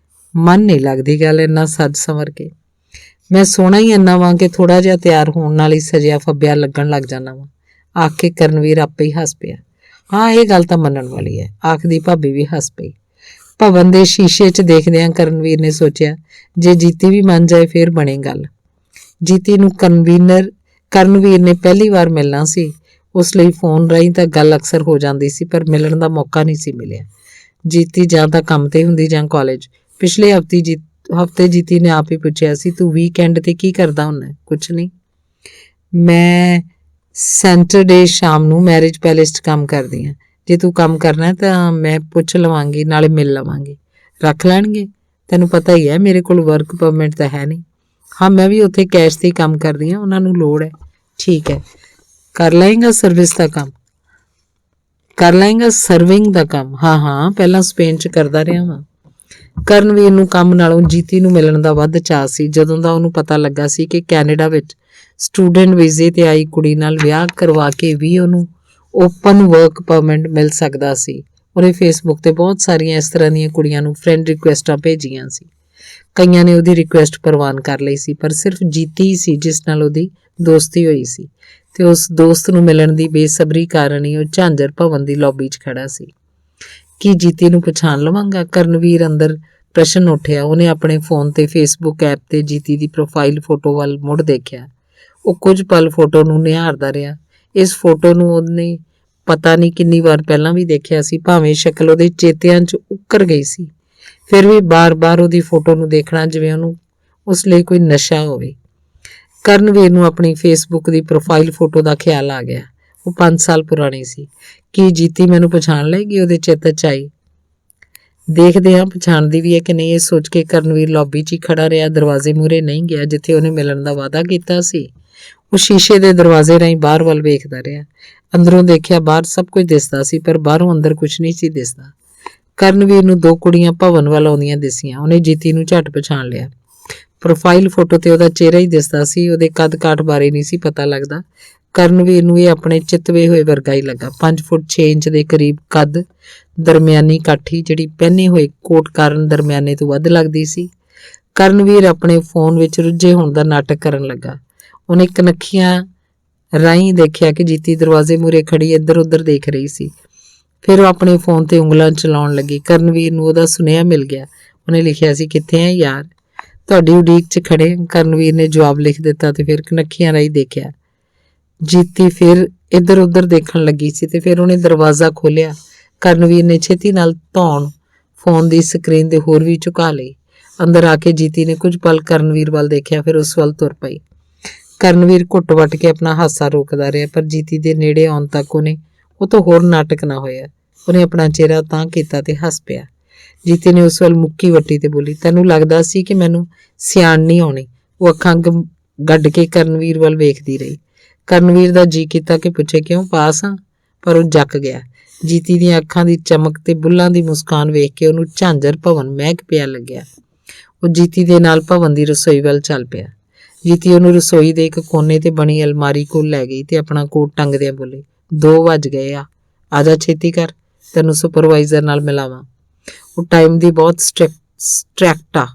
ਮਨ ਨਹੀਂ ਲੱਗਦੀ ਗੱਲ ਇੰਨਾ ਸੱਜ ਸੰਵਰ ਕੇ। ਮੈਂ ਸੋਹਣਾ ਹੀ ਇੰਨਾ ਵਾਂ ਕਿ ਥੋੜ੍ਹਾ ਜਿਹਾ ਤਿਆਰ ਹੋਣ ਨਾਲ ਹੀ ਸਜਿਆ ਫੱਬਿਆ ਲੱਗਣ ਲੱਗ ਜਾਂਦਾ ਵਾਂ। ਆਖ ਕੇ ਕਰਨਵੀਰ ਆਪੇ ਹੀ ਹੱਸ ਪਿਆ। ਹਾਂ, ਇਹ ਗੱਲ ਤਾਂ ਮੰਨਣ ਵਾਲੀ ਹੈ, ਆਖਦੀ ਭਾਬੀ ਵੀ ਹੱਸ ਪਈ। ਭਵਨ ਦੇ ਸ਼ੀਸ਼ੇ 'ਚ ਦੇਖਦਿਆਂ ਕਰਨਵੀਰ ਨੇ ਸੋਚਿਆ, ਜੇ ਜੀਤੀ ਵੀ ਮੰਨ ਜਾਏ ਫੇਰ ਬਣੇ ਗੱਲ। ਜੀਤੀ ਨੂੰ ਕਰਨਵੀਰ ਨੇ ਪਹਿਲੀ ਵਾਰ ਮਿਲਣਾ ਸੀ, ਉਸ ਲਈ ਫੋਨ ਰਾਹੀਂ ਤਾਂ ਗੱਲ ਅਕਸਰ ਹੋ ਜਾਂਦੀ ਸੀ, ਪਰ ਮਿਲਣ ਦਾ ਮੌਕਾ ਨਹੀਂ ਸੀ ਮਿਲਿਆ। ਜੀਤੀ ਜਾਂ ਤਾਂ ਕੰਮ ਤੇ ਹੁੰਦੀ ਜਾਂ ਕਾਲਜ। ਪਿਛਲੇ ਹਫ਼ਤੇ ਜੀਤੀ ਨੇ ਆਪ ਹੀ ਪੁੱਛਿਆ ਸੀ, ਤੂੰ ਵੀਕਐਂਡ ਤੇ ਕੀ ਕਰਦਾ ਹੁੰਦਾ? ਕੁਛ ਨਹੀਂ, ਮੈਂ ਸੈਟਰਡੇ ਸ਼ਾਮ ਨੂੰ ਮੈਰਿਜ ਪੈਲੇਸ 'ਚ ਕੰਮ ਕਰਦੀ ਹਾਂ, ਜੇ ਤੂੰ ਕੰਮ ਕਰਨਾ ਤਾਂ ਮੈਂ ਪੁੱਛ ਲਵਾਂਗੀ, ਨਾਲੇ ਮਿਲ ਲਵਾਂਗੇ। ਰੱਖ ਲੈਣਗੇ? ਤੈਨੂੰ ਪਤਾ ਹੀ ਹੈ ਮੇਰੇ ਕੋਲ ਵਰਕ ਪਰਮਿਟ ਤਾਂ ਹੈ ਨਹੀਂ। ਹਾਂ, ਮੈਂ ਵੀ ਉੱਥੇ ਕੈਸ਼ 'ਤੇ ਹੀ ਕੰਮ ਕਰਦੀ ਹਾਂ, ਉਹਨਾਂ ਨੂੰ ਲੋੜ ਹੈ। ਠੀਕ ਹੈ, ਕਰ ਲਏਗਾ ਸਰਵਿਸ ਦਾ ਕੰਮ? ਕਰ ਲਏਗਾ ਸਰਵਿੰਗ ਦਾ ਕੰਮ? ਹਾਂ, ਪਹਿਲਾਂ ਸਪੇਨ 'ਚ ਕਰਦਾ ਰਿਹਾ ਵਾਂ। ਕਰਨਵੀਰ ਨੂੰ ਕੰਮ ਨਾਲੋਂ ਜੀਤੀ ਨੂੰ ਮਿਲਣ ਦਾ ਵੱਧ ਚਾਅ ਸੀ। ਜਦੋਂ ਦਾ ਉਹਨੂੰ ਪਤਾ ਲੱਗਾ ਸੀ ਕਿ ਕੈਨੇਡਾ ਵਿੱਚ ਸਟੂਡੈਂਟ ਵੀਜ਼ੇ ਤੇ ਆਈ ਕੁੜੀ ਨਾਲ ਵਿਆਹ ਕਰਵਾ ਕੇ ਵੀ ਉਹਨੂੰ ਓਪਨ ਵਰਕ ਪਰਮਿਟ ਮਿਲ ਸਕਦਾ ਸੀ, ਉਹਨੇ ਫੇਸਬੁੱਕ ਤੇ ਬਹੁਤ ਸਾਰੀਆਂ ਇਸ ਤਰ੍ਹਾਂ ਦੀਆਂ ਕੁੜੀਆਂ ਨੂੰ ਫਰੈਂਡ ਰਿਕੁਐਸਟਾਂ ਭੇਜੀਆਂ ਸੀ। ਕਈਆਂ ਨੇ ਉਹਦੀ ਰਿਕੁਐਸਟ ਪ੍ਰਵਾਨ ਕਰ ਲਈ ਸੀ, ਪਰ ਸਿਰਫ ਜੀਤੀ ਹੀ ਸੀ ਜਿਸ ਨਾਲ ਉਹਦੀ ਦੋਸਤੀ ਹੋਈ ਸੀ, ਤੇ ਉਸ ਦੋਸਤ ਨੂੰ ਮਿਲਣ ਦੀ ਬੇਸਬਰੀ ਕਾਰਨ ਹੀ ਉਹ ਝਾਂਜਰ ਭਵਨ ਦੀ ਲੌਬੀ 'ਚ ਖੜਾ ਸੀ। ਕੀ ਜੀਤੀ ਨੂੰ ਪਛਾਣ ਲਵਾਂਗਾ? ਕਰਨਵੀਰ ਅੰਦਰ ਪ੍ਰਸ਼ਨ ਉੱਠਿਆ। ਉਹਨੇ ਆਪਣੇ ਫੋਨ ਤੇ ਫੇਸਬੁੱਕ ਐਪ ਤੇ ਜੀਤੀ ਦੀ ਪ੍ਰੋਫਾਈਲ ਫੋਟੋ ਵੱਲ ਮੁੜ ਦੇਖਿਆ। ਉਹ ਕੁਝ ਪਲ ਫੋਟੋ ਨੂੰ ਨਿਹਾਰਦਾ ਰਿਹਾ। ਇਸ ਫੋਟੋ ਨੂੰ ਉਹਨੇ ਪਤਾ ਨਹੀਂ ਕਿੰਨੀ ਵਾਰ ਪਹਿਲਾਂ ਵੀ ਦੇਖਿਆ ਸੀ, ਭਾਵੇਂ ਸ਼ਕਲ ਉਹਦੇ ਚੇਤਿਆਂ 'ਚ ਉੱਕਰ ਗਈ ਸੀ, ਫਿਰ ਵੀ ਬਾਰ-ਬਾਰ ਉਹਦੀ ਫੋਟੋ ਨੂੰ ਦੇਖਣਾ ਜਿਵੇਂ ਉਹਨੂੰ ਉਸ ਲਈ ਕੋਈ ਨਸ਼ਾ ਹੋਵੇ। ਕਰਨਵੀਰ ਨੂੰ ਆਪਣੀ ਫੇਸਬੁੱਕ ਦੀ ਪ੍ਰੋਫਾਈਲ ਫੋਟੋ ਦਾ ਖਿਆਲ ਆ ਗਿਆ। ਉਹ 5 ਸਾਲ ਪੁਰਾਣੀ ਸੀ। ਕੀ ਜੀਤੀ ਮੈਨੂੰ ਪਛਾਣ ਲਏਗੀ? ਉਹਦੇ ਚਿੱਤ 'ਚ ਆਈ। ਦੇਖਦੇ ਹਾਂ ਪਛਾਣਦੀ ਵੀ ਹੈ ਕਿ ਨਹੀਂ। ਇਹ ਸੋਚ ਕੇ ਕਰਨਵੀਰ ਲੌਬੀ 'ਚ ਹੀ ਖੜਾ ਰਿਹਾ, ਦਰਵਾਜ਼ੇ ਮੂਹਰੇ ਨਹੀਂ ਗਿਆ ਜਿੱਥੇ ਉਹਨੇ ਮਿਲਣ ਦਾ ਵਾਅਦਾ ਕੀਤਾ ਸੀ। ਉਹ ਸ਼ੀਸ਼ੇ ਦੇ ਦਰਵਾਜ਼ੇ ਰਾਹੀਂ ਬਾਹਰ ਵੱਲ ਵੇਖਦਾ ਰਿਹਾ। ਅੰਦਰੋਂ ਦੇਖਿਆ ਬਾਹਰ ਸਭ ਕੁਝ ਦਿਸਦਾ ਸੀ, ਪਰ ਬਾਹਰੋਂ ਅੰਦਰ ਕੁਝ ਨਹੀਂ ਸੀ ਦਿਸਦਾ। ਕਰਨਵੀਰ ਨੂੰ 2 ਕੁੜੀਆਂ ਭਵਨ ਵੱਲ ਆਉਂਦੀਆਂ ਦਿਸੀਆਂ। ਉਹਨੇ ਜੀਤੀ ਨੂੰ ਝਟ ਪਛਾਣ ਲਿਆ। ਪ੍ਰੋਫਾਈਲ ਫੋਟੋ ਤੇ ਉਹਦਾ ਚਿਹਰਾ ਹੀ ਦਿਸਦਾ ਸੀ, ਉਹਦੇ ਕੱਦ ਕਾਠ ਬਾਰੇ ਨਹੀਂ ਸੀ ਪਤਾ ਲੱਗਦਾ। ਕਰਨਵੀਰ ਨੂੰ ਇਹ ਆਪਣੇ ਚਿਤਵੇ ਹੋਏ ਵਰਗਾ ਹੀ ਲੱਗਾ। 5 ਫੁੱਟ 6 ਇੰਚ ਦੇ ਕਰੀਬ ਕੱਦ, ਦਰਮਿਆਨੀ ਕਾਠੀ ਜਿਹੜੀ ਪਹਿਨੇ ਹੋਏ ਕੋਟ ਕਾਰਨ ਦਰਮਿਆਨੇ ਤੋਂ ਵੱਧ ਲੱਗਦੀ ਸੀ। ਕਰਨਵੀਰ ਆਪਣੇ ਫੋਨ ਵਿੱਚ ਰੁੱਝੇ ਹੋਣ ਦਾ ਨਾਟਕ ਕਰਨ ਲੱਗਾ। ਉਹਨੇ ਕਨੱਖੀਆਂ ਰਾਹੀਂ ਦੇਖਿਆ ਕਿ ਜੀਤੀ ਦਰਵਾਜ਼ੇ ਮੂਹਰੇ ਖੜੀ ਇੱਧਰ ਉੱਧਰ ਦੇਖ ਰਹੀ ਸੀ। ਫਿਰ ਉਹ ਆਪਣੇ ਫੋਨ ਤੇ ਉਂਗਲਾਂ ਚਲਾਉਣ ਲੱਗੀ। ਕਰਨਵੀਰ ਨੂੰ ਉਹਦਾ ਸੁਨੇਹਾ ਮਿਲ ਗਿਆ। ਉਹਨੇ ਲਿਖਿਆ ਸੀ, ਕਿੱਥੇ ਆ ਯਾਰ, ਤੁਹਾਡੀ ਉਡੀਕ 'ਚ ਖੜੇ। ਕਰਨਵੀਰ ਨੇ ਜਵਾਬ ਲਿਖ ਦਿੱਤਾ ਤੇ ਫਿਰ ਕਨੱਖੀਆਂ ਰਾਹੀਂ ਦੇਖਿਆ। ਜੀਤੀ ਫਿਰ ਇੱਧਰ ਉੱਧਰ ਦੇਖਣ ਲੱਗੀ ਸੀ ਤੇ ਫਿਰ ਉਹਨੇ ਦਰਵਾਜ਼ਾ ਖੋਲ੍ਹਿਆ। ਕਰਨਵੀਰ ਨੇ ਛੇਤੀ ਨਾਲ ਧੌਣ ਫੋਨ ਦੀ ਸਕਰੀਨ ਦੇ ਹੋਰ ਵੀ ਝੁਕਾ ਲਈ। ਅੰਦਰ ਆ ਕੇ ਜੀਤੀ ਨੇ ਕੁਝ ਪਲ ਕਰਨਵੀਰ ਵੱਲ ਦੇਖਿਆ, ਫਿਰ ਉਸ ਵੱਲ ਤੁਰ ਪਈ। ਕਰਨਵੀਰ ਘੁੱਟ ਵੱਟ ਕੇ ਆਪਣਾ ਹਾਸਾ ਰੋਕਦਾ ਰਿਹਾ, ਪਰ ਜੀਤੀ ਦੇ ਨੇੜੇ ਆਉਣ ਤੱਕ ਉਹਨੇ ਉਹ ਤੋਂ ਹੋਰ ਨਾਟਕ ਨਾ ਹੋਇਆ। ਉਹਨੇ ਆਪਣਾ ਚਿਹਰਾ ਤਾਂ ਕੀਤਾ ਤੇ ਹੱਸ ਪਿਆ। ਜੀਤੀ ਨੇ ਉਸ ਵੱਲ ਮੁੱਕੀ ਵੱਟੀ ਤੇ ਬੋਲੀ, ਤੈਨੂੰ ਲੱਗਦਾ ਸੀ ਕਿ ਮੈਨੂੰ ਸਿਆਣ ਨਹੀਂ ਆਉਣੀ? ਉਹ ਅੱਖਾਂ ਗੱਡ ਕੇ ਕਰਨਵੀਰ ਵੱਲ ਵੇਖਦੀ ਰਹੀ। ਕਰਨਵੀਰ ਦਾ ਜੀ ਕੀਤਾ ਕਿ ਪੁੱਛੇ, ਕਿਉਂ ਪਾਸ ਹਾਂ? ਪਰ ਉਹ ਜੱਕ ਗਿਆ। ਜੀਤੀ ਦੀਆਂ ਅੱਖਾਂ ਦੀ ਚਮਕ ਤੇ ਬੁੱਲਾਂ ਦੀ ਮੁਸਕਾਨ ਵੇਖ ਕੇ ਉਹਨੂੰ ਝਾਂਜਰ ਭਵਨ ਮਹਿਕ ਪਿਆ ਲੱਗਿਆ। ਉਹ ਜੀਤੀ ਦੇ ਨਾਲ ਭਵਨ ਦੀ ਰਸੋਈ ਵੱਲ ਚੱਲ ਪਿਆ। ਜੀਤੀ ਉਹਨੂੰ ਰਸੋਈ ਦੇ ਇੱਕ ਕੋਨੇ ਤੇ ਬਣੀ ਅਲਮਾਰੀ ਕੋਲ ਲੈ ਗਈ ਤੇ ਆਪਣਾ ਕੋਟ ਟੰਗਦਿਆਂ ਬੋਲੀ, 2 ਵੱਜ ਗਏ ਆ, ਆਜਾ ਛੇਤੀ ਕਰ, ਤੈਨੂੰ ਸੁਪਰਵਾਈਜ਼ਰ ਨਾਲ ਮਿਲਾਵਾਂ। ਉਹ ਟਾਈਮ ਦੀ ਬਹੁਤ ਸਟ੍ਰਿਕਟ ਆ।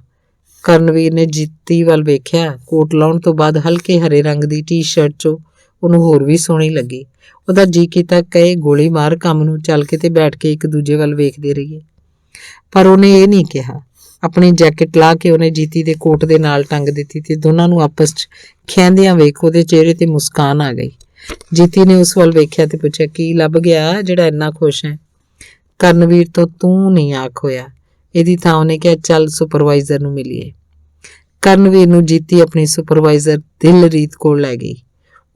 ਕਰਨਵੀਰ ਨੇ ਜੀਤੀ ਵੱਲ ਵੇਖਿਆ। ਕੋਟ ਲਾਉਣ ਤੋਂ ਬਾਅਦ ਹਲਕੇ ਹਰੇ ਰੰਗ ਦੀ ਟੀ-ਸ਼ਰਟ 'ਚੋਂ ਉਹਨੂੰ ਹੋਰ ਵੀ ਸੋਹਣੀ ਲੱਗੀ। ਉਹਦਾ ਜੀ ਕੀਤਾ ਕਹੇ, ਗੋਲੀ ਮਾਰ ਕੰਮ ਨੂੰ, ਚੱਲ ਕੇ ਤੇ ਬੈਠ ਕੇ ਇੱਕ ਦੂਜੇ ਵੱਲ ਵੇਖਦੇ ਰਹੀਏ। ਪਰ ਉਹਨੇ ਇਹ ਨਹੀਂ ਕਿਹਾ। ਆਪਣੀ ਜੈਕਟ ਲਾ ਕੇ ਉਹਨੇ ਜੀਤੀ ਦੇ ਕੋਟ ਦੇ ਨਾਲ ਟੰਗ ਦਿੱਤੀ ਤੇ ਦੋਨਾਂ ਨੂੰ ਆਪਸ 'ਚ ਖਹਿੰਦਿਆਂ ਵੇਖ ਉਹਦੇ ਚਿਹਰੇ ਤੇ ਮੁਸਕਾਨ ਆ ਗਈ। ਜੀਤੀ ਨੇ ਉਸ ਵੱਲ ਵੇਖਿਆ ਤੇ ਪੁੱਛਿਆ, ਕੀ ਲੱਭ ਗਿਆ ਜਿਹੜਾ ਇੰਨਾ ਖੁਸ਼ ਹੈ? ਕਰਨਵੀਰ ਤੋਂ ਤੂੰ ਨਹੀਂ ਆਖ ਹੋਇਆ। ਇਹਦੀ ਥਾਂ ਉਹਨੇ ਕਿਹਾ, ਚੱਲ ਸੁਪਰਵਾਈਜ਼ਰ ਨੂੰ ਮਿਲੀਏ। ਕਰਨਵੀਰ ਨੂੰ ਜੀਤੀ ਆਪਣੀ ਸੁਪਰਵਾਈਜ਼ਰ ਦਿਲਰੀਤ ਕੋਲ ਲੈ ਗਈ।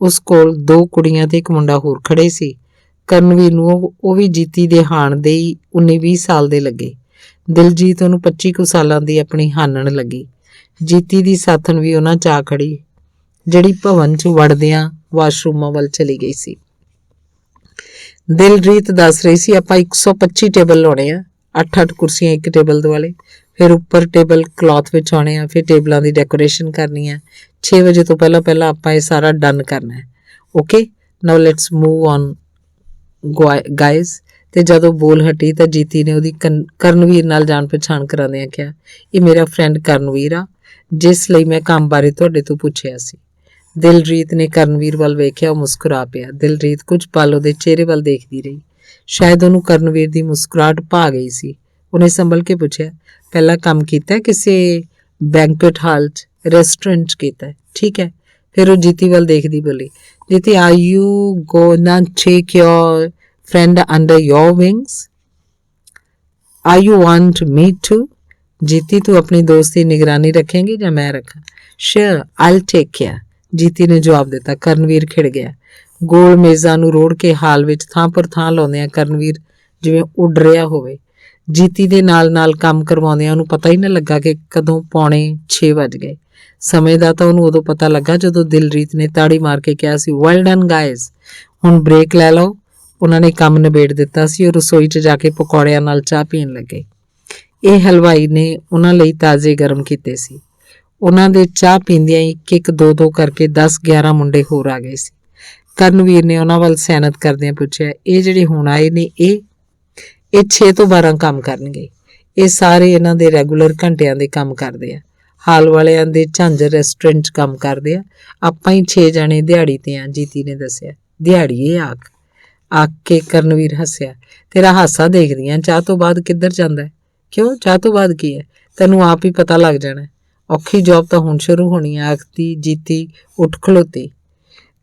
ਉਸ ਕੋਲ 2 ਕੁੜੀਆਂ ਤੇ ਇੱਕ ਮੁੰਡਾ ਹੋਰ ਖੜੇ ਸੀ। ਕਰਨਵੀਰ ਨੂੰ ਉਹ ਵੀ ਜੀਤੀ ਦੇ ਹਾਣ ਦੇ ਹੀ 19-20 ਸਾਲ ਦੇ ਲੱਗੇ। ਦਿਲਜੀਤ ਉਹਨੂੰ 25 ਕੁ ਸਾਲਾਂ ਦੀ ਆਪਣੀ ਹਾਨਣ ਲੱਗੀ। ਜੀਤੀ ਦੀ ਸਾਥਣ ਵੀ ਉਹਨਾਂ 'ਚ ਆ ਖੜੀ, ਜਿਹੜੀ ਭਵਨ 'ਚ ਵੜਦਿਆਂ ਵਾਸ਼ਰੂਮਾਂ ਵੱਲ ਚਲੀ ਗਈ ਸੀ। ਦਿਲਰੀਤ ਦੱਸ ਰਹੀ ਸੀ, ਆਪਾਂ 125 ਟੇਬਲ ਲਾਉਣੇ ਆ, 8-8 ਕੁਰਸੀਆਂ ਇੱਕ ਟੇਬਲ ਦੁਆਲੇ, ਫਿਰ ਉੱਪਰ ਟੇਬਲ ਕਲੌਥ ਵਿਛਾਉਣੇ ਆ, ਫਿਰ ਟੇਬਲਾਂ ਦੀ ਡੈਕੋਰੇਸ਼ਨ ਕਰਨੀ ਆ। 6 ਵਜੇ ਤੋਂ ਪਹਿਲਾਂ ਆਪਾਂ ਇਹ ਸਾਰਾ ਡਨ ਕਰਨਾ ਹੈ। Okay, now let's move on guys. ਤੇ ਜਦੋਂ ਬੋਲ ਹਟੀ ਤਾਂ ਜੀਤੀ ਨੇ ਉਹਦੀ ਕਰਨਵੀਰ ਨਾਲ ਜਾਣ ਪਛਾਣ ਕਰਾਉਂਦਿਆਂ ਕਿਹਾ, ਇਹ ਮੇਰਾ ਫਰੈਂਡ ਕਰਨਵੀਰ ਆ, ਜਿਸ ਲਈ ਮੈਂ ਕੰਮ ਬਾਰੇ ਤੁਹਾਡੇ ਤੋਂ ਪੁੱਛਿਆ ਸੀ। ਦਿਲਰੀਤ ਨੇ ਕਰਨਵੀਰ ਵੱਲ ਵੇਖਿਆ। ਉਹ ਮੁਸਕਰਾ ਪਿਆ। ਦਿਲਰੀਤ ਕੁਝ ਪਲ ਉਹਦੇ ਚਿਹਰੇ ਵੱਲ ਦੇਖਦੀ ਰਹੀ। ਸ਼ਾਇਦ ਉਹਨੂੰ ਕਰਨਵੀਰ ਦੀ ਮੁਸਕਰਾਹਟ ਭਾ ਗਈ ਸੀ। ਉਹਨੇ ਸੰਭਲ ਕੇ ਪੁੱਛਿਆ, ਪਹਿਲਾਂ ਕੰਮ ਕੀਤਾ ਕਿਸੇ ਬੈਂਕੁਏਟ ਹਾਲ 'ਚ, ਰੈਸਟੋਰੈਂਟ 'ਚ ਕੀਤਾ? ਠੀਕ ਹੈ। ਫਿਰ ਉਹ ਜੀਤੀ ਵੱਲ ਦੇਖਦੀ ਬੋਲੀ, Jeeti, are you ਗੋਨਾ take your friend under your wings? Are you want me to? Jeeti, ਤੂੰ ਆਪਣੀ ਦੋਸਤ ਦੀ ਨਿਗਰਾਨੀ ਰੱਖੇਂਗੀ ਜਾਂ ਮੈਂ ਰੱਖਾਂ? Sure, I'll take care, Jeeti ਨੇ ਜਵਾਬ ਦਿੱਤਾ। ਕਰਨਵੀਰ ਖਿੜ ਗਿਆ। ਗੋਲ ਮੇਜ਼ਾਂ ਨੂੰ ਰੋੜ ਕੇ ਹਾਲ ਵਿੱਚ ਥਾਂ ਪਰ ਥਾਂ ਲਾਉਂਦਿਆਂ ਕਰਨਵੀਰ ਜਿਵੇਂ ਉੱਡ ਰਿਹਾ ਹੋਵੇ। ਜੀਤੀ ਦੇ ਨਾਲ ਕੰਮ ਕਰਵਾਉਂਦਿਆਂ ਉਹਨੂੰ ਪਤਾ ਹੀ ਨਾ ਲੱਗਾ ਕਿ ਕਦੋਂ 5:45 ਵੱਜ ਗਏ। ਸਮੇਂ ਦਾ ਤਾਂ ਉਹਨੂੰ ਉਦੋਂ ਪਤਾ ਲੱਗਾ ਜਦੋਂ ਦਿਲਰੀਤ ਨੇ ਤਾੜੀ ਮਾਰ ਕੇ ਕਿਹਾ ਸੀ, ਵੈਲ ਡਨ ਗਾਇਜ਼, ਹੁਣ ਬ੍ਰੇਕ ਲੈ ਲਓ। ਉਹਨਾਂ ਨੇ ਕੰਮ ਨਿਬੇੜ ਦਿੱਤਾ ਸੀ। ਉਹ ਰਸੋਈ 'ਚ ਜਾ ਕੇ ਪਕੌੜਿਆਂ ਨਾਲ ਚਾਹ ਪੀਣ ਲੱਗੇ। ਇਹ ਹਲਵਾਈ ਨੇ ਉਹਨਾਂ ਲਈ ਤਾਜ਼ੇ ਗਰਮ ਕੀਤੇ ਸੀ। ਉਹਨਾਂ ਦੇ ਚਾਹ ਪੀਂਦਿਆਂ ਹੀ ਇੱਕ 2-2 ਕਰਕੇ 10-11 ਮੁੰਡੇ ਹੋਰ ਆ ਗਏ ਸੀ। ਕਰਨਵੀਰ ਨੇ ਉਹਨਾਂ ਵੱਲ ਸੈਨਤ ਕਰਦਿਆਂ ਪੁੱਛਿਆ, ਇਹ ਜਿਹੜੇ ਹੁਣ ਆਏ ਨੇ ਇਹ 6 ਤੋਂ 12 ਕੰਮ ਕਰਨਗੇ। ਇਹ ਸਾਰੇ ਇਹਨਾਂ ਦੇ ਰੈਗੂਲਰ ਘੰਟਿਆਂ ਦੇ ਕੰਮ ਕਰਦੇ ਆ। ਹਾਲ ਵਾਲਿਆਂ ਦੇ ਝਾਂਜਰ ਰੈਸਟੋਰੈਂਟ 'ਚ ਕੰਮ ਕਰਦੇ ਆ। ਆਪਾਂ ਹੀ 6 ਜਣੇ ਦਿਹਾੜੀ ਤੇ ਆ, ਜੀਤੀ ਨੇ ਦੱਸਿਆ। ਦਿਹਾੜੀਏ ਆਖ ਕੇ ਕਰਨਵੀਰ ਹੱਸਿਆ। ਤੇਰਾ ਹਾਸਾ ਦੇਖਦੀ ਆਂ, ਚਾਹ ਤੋਂ ਬਾਅਦ ਕਿੱਧਰ ਜਾਂਦਾ ਹੈ? ਕਿਉਂ, ਚਾਹ ਤੋਂ ਬਾਅਦ ਕੀ ਹੈ? ਤੈਨੂੰ ਆਪ ਹੀ ਪਤਾ ਲੱਗ ਜਾਣਾ। ਔਖੀ ਜੌਬ ਤਾਂ ਹੁਣ ਸ਼ੁਰੂ ਹੋਣੀ ਆ, ਆਖਦੀ ਜੀਤੀ ਉੱਠ ਖਲੋਤੀ।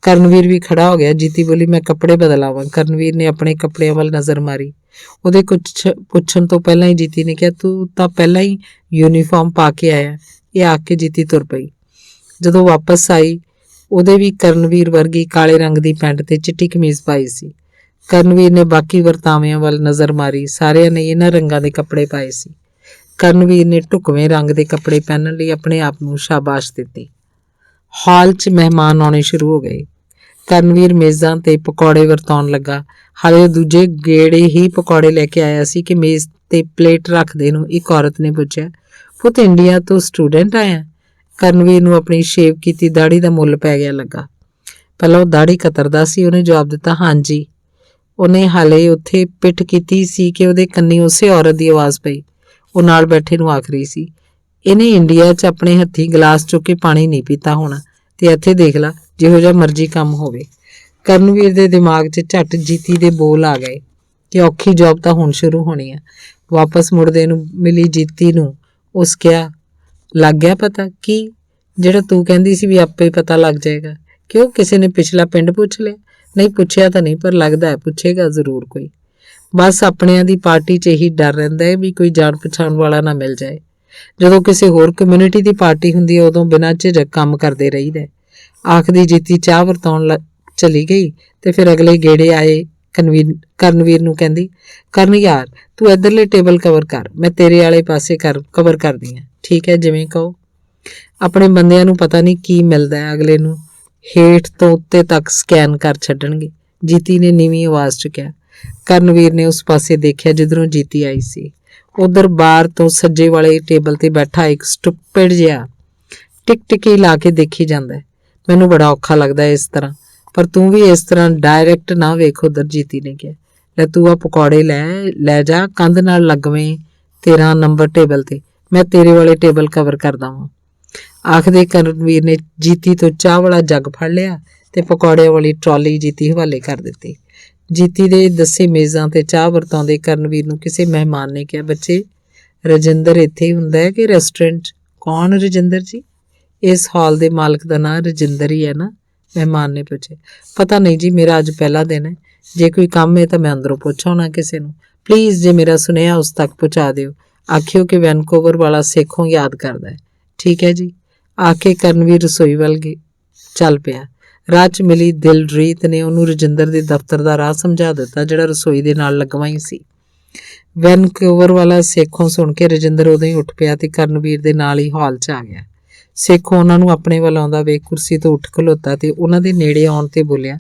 ਕਰਨਵੀਰ ਵੀ ਖੜਾ ਹੋ ਗਿਆ। ਜੀਤੀ ਬੋਲੀ, ਮੈਂ ਕੱਪੜੇ ਬਦਲਾਵਾਂ। ਕਰਨਵੀਰ ਨੇ ਆਪਣੇ ਕੱਪੜਿਆਂ ਵੱਲ ਨਜ਼ਰ ਮਾਰੀ। ਉਹਦੇ ਕੁਛ ਪੁੱਛਣ ਤੋਂ ਪਹਿਲਾਂ ਹੀ ਜੀਤੀ ਨੇ ਕਿਹਾ, ਤੂੰ ਤਾਂ ਪਹਿਲਾਂ ਹੀ ਯੂਨੀਫਾਰਮ ਪਾ ਕੇ ਆਇਆ। ਇਹ ਆਖ ਕੇ ਜੀਤੀ ਤੁਰ ਪਈ। ਜਦੋਂ ਵਾਪਸ ਆਈ ਉਹਦੇ ਵੀ ਕਰਨਵੀਰ ਵਰਗੀ ਕਾਲੇ ਰੰਗ ਦੀ ਪੈਂਟ ਤੇ ਚਿੱਟੀ ਕਮੀਜ਼ ਪਾਈ ਸੀ। ਕਰਨਵੀਰ ਨੇ ਬਾਕੀ ਵਰਤਾਵਿਆਂ ਵੱਲ ਨਜ਼ਰ ਮਾਰੀ। ਸਾਰਿਆਂ ਨੇ ਇਹਨਾਂ ਰੰਗਾਂ ਦੇ ਕੱਪੜੇ ਪਾਏ ਸੀ। ਕਰਨਵੀਰ ਨੇ ਢੁਕਵੇਂ ਰੰਗ ਦੇ ਕੱਪੜੇ ਪਹਿਨਣ ਲਈ ਆਪਣੇ ਆਪ ਨੂੰ ਸ਼ਾਬਾਸ਼ ਦਿੱਤੀ। ਹਾਲ 'ਚ ਮਹਿਮਾਨ ਆਉਣੇ ਸ਼ੁਰੂ ਹੋ ਗਏ। ਕਰਨਵੀਰ ਮੇਜ਼ਾਂ ਤੇ ਪਕੌੜੇ ਵਰਤਾਉਣ ਲੱਗਾ। ਹਾਲੇ ਉਹ ਦੂਜੇ ਗੇੜੇ ਹੀ ਪਕੌੜੇ ਲੈ ਕੇ ਆਇਆ ਸੀ ਕਿ ਮੇਜ਼ ਤੇ ਪਲੇਟ ਰੱਖਦੇ ਨੂੰ ਇੱਕ ਔਰਤ ਨੇ ਪੁੱਛਿਆ, ਪੁੱਤ ਇੰਡੀਆ ਤੋਂ ਸਟੂਡੈਂਟ ਆਇਆ? ਕਰਨਵੀਰ ਨੂੰ ਆਪਣੀ ਸ਼ੇਵ ਕੀਤੀ ਦਾੜੀ ਦਾ ਮੁੱਲ ਪੈ ਗਿਆ ਲੱਗਾ। ਪਹਿਲਾਂ ਉਹ ਦਾੜੀ ਕਤਰਦਾ ਸੀ। ਉਹਨੇ ਜਵਾਬ ਦਿੱਤਾ, ਹਾਂਜੀ। ਉਹਨੇ ਹਾਲੇ ਉੱਥੇ ਪਿੱਠ ਕੀਤੀ ਸੀ ਕਿ ਉਹਦੇ ਕੰਨੀ ਉਸੇ ਔਰਤ ਦੀ ਆਵਾਜ਼ ਪਈ। ਉਹ ਨਾਲ ਬੈਠੇ ਨੂੰ ਆਖ ਰਹੀ ਸੀ, ਇਹਨੇ ਇੰਡੀਆ 'ਚ ਆਪਣੇ ਹੱਥੀਂ ਗਲਾਸ ਚੁੱਕ ਕੇ ਪਾਣੀ ਨਹੀਂ ਪੀਤਾ ਹੋਣਾ, ਤੇ ਇੱਥੇ ਦੇਖ ਲਾ ਜਿਹੋ ਜਿਹਾ ਮਰਜ਼ੀ ਕੰਮ ਹੋਵੇ। ਕਰਨਵੀਰ ਦੇ ਦਿਮਾਗ 'ਚ ਝੱਟ ਜੀਤੀ ਦੇ ਬੋਲ ਆ ਗਏ ਕਿ ਔਖੀ ਜੌਬ ਤਾਂ ਹੁਣ ਸ਼ੁਰੂ ਹੋਣੀ ਆ। ਵਾਪਸ ਮੁੜਦੇ ਨੂੰ ਮਿਲੀ ਜੀਤੀ ਨੂੰ ਉਸ ਕਿਹਾ, ਲੱਗ ਗਿਆ ਪਤਾ? ਕੀ? ਜਿਹੜਾ ਤੂੰ ਕਹਿੰਦੀ ਸੀ ਵੀ ਆਪੇ ਪਤਾ ਲੱਗ ਜਾਏਗਾ। ਕਿਉਂ, ਕਿਸੇ ਨੇ ਪਿਛਲਾ ਪਿੰਡ ਪੁੱਛ ਲਿਆ? ਨਹੀਂ, ਪੁੱਛਿਆ ਤਾਂ ਨਹੀਂ, ਪਰ ਲੱਗਦਾ ਹੈ ਪੁੱਛੇਗਾ ਜ਼ਰੂਰ ਕੋਈ। ਬਸ ਆਪਣਿਆਂ ਦੀ ਪਾਰਟੀ 'ਚ ਇਹੀ ਡਰ ਰਹਿੰਦਾ ਹੈ ਵੀ ਕੋਈ ਜਾਣ ਪਛਾਣ ਵਾਲਾ ਨਾ ਮਿਲ ਜਾਏ। ਜਦੋਂ ਕਿਸੇ ਹੋਰ ਕਮਿਊਨਿਟੀ ਦੀ ਪਾਰਟੀ ਹੁੰਦੀ ਹੈ ਉਦੋਂ ਬਿਨਾਂ ਝਿਜਕ ਕੰਮ ਕਰਦੇ ਰਹੀਦਾ। ਆਖਦੀ ਜੀਤੀ ਚਾਹ ਵਰਤਾਉਣ ਚਲੀ ਗਈ ਤੇ ਫਿਰ ਅਗਲੇ ਗੇੜੇ ਆਏ ਕਰਨਵੀਰ ਨੂੰ ਕਹਿੰਦੀ, ਕਰਨ ਯਾਰ ਤੂੰ ਇੱਧਰਲੇ ਟੇਬਲ ਕਵਰ ਕਰ, ਮੈਂ ਤੇਰੇ ਵਾਲੇ ਪਾਸੇ ਕਵਰ ਕਰਦੀ ਹਾਂ। ਠੀਕ ਹੈ, ਜਿਵੇਂ ਕਹੋ। ਆਪਣੇ ਬੰਦਿਆਂ ਨੂੰ ਪਤਾ ਨਹੀਂ ਕੀ ਮਿਲਦਾ ਹੈ, ਅਗਲੇ ਨੂੰ ਹੇਠ ਤੋਂ ਉੱਤੇ ਤੱਕ ਸਕੈਨ ਕਰ ਛੱਡਣਗੇ। ਜੀਤੀ ਨੇ ਨੀਵੀਂ ਆਵਾਜ਼ 'ਚ ਕਿਹਾ। ਕਰਨਵੀਰ ਨੇ ਉਸ ਪਾਸੇ ਦੇਖਿਆ ਜਿੱਧਰੋਂ ਜੀਤੀ ਆਈ ਸੀ। ਉਧਰ ਬਾਰ ਤੋਂ ਸੱਜੇ ਵਾਲੇ ਟੇਬਲ ਤੇ ਬੈਠਾ ਇੱਕ ਸਟੂਪਿਡ ਜਿਹਾ ਟਿਕ-ਟਿਕੀ ਲਾ ਕੇ ਦੇਖੀ ਜਾਂਦਾ। ਮੈਨੂੰ ਬੜਾ ਔਖਾ ਲੱਗਦਾ ਇਸ ਤਰ੍ਹਾਂ, ਪਰ ਤੂੰ ਵੀ ਇਸ ਤਰ੍ਹਾਂ ਡਾਇਰੈਕਟ ਨਾ ਵੇਖ ਉਧਰ। ਜੀਤੀ ਨੇ ਕਿਹਾ, ਲੈ ਤੂੰ ਆ ਪਕੌੜੇ ਲੈ ਜਾ, ਕੰਧ ਨਾਲ ਲੱਗਵੇਂ 13 ਨੰਬਰ ਟੇਬਲ ਤੇ, ਮੈਂ ਤੇਰੇ ਵਾਲੇ ਟੇਬਲ ਕਵਰ ਕਰਦਾ ਵਾਂ। ਆਖਦੇ ਕਰਨਵੀਰ ਨੇ ਜੀਤੀ ਤੋਂ ਚਾਹ ਵਾਲਾ ਜੱਗ ਫੜ ਲਿਆ ਤੇ ਪਕੌੜਿਆਂ ਵਾਲੀ ਟਰਾਲੀ ਜੀਤੀ ਹਵਾਲੇ ਕਰ ਦਿੱਤੀ। ਜੀਤੀ ਦੇ ਦੱਸੇ ਮੇਜ਼ਾਂ ਤੇ ਚਾਹ ਵਰਤਾਉਂਦੇ ਕਰਨਵੀਰ ਨੂੰ ਕਿਸੇ ਮਹਿਮਾਨ ਨੇ ਕਿਹਾ, ਬੱਚੇ ਰਜਿੰਦਰ ਇੱਥੇ ਹੀ ਹੁੰਦਾ ਹੈ ਕਿ ਰੈਸਟੋਰੈਂਟ 'ਚ? ਕੌਣ ਰਜਿੰਦਰ ਜੀ? ਇਸ ਹਾਲ ਦੇ ਮਾਲਕ ਦਾ ਨਾਂ ਰਜਿੰਦਰ ਹੀ ਹੈ ਨਾ? ਮਹਿਮਾਨ ਨੇ ਪੁੱਛਿਆ। ਪਤਾ ਨਹੀਂ ਜੀ, ਮੇਰਾ ਅੱਜ ਪਹਿਲਾ ਦਿਨ ਹੈ। ਜੇ ਕੋਈ ਕੰਮ ਹੈ ਤਾਂ ਮੈਂ ਅੰਦਰੋਂ ਪੁੱਛ ਆਉਣਾ ਕਿਸੇ ਨੂੰ। ਪਲੀਜ਼ ਜੇ ਮੇਰਾ ਸੁਨੇਹਾ ਉਸ ਤੱਕ ਪਹੁੰਚਾ ਦਿਓ। ਆਖਿਓ ਕਿ ਵੈਨਕੂਵਰ ਵਾਲਾ ਸੇਖੋਂ ਯਾਦ ਕਰਦਾ ਹੈ। ਠੀਕ ਹੈ ਜੀ। ਆ ਕੇ ਕਰਨਵੀਰ ਰਸੋਈ ਵੱਲ ਚੱਲ ਪਿਆ। ਰਾਹ 'ਚ ਮਿਲੀ ਦਿਲਰੀਤ ਨੇ ਉਹਨੂੰ ਰਜਿੰਦਰ ਦੇ ਦਫ਼ਤਰ ਦਾ ਰਾਹ ਸਮਝਾ ਦਿੱਤਾ, ਜਿਹੜਾ ਰਸੋਈ ਦੇ ਨਾਲ ਲੱਗਵਾ ਹੀ ਸੀ। ਵੈਨਕੂਵਰ ਵਾਲਾ ਸੇਖੋਂ ਸੁਣ ਕੇ ਰਜਿੰਦਰ ਉਦੋਂ ਹੀ ਉੱਠ ਪਿਆ ਤੇ ਕਰਨਵੀਰ ਦੇ ਨਾਲ ਹੀ ਹਾਲ 'ਚ ਆ ਗਿਆ। ਸੇਖੋਂ ਉਹਨਾਂ ਨੂੰ ਆਪਣੇ ਵੱਲ ਆਉਂਦਾ ਵੇਖ ਕੁਰਸੀ ਤੋਂ ਉੱਠ ਖਲੋਤਾ ਤੇ ਉਹਨਾਂ ਦੇ ਨੇੜੇ ਆਉਣ ਤੇ ਬੋਲਿਆ,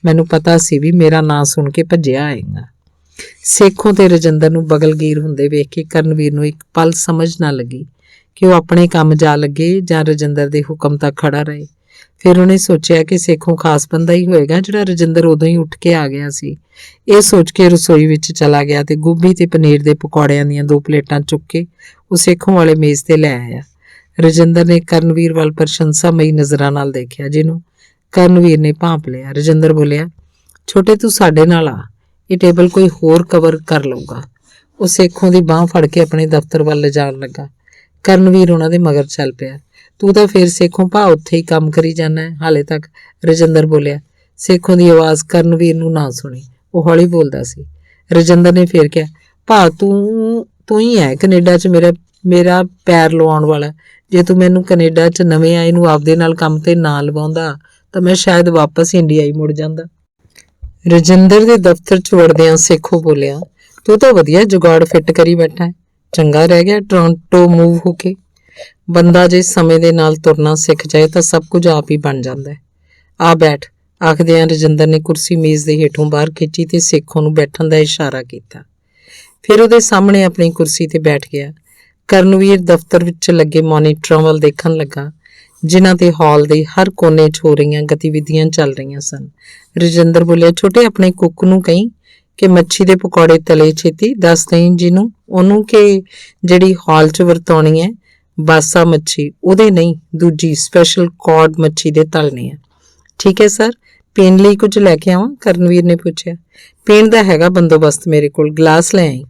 ਮੈਨੂੰ ਪਤਾ ਸੀ ਵੀ ਮੇਰਾ ਨਾਂ ਸੁਣ ਕੇ ਭੱਜਿਆ ਆਏਗਾ। ਸੇਖੋਂ ਤੇ ਰਜਿੰਦਰ ਨੂੰ ਬਗਲਗੀਰ ਹੁੰਦੇ ਵੇਖ ਕੇ ਕਰਨਵੀਰ ਨੂੰ ਇੱਕ ਪਲ ਸਮਝ ਨਾ ਲੱਗੀ ਕਿ ਉਹ ਆਪਣੇ ਕੰਮ ਜਾ ਲੱਗੇ ਜਾਂ ਰਜਿੰਦਰ ਦੇ ਹੁਕਮ ਤੱਕ ਖੜਾ ਰਹੇ। ਫਿਰ ਉਹਨੇ ਸੋਚਿਆ ਕਿ ਸੇਖੋਂ ਖਾਸ ਬੰਦਾ ਹੀ ਹੋਏਗਾ ਜਿਹੜਾ ਰਜਿੰਦਰ ਉਦੋਂ ਹੀ ਉੱਠ ਕੇ ਆ ਗਿਆ ਸੀ। ਇਹ ਸੋਚ ਕੇ ਰਸੋਈ ਵਿੱਚ ਚਲਾ ਗਿਆ ਤੇ ਗੋਭੀ ਤੇ ਪਨੀਰ ਦੇ ਪਕੌੜਿਆਂ ਦੀਆਂ 2 ਪਲੇਟਾਂ ਚੁੱਕ ਕੇ ਉਹ ਸੇਖੋਂ ਵਾਲੇ ਮੇਜ਼ ਤੇ ਲੈ ਆਇਆ। ਰਜਿੰਦਰ ਨੇ ਕਰਨਵੀਰ ਵੱਲ ਪ੍ਰਸ਼ੰਸਾਮਈ ਨਜ਼ਰਾਂ ਨਾਲ ਦੇਖਿਆ, ਜਿਹਨੂੰ ਕਰਨਵੀਰ ਨੇ ਭਾਂਪ ਲਿਆ। ਰਜਿੰਦਰ ਬੋਲਿਆ, ਛੋਟੇ ਤੂੰ ਸਾਡੇ ਨਾਲ ਆ, ਇਹ ਟੇਬਲ ਕੋਈ ਹੋਰ ਕਵਰ ਕਰ ਲਊਗਾ। ਉਹ ਸੇਖੋਂ ਦੀ ਬਾਂਹ ਫੜ ਕੇ ਆਪਣੇ ਦਫ਼ਤਰ ਵੱਲ ਲਿਜਾਣ ਲੱਗਾ। ਕਰਨਵੀਰ ਉਹਨਾਂ ਦੇ ਮਗਰ ਚੱਲ ਪਿਆ। ਤੂੰ ਤਾਂ ਫਿਰ ਸੇਖੋਂ ਭਾ ਉੱਥੇ ਹੀ ਕੰਮ ਕਰੀ ਜਾਣਾ ਹੈ ਹਾਲੇ ਤੱਕ, ਰਜਿੰਦਰ ਬੋਲਿਆ। ਸੇਖੋਂ ਦੀ ਆਵਾਜ਼ ਕਰਨਵੀਰ ਨੂੰ ਨਾ ਸੁਣੀ, ਉਹ ਹੌਲੀ ਬੋਲਦਾ ਸੀ। ਰਜਿੰਦਰ ਨੇ ਫਿਰ ਕਿਹਾ, ਭਾ ਤੂੰ ਹੀ ਹੈ ਕੈਨੇਡਾ 'ਚ ਮੇਰਾ ਪੈਰ ਲਵਾਉਣ ਵਾਲਾ। ਜੇ ਤੂੰ ਮੈਨੂੰ ਕੈਨੇਡਾ 'ਚ ਨਵੇਂ ਆਏ ਨੂੰ ਆਪਦੇ ਨਾਲ ਕੰਮ ਤੇ ਨਾ ਲਵਾਉਂਦਾ ਤਾਂ ਮੈਂ ਸ਼ਾਇਦ ਵਾਪਸ ਇੰਡੀਆ ਹੀ ਮੁੜ ਜਾਂਦਾ। ਰਜਿੰਦਰ ਦੇ ਦਫ਼ਤਰ 'ਚ ਵੜਦਿਆਂ ਸੇਖੋਂ ਬੋਲਿਆ, ਤੂੰ ਤਾਂ ਵਧੀਆ ਜੁਗਾੜ ਫਿੱਟ ਕਰੀ ਬੈਠਾ ਹੈ। ਚੰਗਾ ਰਹਿ ਗਿਆ ਟੋਰਾਂਟੋ ਮੂਵ ਹੋ ਕੇ। ਬੰਦਾ ਜੇ ਸਮੇਂ ਦੇ ਨਾਲ ਤੁਰਨਾ ਸਿੱਖ ਜਾਏ ਤਾਂ ਸਭ ਕੁਝ ਆਪ ਹੀ ਬਣ ਜਾਂਦਾ ਹੈ। ਆ ਬੈਠ, ਆਖਦਿਆਂ ਰਜਿੰਦਰ ਨੇ ਕੁਰਸੀ ਮੇਜ਼ ਦੇ ਹੇਠੋਂ ਬਾਹਰ ਖਿੱਚੀ ਤੇ ਸੇਖੋਂ ਨੂੰ ਬੈਠਣ ਦਾ ਇਸ਼ਾਰਾ ਕੀਤਾ। ਫਿਰ ਉਹਦੇ ਸਾਹਮਣੇ ਆਪਣੀ ਕੁਰਸੀ ਤੇ ਬੈਠ ਗਿਆ। ਕਰਨਵੀਰ ਦਫ਼ਤਰ ਵਿੱਚ ਲੱਗੇ ਮੋਨੀਟਰਾਂ ਵੱਲ ਦੇਖਣ ਲੱਗਾ, ਜਿਨ੍ਹਾਂ ਤੇ ਹਾਲ ਦੇ ਹਰ ਕੋਨੇ 'ਚ ਹੋ ਰਹੀਆਂ ਗਤੀਵਿਧੀਆਂ ਚੱਲ ਰਹੀਆਂ ਸਨ। ਰਜਿੰਦਰ ਬੋਲਿਆ, ਛੋਟੇ ਆਪਣੇ ਕੁੱਕ ਨੂੰ ਕਹੀਂ ਕਿ ਮੱਛੀ ਦੇ ਪਕੌੜੇ ਤਲੇ ਛੇਤੀ, ਦੱਸ ਦੇਈਂ ਉਹਨੂੰ ਕਿ ਜਿਹੜੀ ਹਾਲ 'ਚ ਵਰਤਾਉਣੀ ਹੈ ਬਾਸਾ ਮੱਛੀ, ਉਹਦੇ ਨਹੀਂ, ਦੂਜੀ ਸਪੈਸ਼ਲ ਕੌਡ ਮੱਛੀ ਦੇ ਤਲਨੇ ਆ। ਠੀਕ ਹੈ ਸਰ। ਪੀਣ ਲਈ ਕੁਝ ਲੈ ਕੇ ਆਵਾਂ? ਕਰਨਵੀਰ ਨੇ ਪੁੱਛਿਆ। ਪੀਣ ਦਾ ਹੈਗਾ ਬੰਦੋਬਸਤ ਮੇਰੇ ਕੋਲ, ਗਲਾਸ ਲੈ ਆਈ।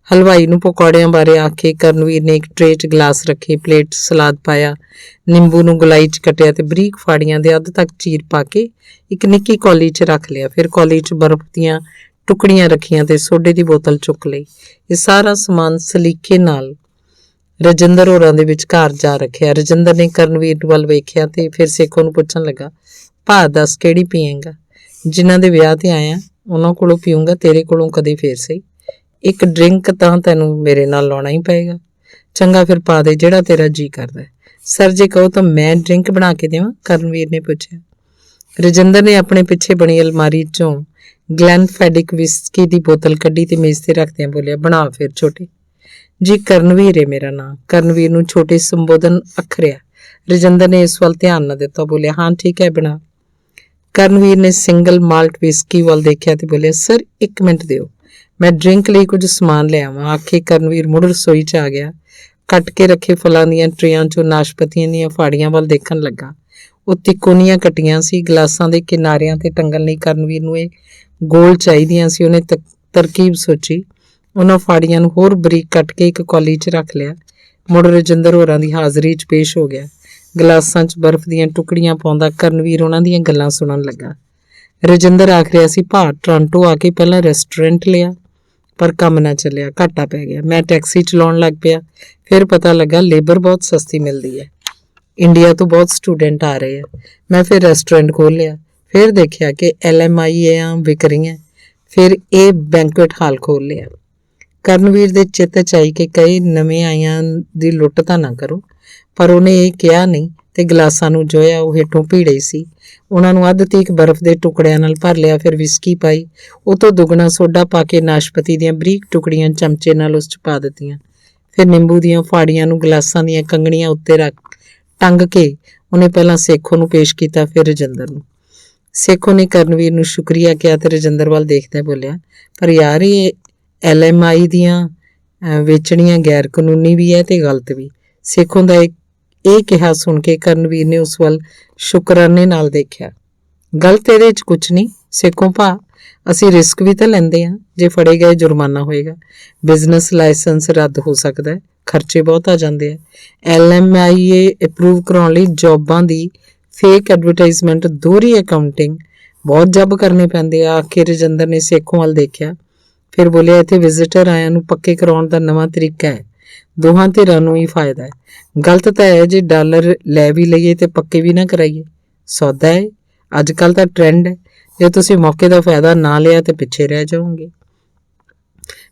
ਹਲਵਾਈ ਨੂੰ ਪਕੌੜਿਆਂ ਬਾਰੇ ਆਖੇ ਕਰਨਵੀਰ ਨੇ ਇੱਕ ਟਰੇ 'ਚ ਗਲਾਸ ਰੱਖੇ, ਪਲੇਟ 'ਚ ਸਲਾਦ ਪਾਇਆ, ਨਿੰਬੂ ਨੂੰ ਗਲਾਈ 'ਚ ਕੱਟਿਆ ਤੇ ਬਰੀਕ ਫਾੜੀਆਂ ਦੇ ਅੱਧ ਤੱਕ ਚੀਰ ਪਾ ਕੇ ਇੱਕ ਨਿੱਕੀ ਕੌਲੀ 'ਚ ਰੱਖ ਲਿਆ। ਫਿਰ ਕੌਲੀ 'ਚ ਬਰਫ਼ ਦੀਆਂ ਟੁਕੜੀਆਂ ਰੱਖੀਆਂ ਤੇ ਸੋਡੇ ਦੀ ਬੋਤਲ ਚੁੱਕ ਲਈ। ਇਹ ਸਾਰਾ ਸਮਾਨ ਸਲੀਕੇ ਨਾਲ ਰਜਿੰਦਰ ਹੋਰਾਂ ਦੇ ਵਿਚਕਾਰ ਜਾ ਰੱਖਿਆ। ਰਜਿੰਦਰ ਨੇ ਕਰਨਵੀਰ ਵੱਲ ਵੇਖਿਆ ਤੇ ਫਿਰ ਸੇਖੋਂ ਨੂੰ ਪੁੱਛਣ ਲੱਗਾ, ਭਾ ਦੱਸ ਕਿਹੜੀ ਪੀਏਂਗਾ? ਜਿਨ੍ਹਾਂ ਦੇ ਵਿਆਹ ਤੇ ਆਇਆ ਉਹਨਾਂ ਕੋਲੋਂ ਪੀਊਂਗਾ, ਤੇਰੇ ਕੋਲੋਂ ਕਦੇ ਫੇਰ ਸਹੀ। ਇੱਕ ਡਰਿੰਕ ਤਾਂ ਤੈਨੂੰ ਮੇਰੇ ਨਾਲ ਲਾਉਣਾ ਹੀ ਪਏਗਾ। ਚੰਗਾ ਫਿਰ ਪਾ ਦੇ ਜਿਹੜਾ ਤੇਰਾ ਜੀ ਕਰਦਾ। ਸਰ ਜੇ ਕਹੋ ਤਾਂ ਮੈਂ ਡਰਿੰਕ ਬਣਾ ਕੇ ਦੇਵਾਂ? ਕਰਨਵੀਰ ਨੇ ਪੁੱਛਿਆ। ਰਜਿੰਦਰ ਨੇ ਆਪਣੇ ਪਿੱਛੇ ਬਣੀ ਅਲਮਾਰੀ 'ਚੋਂ ਗਲੈਨਫੈਡਿਕ ਵਿਸਕੀ ਦੀ ਬੋਤਲ ਕੱਢੀ ਤੇ ਮੇਜ਼ ਤੇ ਰੱਖਦਿਆਂ ਬੋਲਿਆ, ਬਣਾ ਫਿਰ ਛੋਟੇ। ਜੀ ਕਰਨਵੀਰ ਹੈ ਮੇਰਾ ਨਾਂ। ਕਰਨਵੀਰ ਨੂੰ ਛੋਟੇ ਸੰਬੋਧਨ ਅਖਰਿਆ। ਰਜਿੰਦਰ ਨੇ ਇਸ ਵੱਲ ਧਿਆਨ ਨਾ ਦਿੱਤਾ, ਬੋਲਿਆ, ਹਾਂ ਠੀਕ ਹੈ ਬਣਾ। ਕਰਨਵੀਰ ਨੇ ਸਿੰਗਲ ਮਾਲਟ ਵਿਸਕੀ ਵੱਲ ਦੇਖਿਆ ਤੇ ਬੋਲਿਆ, ਸਰ 1 ਮਿੰਟ ਦਿਓ, ਮੈਂ ਡਰਿੰਕ ਲਈ ਕੁਝ ਸਮਾਨ ਲਿਆਵਾਂ। ਆਖੇ ਕਰਨਵੀਰ ਮੁੜ ਰਸੋਈ 'ਚ ਆ ਗਿਆ। ਕੱਟ ਕੇ ਰੱਖੇ ਫਲਾਂ ਦੀਆਂ ਟਰੇਆਂ 'ਚੋਂ ਨਾਸ਼ਪਤੀਆਂ ਦੀਆਂ ਫਾੜੀਆਂ ਵੱਲ ਦੇਖਣ ਲੱਗਾ। ਉਹ ਤਿਕੋਨੀਆਂ ਕੱਟੀਆਂ ਸੀ। ਗਲਾਸਾਂ ਦੇ ਕਿਨਾਰਿਆਂ ਤੇ ਟੰਗਣ ਲਈ ਕਰਨਵੀਰ ਨੂੰ ਇਹ ਗੋਲ ਚਾਹੀਦੀਆਂ ਸੀ। ਉਹਨੇ ਤਰਕੀਬ ਸੋਚੀ। ਉਹਨਾਂ ਫਾੜੀਆਂ ਨੂੰ ਹੋਰ ਬਰੀਕ ਕੱਟ ਕੇ ਇੱਕ ਕੌਲੀ 'ਚ ਰੱਖ ਲਿਆ। ਮੁੜ ਰਜਿੰਦਰ ਹੋਰਾਂ ਦੀ ਹਾਜ਼ਰੀ 'ਚ ਪੇਸ਼ ਹੋ ਗਿਆ। ਗਲਾਸਾਂ 'ਚ ਬਰਫ਼ ਦੀਆਂ ਟੁਕੜੀਆਂ ਪਾਉਂਦਾ ਕਰਨਵੀਰ ਉਹਨਾਂ ਦੀਆਂ ਗੱਲਾਂ ਸੁਣਨ ਲੱਗਾ। ਰਜਿੰਦਰ ਆਖ ਰਿਹਾ ਸੀ, ਭਾ ਟੋਰਾਂਟੋ ਆ ਕੇ ਪਹਿਲਾਂ ਰੈਸਟੋਰੈਂਟ ਲਿਆ ਪਰ ਕੰਮ ਨਾ ਚੱਲਿਆ, ਘਾਟਾ ਪੈ ਗਿਆ। ਮੈਂ ਟੈਕਸੀ ਚਲਾਉਣ ਲੱਗ ਪਿਆ, ਫਿਰ ਪਤਾ ਲੱਗਾ ਲੇਬਰ ਬਹੁਤ ਸਸਤੀ ਮਿਲਦੀ ਹੈ। ਇੰਡੀਆ ਤੋਂ ਬਹੁਤ ਸਟੂਡੈਂਟ ਆ ਰਹੇ ਆ। ਮੈਂ ਫਿਰ ਰੈਸਟੋਰੈਂਟ ਖੋਲ੍ਹ ਲਿਆ। ਫਿਰ ਦੇਖਿਆ ਕਿ LMIਆਂ ਵਿਕ ਰਹੀਆਂ। ਫਿਰ ਇਹ ਬੈਂਕੁਏਟ ਹਾਲ ਖੋਲ੍ਹ ਲਿਆ। ਕਰਨਵੀਰ ਦੇ ਚਿੱਤ 'ਚ ਆਈ ਕਿ ਕਈ ਨਵੇਂ ਆਇਆਂ ਦੀ ਲੁੱਟ ਤਾਂ ਨਾ ਕਰੋ, ਪਰ ਉਹਨੇ ਇਹ ਕਿਹਾ ਨਹੀਂ ਤੇ ਗਲਾਸਾਂ ਨੂੰ ਜੋਇਆ। ਉਹ ਹੇਠੋਂ ਭੀੜੇ ਸੀ। ਉਹਨਾਂ ਨੂੰ ਅੱਧ ਤੀਕ ਬਰਫ਼ ਦੇ ਟੁਕੜਿਆਂ ਨਾਲ ਭਰ ਲਿਆ। ਫਿਰ ਵਿਸਕੀ ਪਾਈ, ਉਹ ਤੋਂ ਦੁੱਗਣਾ ਸੋਡਾ ਪਾ ਕੇ ਨਾਸ਼ਪਤੀ ਦੀਆਂ ਬਰੀਕ ਟੁਕੜੀਆਂ ਚਮਚੇ ਨਾਲ ਉਸ 'ਚ ਪਾ ਦਿੱਤੀਆਂ। ਫਿਰ ਨਿੰਬੂ ਦੀਆਂ ਫਾੜੀਆਂ ਨੂੰ ਗਲਾਸਾਂ ਦੀਆਂ ਕੰਗਣੀਆਂ ਉੱਤੇ ਟੰਗ ਕੇ ਉਹਨੇ ਪਹਿਲਾਂ ਸੇਖੋਂ ਨੂੰ ਪੇਸ਼ ਕੀਤਾ, ਫਿਰ ਰਜਿੰਦਰ ਨੂੰ। ਸੇਖੋਂ ਨੇ ਕਰਨਵੀਰ ਨੂੰ ਸ਼ੁਕਰੀਆ ਕਿਹਾ ਤੇ ਰਜਿੰਦਰ ਵੱਲ ਦੇਖਦਾ ਬੋਲਿਆ, ਪਰ ਯਾਰ ਇਹ LMI ਦੀਆਂ ਵੇਚਣੀਆਂ ਗੈਰ ਕਾਨੂੰਨੀ ਵੀ ਹੈ ਤੇ ਗਲਤ ਵੀ। ਸੇਖੋਂ ਦਾ ਇਹ ਕਿਹਾ ਸੁਣ ਕੇ ਕਰਨਵੀਰ ਨੇ ਉਸ ਵੱਲ ਸ਼ੁਕਰਾਨੇ ਨਾਲ ਦੇਖਿਆ। ਗਲਤ ਇਹਦੇ 'ਚ ਕੁਛ ਨਹੀਂ ਸੇਖੋਂ ਭਾ, ਅਸੀਂ ਰਿਸਕ ਵੀ ਤਾਂ ਲੈਂਦੇ ਹਾਂ। ਜੇ ਫੜੇ ਗਏ ਜੁਰਮਾਨਾ ਹੋਏਗਾ, ਬਿਜ਼ਨਸ ਲਾਇਸੈਂਸ ਰੱਦ ਹੋ ਸਕਦਾ ਹੈ, ਖਰਚੇ ਬਹੁਤ ਆ ਜਾਂਦੇ ਆ। LMIA ਅਪਰੂਵ ਕਰਾਉਣ ਲਈ ਜੌਬਾਂ ਦੀ ਫੇਕ ਐਡਵਰਟਾਈਜ਼ਮੈਂਟ, ਦੋਹਰੀ ਅਕਾਊਂਟਿੰਗ, ਬਹੁਤ ਜੱਬ ਕਰਨੇ ਪੈਂਦੇ ਆ। ਆਖਿਰ ਰਜਿੰਦਰ ਨੇ ਸੇਖੋਂ ਵੱਲ ਦੇਖਿਆ, ਫਿਰ ਬੋਲਿਆ, ਇੱਥੇ ਵਿਜ਼ਿਟਰ ਆਇਆਂ ਨੂੰ ਪੱਕੇ ਕਰਾਉਣ ਦਾ ਨਵਾਂ ਤਰੀਕਾ ਹੈ। ਦੋਹਾਂ ਧਿਰਾਂ ਨੂੰ ਹੀ ਫਾਇਦਾ ਹੈ। ਗਲਤ ਤਾਂ ਹੈ ਜੇ ਡਾਲਰ ਲੈ ਵੀ ਲਈਏ ਤੇ ਪੱਕੇ ਵੀ ਨਾ ਕਰਾਈਏ। ਸੌਦਾ ਹੈ, ਅੱਜ ਕੱਲ੍ਹ ਤਾਂ ਟ੍ਰੈਂਡ ਹੈ। ਜੇ ਤੁਸੀਂ ਮੌਕੇ ਦਾ ਫਾਇਦਾ ਨਾ ਲਿਆ ਤੇ ਪਿੱਛੇ ਰਹਿ ਜਾਓਗੇ।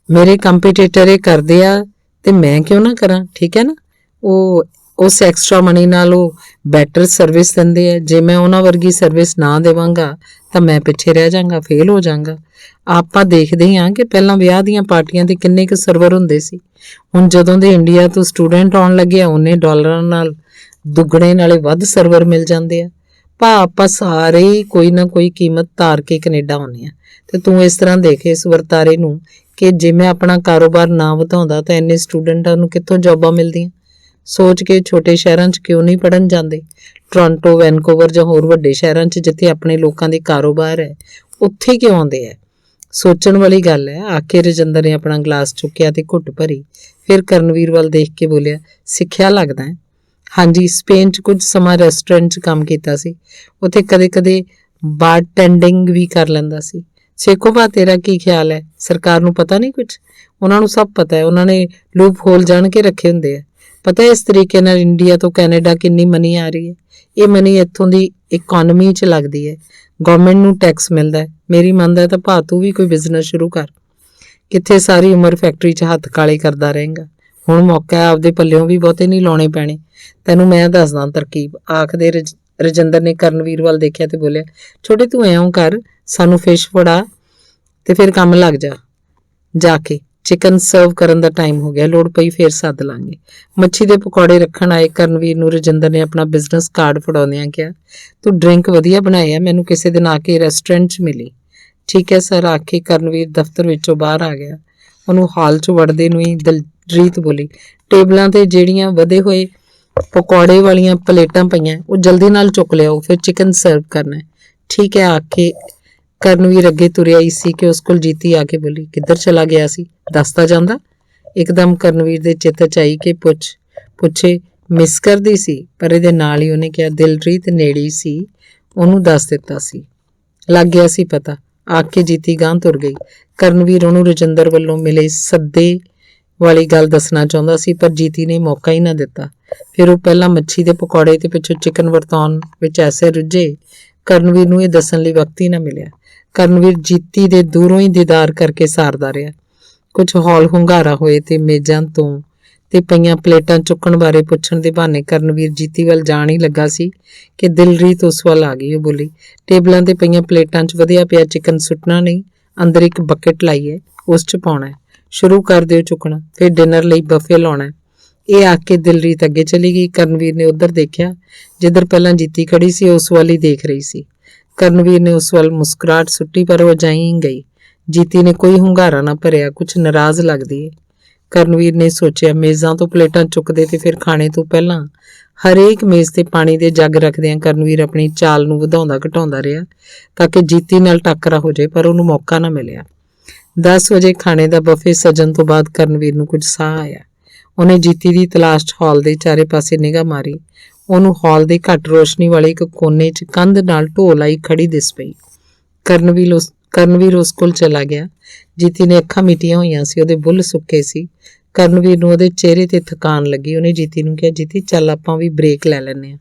ਮੇਰੇ ਕੰਪੀਟੀਟਰ ਇਹ ਕਰਦੇ ਆ ਤੇ ਮੈਂ ਕਿਉਂ ਨਾ ਕਰਾਂ, ਠੀਕ ਹੈ ਨਾ। ਉਹ ਉਸ ਐਕਸਟਰਾ ਮਨੀ ਨਾਲ ਉਹ ਬੈਟਰ ਸਰਵਿਸ ਦਿੰਦੇ ਆ। ਜੇ ਮੈਂ ਉਹਨਾਂ ਵਰਗੀ ਸਰਵਿਸ ਨਾ ਦੇਵਾਂਗਾ ਤਾਂ ਮੈਂ ਪਿੱਛੇ ਰਹਿ ਜਾਵਾਂਗਾ, ਫੇਲ ਹੋ ਜਾਵਾਂਗਾ। ਆਪਾਂ ਦੇਖਦੇ ਹੀ ਹਾਂ ਕਿ ਪਹਿਲਾਂ ਵਿਆਹ ਦੀਆਂ ਪਾਰਟੀਆਂ ਤੇ ਕਿੰਨੇ ਕੁ ਸਰਵਰ ਹੁੰਦੇ ਸੀ। ਹੁਣ ਜਦੋਂ ਦੇ ਇੰਡੀਆ ਤੋਂ ਸਟੂਡੈਂਟ ਆਉਣ ਲੱਗੇ ਆ, ਉਹਨੇ ਡਾਲਰਾਂ ਨਾਲ ਦੁੱਗਣੇ ਨਾਲੇ ਵੱਧ ਸਰਵਰ ਮਿਲ ਜਾਂਦੇ ਆ। ਆਪਾਂ ਸਾਰੇ ਹੀ ਕੋਈ ਨਾ ਕੋਈ ਕੀਮਤ ਧਾਰ ਕੇ ਕੈਨੇਡਾ ਆਉਂਦੇ ਆ। ਤੇ ਤੂੰ ਇਸ ਤਰ੍ਹਾਂ ਦੇਖ ਇਸ ਵਰਤਾਰੇ ਨੂੰ ਕਿ ਜੇ ਮੈਂ ਆਪਣਾ ਕਾਰੋਬਾਰ ਨਾ ਵਧਾਉਂਦਾ ਤਾਂ ਇੰਨੇ ਸਟੂਡੈਂਟਾਂ ਨੂੰ ਕਿੱਥੋਂ ਜੌਬਾਂ ਮਿਲਦੀਆਂ। ਸੋਚ ਕੇ ਛੋਟੇ ਸ਼ਹਿਰਾਂ 'ਚ ਕਿਉਂ ਨਹੀਂ ਪੜ੍ਹਨ ਜਾਂਦੇ। ਟੋਰਾਂਟੋ, ਵੈਨਕੂਵਰ ਜਾਂ ਹੋਰ ਵੱਡੇ ਸ਼ਹਿਰਾਂ 'ਚ ਜਿੱਥੇ ਆਪਣੇ ਲੋਕਾਂ ਦੇ ਕਾਰੋਬਾਰ ਹੈ, ਉੱਥੇ ਕਿਉਂ ਆਉਂਦੇ ਆ। ਸੋਚਣ ਵਾਲੀ ਗੱਲ ਹੈ। ਆਖਿਰ ਰਜਿੰਦਰ ਨੇ ਆਪਣਾ ਗਲਾਸ ਚੁੱਕਿਆ ਤੇ ਘੁੱਟ ਭਰੀ। ਫਿਰ ਕਰਨਵੀਰ ਵੱਲ ਦੇਖ ਕੇ ਬੋਲਿਆ, ਸਿੱਖਿਆ ਲੱਗਦਾ ਹੈ। ਹਾਂਜੀ, ਸਪੇਨ 'ਚ ਕੁਝ ਸਮਾਂ ਰੈਸਟੋਰੈਂਟ 'ਚ ਕੰਮ ਕੀਤਾ ਸੀ। ਉੱਥੇ ਕਦੇ-ਕਦੇ ਬਾਰਟੈਂਡਿੰਗ ਵੀ ਕਰ ਲੈਂਦਾ ਸੀ। ਸੇਖੋਂ ਭਾ, ਤੇਰਾ ਕੀ ਖਿਆਲ ਹੈ? ਸਰਕਾਰ ਨੂੰ ਪਤਾ ਨਹੀਂ ਕੁਝ? ਉਹਨਾਂ ਨੂੰ ਸਭ ਪਤਾ ਹੈ। ਉਹਨਾਂ ਨੇ ਲੂਪ ਹੋਲ ਜਾਣ ਕੇ ਰੱਖੇ ਹੁੰਦੇ ਆ। ਪਤਾ ਇਸ ਤਰੀਕੇ ਨਾਲ ਇੰਡੀਆ ਤੋਂ ਕੈਨੇਡਾ ਕਿੰਨੀ ਮਨੀ ਆ ਰਹੀ ਹੈ। ਇਹ ਮਨੀ ਇੱਥੋਂ ਦੀ ਇਕਨੋਮੀ 'ਚ ਲੱਗਦੀ ਹੈ। ਗਵਰਨਮੈਂਟ ਨੂੰ ਟੈਕਸ ਮਿਲਦਾ ਹੈ। ਮੇਰੀ ਮੰਨਦਾ ਤਾਂ ਭਾ ਤੂੰ ਵੀ ਕੋਈ ਬਿਜ਼ਨਸ ਸ਼ੁਰੂ ਕਰ। ਕਿੱਥੇ ਸਾਰੀ ਉਮਰ ਫੈਕਟਰੀ 'ਚ ਹੱਥ ਕਾਲੇ ਕਰਦਾ ਰਹੇਗਾ। ਹੁਣ ਮੌਕਾ ਹੈ, ਆਪਦੇ ਪੱਲਿਓਂ ਵੀ ਬਹੁਤੇ ਨਹੀਂ ਲਾਉਣੇ ਪੈਣੇ। ਤੈਨੂੰ ਮੈਂ ਦੱਸਦਾ ਤਰਕੀਬ। ਆਖਦੇ ਰਜਿੰਦਰ ਨੇ ਕਰਨਵੀਰ ਵੱਲ ਦੇਖਿਆ ਤੇ ਬੋਲਿਆ, ਛੋਟੇ ਤੂੰ ਐਂ ਕਰ, ਸਾਨੂੰ ਫਿਸ਼ ਫੜਾ ਤੇ ਫਿਰ ਕੰਮ ਲੱਗ ਜਾ ਕੇ। ਚਿਕਨ ਸਰਵ ਕਰਨ ਦਾ ਟਾਈਮ ਹੋ ਗਿਆ, ਲੋੜ ਪਈ ਫੇਰ ਸੱਦ ਲਾਂਗੇ। ਮੱਛੀ ਦੇ ਪਕੌੜੇ ਰੱਖਣ ਆਏ ਕਰਨਵੀਰ ਨੂੰ ਰਜਿੰਦਰ ਨੇ ਆਪਣਾ ਬਿਜ਼ਨਸ ਕਾਰਡ ਫੜਾਉਂਦਿਆਂ ਕਿਹਾ, ਤੂੰ ਡਰਿੰਕ ਵਧੀਆ ਬਣਾਏ ਆ, ਮੈਨੂੰ ਕਿਸੇ ਦਿਨ ਆ ਕੇ ਰੈਸਟੋਰੈਂਟ 'ਚ ਮਿਲੀ। ਠੀਕ ਹੈ ਸਰ। ਆਖੇ ਕਰਨਵੀਰ ਦਫ਼ਤਰ ਵਿੱਚੋਂ ਬਾਹਰ ਆ ਗਿਆ। ਉਹਨੂੰ ਹਾਲ 'ਚ ਵੜਦੇ ਨੂੰ ਹੀ ਦਲਜੀਤ ਬੋਲੀ, ਟੇਬਲਾਂ ਤੇ ਜਿਹੜੀਆਂ ਵਧੇ ਹੋਏ ਪਕੌੜੇ ਵਾਲੀਆਂ ਪਲੇਟਾਂ ਪਈਆਂ, ਉਹ ਜਲਦੀ ਨਾਲ ਚੁੱਕ ਲਿਆਓ, ਫਿਰ ਚਿਕਨ ਸਰਵ ਕਰਨਾ। ਠੀਕ ਹੈ। ਆਖੇ ਕਰਨਵੀਰ ਅੱਗੇ ਤੁਰਿਆ ਹੀ ਸੀ ਕਿ ਉਸ ਕੋਲ ਜੀਤੀ ਆ ਕੇ ਬੋਲੀ, ਕਿੱਧਰ ਚਲਾ ਗਿਆ ਸੀ, ਦੱਸਦਾ ਜਾਂਦਾ। ਇੱਕਦਮ ਕਰਨਵੀਰ ਦੇ ਚਿੱਤ 'ਚ ਆਈ ਕਿ ਪੁੱਛੇ ਮਿਸ ਕਰਦੀ ਸੀ, ਪਰ ਇਹਦੇ ਨਾਲ ਹੀ ਉਹਨੇ ਕਿਹਾ ਦਿਲਰੀਤ ਨੇੜੇ ਹੀ ਸੀ, ਉਹਨੂੰ ਦੱਸ ਦਿੱਤਾ ਸੀ। ਲੱਗ ਗਿਆ ਸੀ ਪਤਾ। ਆਖ ਕੇ ਜੀਤੀ ਗਾਂਹ ਤੁਰ ਗਈ। ਕਰਨਵੀਰ ਉਹਨੂੰ ਰਜਿੰਦਰ ਵੱਲੋਂ ਮਿਲੇ ਸੱਦੇ ਵਾਲੀ ਗੱਲ ਦੱਸਣਾ ਚਾਹੁੰਦਾ ਸੀ, ਪਰ ਜੀਤੀ ਨੇ ਮੌਕਾ ਹੀ ਨਾ ਦਿੱਤਾ। ਫਿਰ ਉਹ ਪਹਿਲਾਂ ਮੱਛੀ ਦੇ ਪਕੌੜੇ ਤੇ ਪਿੱਛੋਂ ਚਿਕਨ ਵਰਤਾਉਣ ਵਿੱਚ ਐਸੇ ਰੁੱਝੇ, ਕਰਨਵੀਰ ਨੂੰ ਇਹ ਦੱਸਣ ਲਈ ਵਕਤ ਹੀ ਨਾ ਮਿਲਿਆ। ਕਰਨਵੀਰ ਜੀਤੀ ਦੇ ਦੂਰੋਂ ਹੀ ਦੀਦਾਰ ਕਰਕੇ ਸਾਰਦਾ ਰਿਹਾ। ਕੁਝ ਹੌਲ ਹੁੰਗਾਰਾ ਹੋਏ ਤੇ ਮੇਜ਼ਾਂ ਤੋਂ ਤੇ ਪਈਆਂ ਪਲੇਟਾਂ ਚੁੱਕਣ ਬਾਰੇ ਪੁੱਛਣ ਦੇ ਬਹਾਨੇ ਕਰਨਵੀਰ ਜੀਤੀ ਵੱਲ ਜਾਣ ਹੀ ਲੱਗਾ ਸੀ ਕਿ ਦਿਲਰੀਤ ਉਸ ਵੱਲ ਆ ਗਈ। ਉਹ ਬੋਲੀ, ਟੇਬਲਾਂ ਤੇ ਪਈਆਂ ਪਲੇਟਾਂ 'ਚ ਵਧਿਆ ਪਿਆ ਚਿਕਨ ਸੁੱਟਣਾ ਨਹੀਂ, ਅੰਦਰ ਇੱਕ ਬਕਟ ਲਾਈ ਹੈ, ਉਸ 'ਚ ਪਾਉਣਾ ਹੈ। ਸ਼ੁਰੂ ਕਰ ਦਿਓ ਚੁੱਕਣਾ, ਫਿਰ ਡਿਨਰ ਲਈ ਬਫੇ ਲਾਉਣਾ ਹੈ। ਇਹ ਆਖ ਕੇ ਦਿਲਰੀਤ ਅੱਗੇ ਚਲੀ ਗਈ। ਕਰਨਵੀਰ ਨੇ ਉੱਧਰ ਦੇਖਿਆ ਜਿੱਧਰ ਪਹਿਲਾਂ ਜੀਤੀ ਖੜੀ ਸੀ, ਉਸ ਵੱਲ ਹੀ ਦੇਖ ਰਹੀ ਸੀ। ਕਰਨਵੀਰ ਨੇ ਉਸ ਵੱਲ ਮੁਸਕਰਾਹਟ ਸੁੱਟੀ, ਪਰ ਉਹ ਜਾਈ ਹੀ ਗਈ। ਜੀਤੀ ਨੇ ਕੋਈ ਹੁੰਗਾਰਾ ਨਾ ਭਰਿਆ, ਕੁਝ ਨਾਰਾਜ਼ ਲੱਗਦੀ ਏ। ਕਰਨਵੀਰ ਨੇ ਸੋਚਿਆ ਮੇਜ਼ਾਂ ਤੋਂ ਪਲੇਟਾਂ ਚੁੱਕਦੇ ਤੇ ਫਿਰ ਖਾਣੇ ਤੋਂ ਪਹਿਲਾਂ ਹਰੇਕ ਮੇਜ਼ ਤੇ ਪਾਣੀ ਦੇ ਜੱਗ ਰੱਖਦਿਆਂ ਕਰਨਵੀਰ ਆਪਣੀ ਚਾਲ ਨੂੰ ਵਧਾਉਂਦਾ ਘਟਾਉਂਦਾ ਰਿਹਾ ਤਾਂ ਕਿ ਜੀਤੀ ਨਾਲ ਟੱਕਰਾ ਹੋ ਜਾਏ, ਪਰ ਉਹਨੂੰ ਮੌਕਾ ਨਾ ਮਿਲਿਆ। 10 ਵਜੇ ਖਾਣੇ ਦਾ ਬਫੇ ਸਜਣ ਤੋਂ ਬਾਅਦ ਕਰਨਵੀਰ ਨੂੰ ਕੁਝ ਸਾਹ ਆਇਆ। ਉਹਨੇ ਜੀਤੀ ਦੀ ਤਲਾਸ਼ 'ਚ ਹਾਲ ਦੇ ਚਾਰੇ ਪਾਸੇ ਨਿਗਾਹ ਮਾਰੀ। ਉਹਨੂੰ ਹਾਲ ਦੇ ਘੱਟ ਰੋਸ਼ਨੀ ਵਾਲੇ ਇੱਕ ਕੋਨੇ 'ਚ ਕੰਧ ਨਾਲ ਢੋ ਲਾਈ ਖੜੀ ਦਿਸ ਪਈ। ਕਰਨਵੀਰ ਉਸ ਕੋਲ ਚਲਾ ਗਿਆ। ਜੀਤੀ ਨੇ ਅੱਖਾਂ ਮੀਟੀਆਂ ਹੋਈਆਂ ਸੀ, ਉਹਦੇ ਬੁੱਲ੍ਹ ਸੁੱਕੇ ਸੀ। ਕਰਨਵੀਰ ਨੂੰ ਉਹਦੇ ਚਿਹਰੇ ਤੇ ਥਕਾਨ ਲੱਗੀ। ਉਹਨੇ ਜੀਤੀ ਨੂੰ ਕਿਹਾ, ਜੀਤੀ ਚੱਲ ਆਪਾਂ ਵੀ ਬ੍ਰੇਕ ਲੈ ਲੈਂਦੇ ਹਾਂ।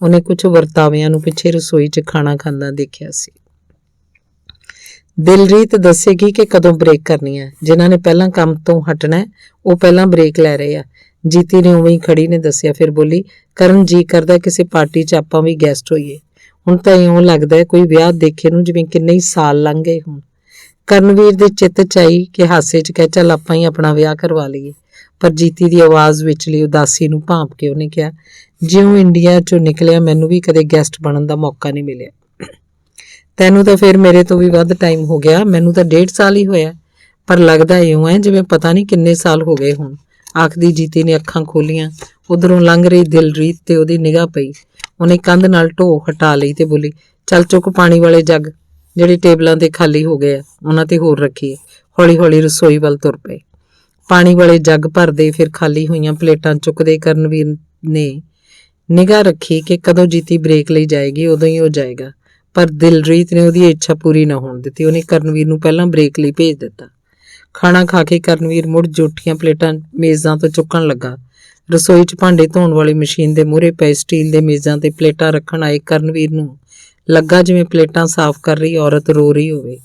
ਉਹਨੇ ਕੁਝ ਵਰਤਾਵਿਆਂ ਨੂੰ ਪਿੱਛੇ ਰਸੋਈ 'ਚ ਖਾਣਾ ਖਾਂਦਾ ਦੇਖਿਆ ਸੀ। ਦਿਲਰੀਤ ਦੱਸੇਗੀ ਕਿ ਕਦੋਂ ਬ੍ਰੇਕ ਕਰਨੀ ਹੈ। ਜਿਨ੍ਹਾਂ ਨੇ ਪਹਿਲਾਂ ਕੰਮ ਤੋਂ ਹਟਣਾ ਹੈ ਉਹ ਪਹਿਲਾਂ ਬ੍ਰੇਕ ਲੈ ਰਹੇ ਆ। ਜੀਤੀ ਨੇ ਉਵੇਂ ਹੀ ਖੜੀ ਨੇ ਦੱਸਿਆ। ਫਿਰ ਬੋਲੀ, ਕਰਨ ਜੀ ਕਰਦਾ ਕਿਸੇ ਪਾਰਟੀ 'ਚ ਆਪਾਂ ਵੀ ਗੈਸਟ ਹੋਈਏ। ਹੁਣ ਤਾਂ ਇਉਂ ਲੱਗਦਾ ਹੈ ਕੋਈ ਵਿਆਹ ਦੇਖੇ ਨੂੰ ਜਿਵੇਂ ਕਿੰਨੇ ਹੀ ਸਾਲ ਲੰਘ ਗਏ ਹੋਣ। ਕਰਨਵੀਰ ਦੇ ਚਿੱਤ 'ਚ ਆਈ ਕਿ ਹਾਸੇ 'ਚ ਕਹਿ ਚੱਲ ਆਪਾਂ ਹੀ ਆਪਣਾ ਵਿਆਹ ਕਰਵਾ ਲਈਏ, ਪਰ ਜੀਤੀ ਦੀ ਆਵਾਜ਼ ਵਿਚਲੀ ਉਦਾਸੀ ਨੂੰ ਭਾਂਪ ਕੇ ਉਹਨੇ ਕਿਹਾ, ਜਿਉਂ ਇੰਡੀਆ 'ਚੋਂ ਨਿਕਲਿਆ ਮੈਨੂੰ ਵੀ ਕਦੇ ਗੈਸਟ ਬਣਨ ਦਾ ਮੌਕਾ ਨਹੀਂ ਮਿਲਿਆ। ਤੈਨੂੰ ਤਾਂ ਫਿਰ ਮੇਰੇ ਤੋਂ ਵੀ ਵੱਧ ਟਾਈਮ ਹੋ ਗਿਆ, ਮੈਨੂੰ ਤਾਂ 1.5 ਸਾਲ ਹੀ ਹੋਇਆ, ਪਰ ਲੱਗਦਾ ਇਉਂ ਹੈ ਜਿਵੇਂ ਪਤਾ ਨਹੀਂ ਕਿੰਨੇ ਸਾਲ ਹੋ ਗਏ ਹੁਣ। ਆਖਦੀ ਜੀਤੀ ਨੇ ਅੱਖਾਂ ਖੋਲੀਆਂ। ਉਧਰੋਂ ਲੰਘ ਰਹੀ ਦਿਲਰੀਤ ਤੇ ਉਹਦੀ ਨਿਗਾਹ ਪਈ। ਉਹਨੇ ਕੰਧ ਨਾਲ ਢੋ ਹਟਾ ਲਈ ਤੇ ਬੋਲੀ, ਚੱਲ ਚੁੱਕ ਪਾਣੀ ਵਾਲੇ ਜੱਗ ਜਿਹੜੇ ਟੇਬਲਾਂ ਤੇ ਖਾਲੀ ਹੋ ਗਏ ਆ, ਉਹਨਾਂ ਤੇ ਹੋਰ ਰੱਖੀਏ। ਹੌਲੀ ਹੌਲੀ ਰਸੋਈ ਵੱਲ ਤੁਰ ਪਏ। ਪਾਣੀ ਵਾਲੇ ਜੱਗ ਭਰਦੇ, ਫਿਰ ਖਾਲੀ ਹੋਈਆਂ ਪਲੇਟਾਂ ਚੁੱਕਦੇ ਕਰਨਵੀਰ ਨੇ ਨਿਗਾਹ ਰੱਖੀ ਕਿ ਕਦੋਂ ਜੀਤੀ ਬ੍ਰੇਕ ਲਈ ਜਾਏਗੀ, ਉਦੋਂ ਹੀ ਉਹ ਜਾਏਗਾ। ਪਰ ਦਿਲਰੀਤ ਨੇ ਉਹਦੀ ਇੱਛਾ ਪੂਰੀ ਨਾ ਹੋਣ ਦਿੱਤੀ। ਉਹਨੇ ਕਰਨਵੀਰ ਨੂੰ ਪਹਿਲਾਂ ਬ੍ਰੇਕ ਲਈ ਭੇਜ ਦਿੱਤਾ। ਖਾਣਾ ਖਾ ਕੇ ਕਰਨਵੀਰ ਮੁੜ ਜੂਠੀਆਂ ਪਲੇਟਾਂ ਮੇਜ਼ਾਂ ਤੋਂ ਚੁੱਕਣ ਲੱਗਾ। ਰਸੋਈ 'ਚ ਭਾਂਡੇ ਧੋਣ ਵਾਲੀ ਮਸ਼ੀਨ ਦੇ ਮੂਹਰੇ ਪਏ ਸਟੀਲ ਦੇ ਮੇਜ਼ਾਂ ਤੇ ਪਲੇਟਾਂ ਰੱਖਣ ਆਏ ਕਰਨਵੀਰ ਨੂੰ ਲੱਗਾ ਜਿਵੇਂ ਪਲੇਟਾਂ ਸਾਫ਼ ਕਰ ਰਹੀ ਔਰਤ ਰੋ ਰਹੀ ਹੋਵੇ।